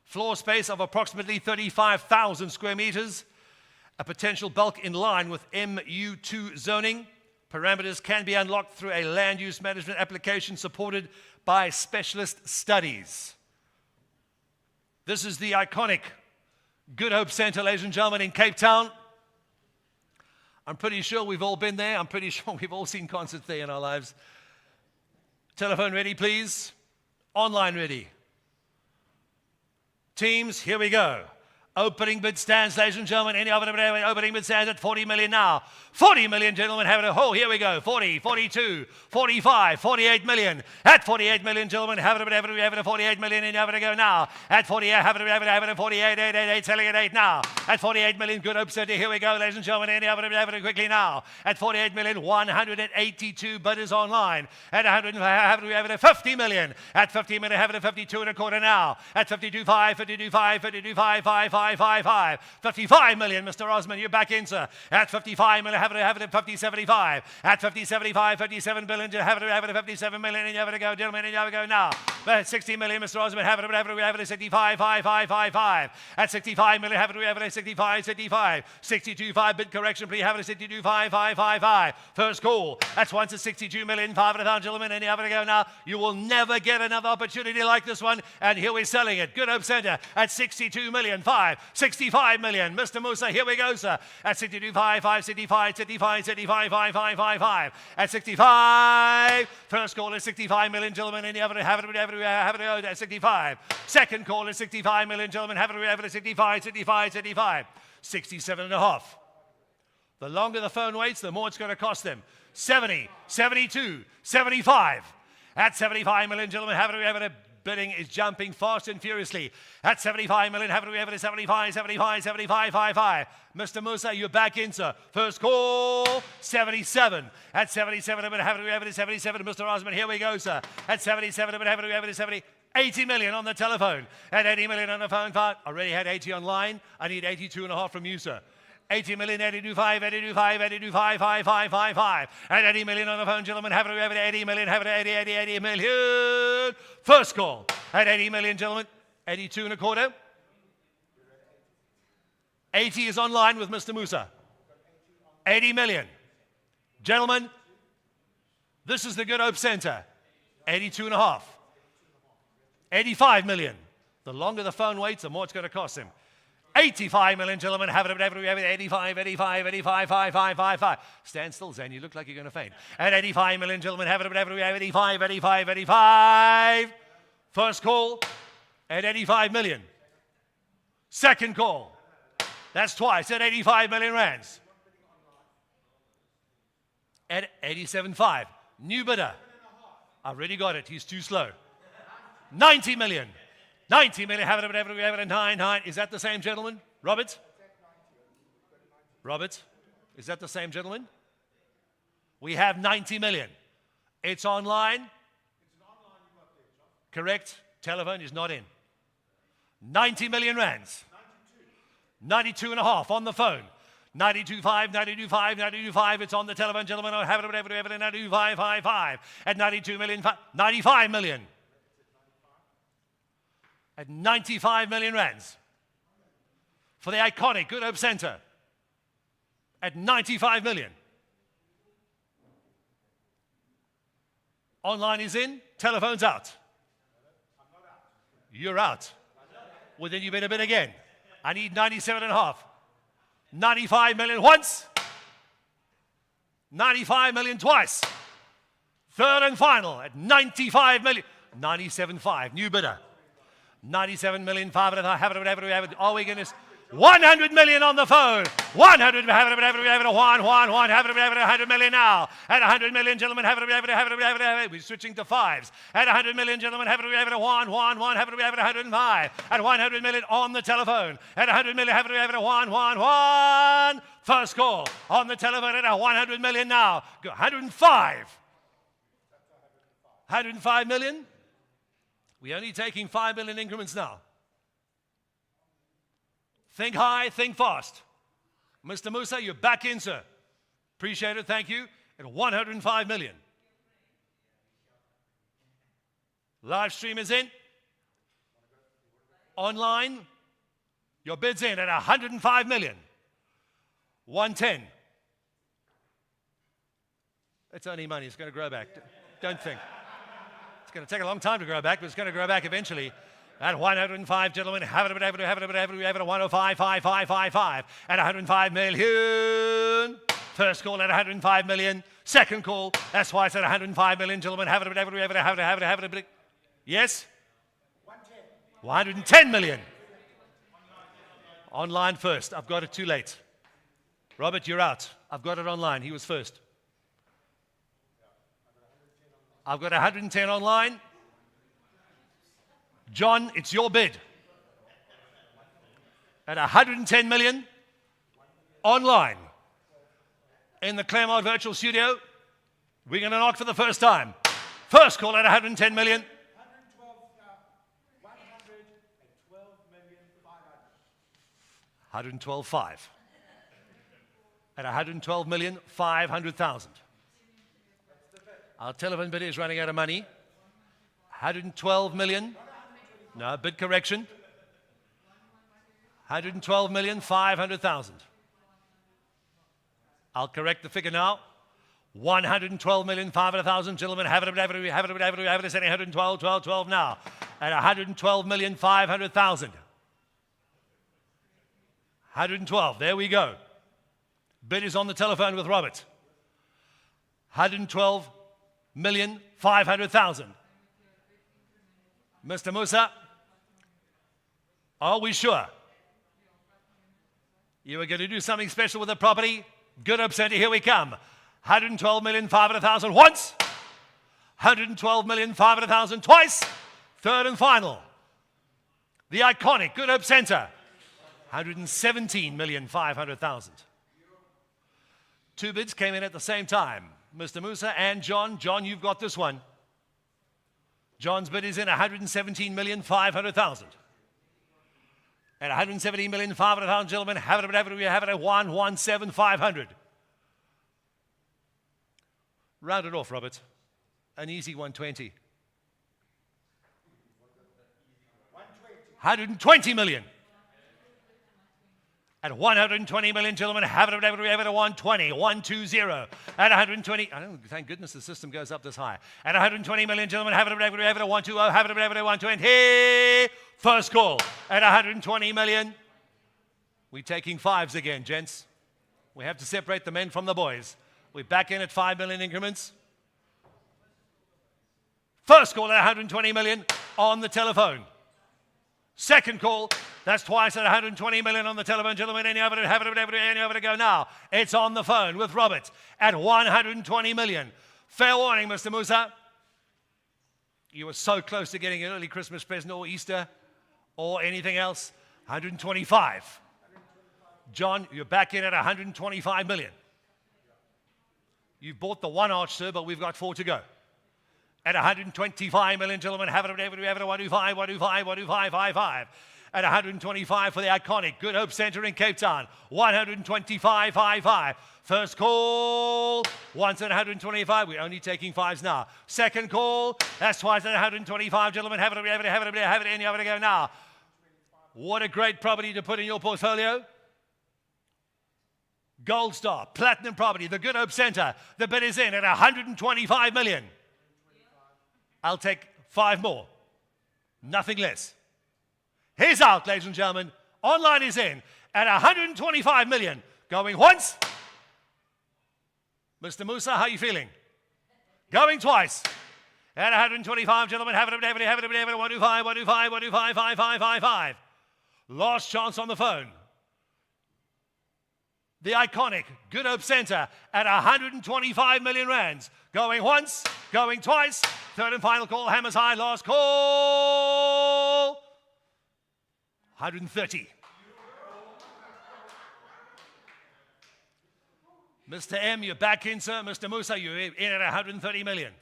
Floor space of approximately 35,000 square meters. A potential bulk in line with MU2 zoning. Parameters can be unlocked through a land use management application supported by specialist studies. This is the iconic Good Hope Centre, ladies and gentlemen, in Cape Town. I'm pretty sure we've all been there. I'm pretty sure we've all seen concerts there in our lives. Telephone ready, please. Online ready. Teams, here we go. Opening bid stands, ladies and gentlemen. Any other opening bid stands at 40 million now. 40 million, gentlemen, have it. Oh, here we go. 40, 42, 45, 48 million. At 48 million, gentlemen, have it. 48 million, and have it to go now. At 48, have it. 48, 8, selling at 8 now. At 48 million, Good Hope City. Here we go, ladies and gentlemen. Any other have it quickly now. At 48 million, 182 bidders online. At 100, have it 50 million. At 50 million, have it 52 and a quarter now. At 52.5, 52.5, 52.5, 5. 55 million, Mr. Osman, you're back in, sir. At 55 million, have it at 50.75. At 50.75, 57 billion, have it 57 million, and you have to go, gentlemen, and you have to go now. But 60 million, Mr. Osman, have it at 65, 5. At 65 million, have it at 65, 62.5, bid correction, please, have it at 62.5, 5. First call. That's once at 62 million, 500,000, gentlemen, and you have to go now. You will never get another opportunity like this one, and here we're selling it. Good Hope Centre at 62 million, 65 million. Mr. Musa, here we go, sir. At 62.5, 65. At 65. First call is 65 million, gentlemen, and you have it at 65. Second call is 65 million, gentlemen, have it at 65. 67 and a half. The longer the phone waits, the more it's going to cost them. 70, 72, 75. At 75 million, gentlemen, have it. Bidding is jumping fast and furiously. At 75 million, have it at 75. Mr. Musa, you're back in, sir. First call, 77. At 77, have it at 77. Mr. Osman, here we go, sir. At 77, have it at 70. 80 million on the telephone. At 80 million on the phone part. Already had 80 online. I need 82 and a half from you, sir. 80 million, 82.5. At 80 million on the phone, gentlemen, have it at 80 million, have it at 80 million. First call. At 80 million, gentlemen, 82 and a quarter. 80 is online with Mr. Musa. 80 million. Gentlemen, this is the Good Hope Centre. 82 and a half. 85 million. The longer the phone waits, the more it's going to cost him. 85 million, gentlemen, have it at 85. Stand still, Zane, you look like you're going to faint. At 85 million, gentlemen, have it at 85. First call at 85 million. Second call. That's twice at 85 million rands. At 87.5. New bidder. I've already got it. He's too slow. 90 million. 90 million, have it at 9. Is that the same gentleman? Robert? Robert? Is that the same gentleman? We have 90 million. It's online. Correct. Telephone is not in. 90 million rands. 92 and a half on the phone. 92.5. It's on the telephone, gentlemen. I have it at 92.5. At 92 million. 95 million. At 95 million rands for the iconic Good Hope Centre at 95 million. Online is in, telephone's out. You're out. Well, then you better bid again. I need 97 and a half. 95 million once. 95 million twice. Third and final at 95 million. 97.5, new bidder. 97 million, 5 and a half, have it, are we going to... 100 million on the phone. 100, have it, one, have it, 100 million now. At 100 million, gentlemen, have it, we're switching to fives. At 100 million, gentlemen, have it, one, have it, 105. At 100 million on the telephone. At 100 million, have it, one. First call on the telephone at 100 million now. 105. 105 million. We're only taking 5 million increments now. Think high, think fast. Mr. Musa, you're back in, sir. Appreciate it, thank you. At 105 million. Live stream is in. Online, your bid's in at 105 million. 110. It's only money, it's going to grow back. Don't think. It's going to take a long time to grow back, but it's going to grow back eventually. At 105, gentlemen, have it, 105, 5, 5, 5, 5. At 105 million. First call at 105 million. Second call, that's why it's at 105 million, gentlemen. Have it. Yes? 110 million. Online first. I've got it too late. Robert, you're out. I've got it online. He was first. I've got 110 online. John, it's your bid. At 110 million online in the Claremont Virtual Studio. We're going to knock for the first time. First call at 110 million. 112.5. At 112,500,000. Our telephone bid is running out of money. 112 million. No, bid correction. 112,500,000. I'll correct the figure now. 112,500,000. Gentlemen, have it, 112 now. At 112,500,000. 112, there we go. Bid is on the telephone with Robert. 112,500,000. Mr. Musa, are we sure? You were going to do something special with the property? Good up, Center, here we come. 112,500,000 once. 112,500,000 twice. Third and final. The iconic Good Hope Center. 117,500,000. Two bids came in at the same time. Mr. Musa and John. John, you've got this one. John's bid is in 117,500,000. At 117,500,000, gentlemen, have it at 117,500. Round it off, Robert. An easy 120. 120 million. At 120 million, gentlemen, have it at 120, 120. At 120, thank goodness the system goes up this high. At 120 million, gentlemen, have it at 120, have it at 120. First call at 120 million. We're taking fives again, gents. We have to separate the men from the boys. We're back in at 5 million increments. First call at 120 million on the telephone. Second call, that's twice at 120 million on the telephone, gentlemen. Any over to go now. It's on the phone with Robert at 120 million. Fair warning, Mr. Musa. You were so close to getting an early Christmas present or Easter or anything else. 125. John, you're back in at 125 million. You've bought the one arch, sir, but we've got 4 to go. At 125 million, gentlemen, have it 125, 55. At 125 for the iconic Good Hope Center in Cape Town. 125.55. First call, once at 125. We're only taking fives now. Second call, that's twice at 125, gentlemen. Have it, any over to go now. What a great property to put in your portfolio. Gold Star, Platinum Property, the Good Hope Center. The bid is in at 125 million. I'll take 5 more. Nothing less. He's out, ladies and gentlemen. Online is in at 125 million. Going once. Mr. Musa, how are you feeling? Going twice. At 125, gentlemen, have it, 125. Last chance on the phone. The iconic Good Hope Center at 125 million rands. Going once, going twice. Third and final call, hammers high, last call. 130. Mr. M, you're back in, sir. Mr. Musa, you're in at 130 million.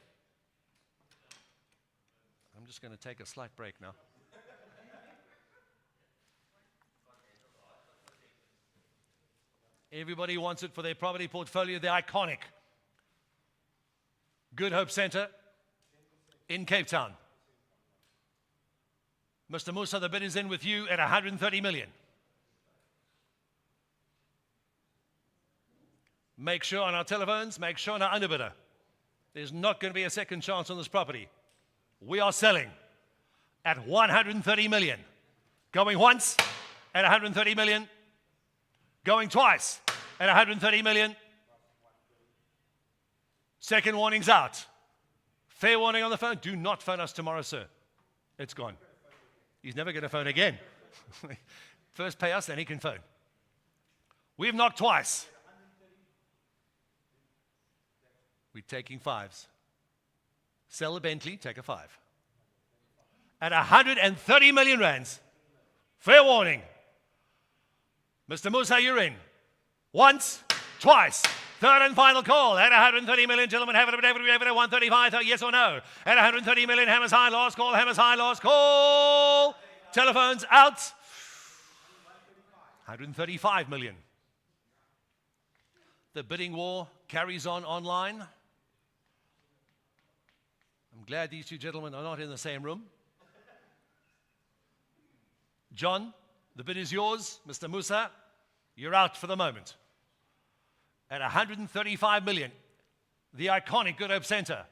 I'm just going to take a slight break now. Everybody wants it for their property portfolio. The iconic Good Hope Centre in Cape Town. Mr. Musa, the bid is in with you at 130 million. Make sure on our telephones, make sure on our underbidder. There's not going to be a second chance on this property. We are selling at 130 million. Going once at 130 million. Going twice at 130 million. Second warning's out. Fair warning on the phone. Do not phone us tomorrow, sir. It's gone. He's never going to phone again. First pay us, then he can phone. We've knocked twice. We're taking fives. Sell a Bentley, take a 5. At 130 million rands. Fair warning. Mr. Musa, you're in. Once, twice. Third and final call at 130 million. Gentlemen, have it at 135. Yes or no? At 130 million, hammers high, last call, hammers high, last call. Telephones out. 135 million. The bidding war carries on online. I'm glad these two gentlemen are not in the same room. John, the bid is yours. Mr. Musa, you're out for the moment. At 135 million, the iconic Good Hope Centre,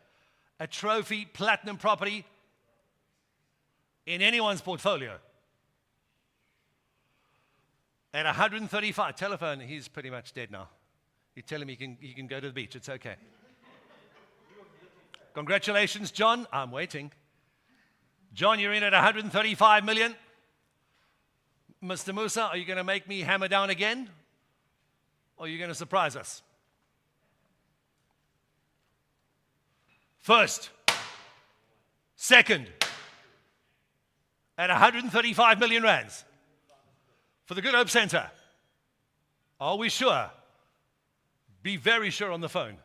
a trophy platinum property in anyone's portfolio. At 135, telephone, he's pretty much dead now. You tell him he can go to the beach, it's okay. Congratulations, John. I'm waiting. John, you're in at 135 million. Mr. Musa, are you going to make me hammer down again? Or are you going to surprise us? First. Second. At 135 million rands. For the Good Hope Centre. Are we sure? Be very sure on the phone.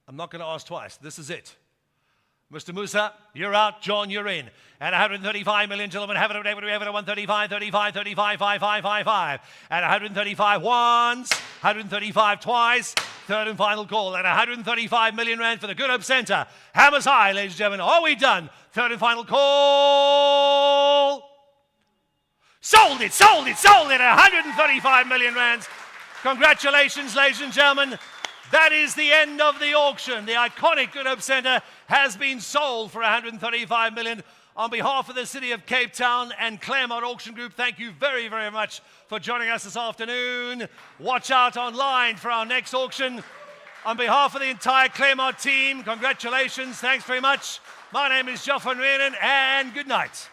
I'm not going to ask twice. This is it. Mr. Musa, you're out. John, you're in. At 135 million, gentlemen, have it at 135, 35, 35, 5, 5, 5, 5. At 135 once, 135 twice. Third and final call at 135 million rand for the Good Hope Centre. Hammers high, ladies and gentlemen. Are we done? Third and final call. Sold it, sold it, sold it at 135 million rands. Congratulations, ladies and gentlemen. That is the end of the auction. The iconic Good Hope Centre has been sold for 135 million. On behalf of the City of Cape Town and Claremont Auction Group, thank you very, very much for joining us this afternoon. Watch out online for our next auction. On behalf of the entire Claremont team, congratulations. Thanks very much. My name is Joff van Reenen, and good night.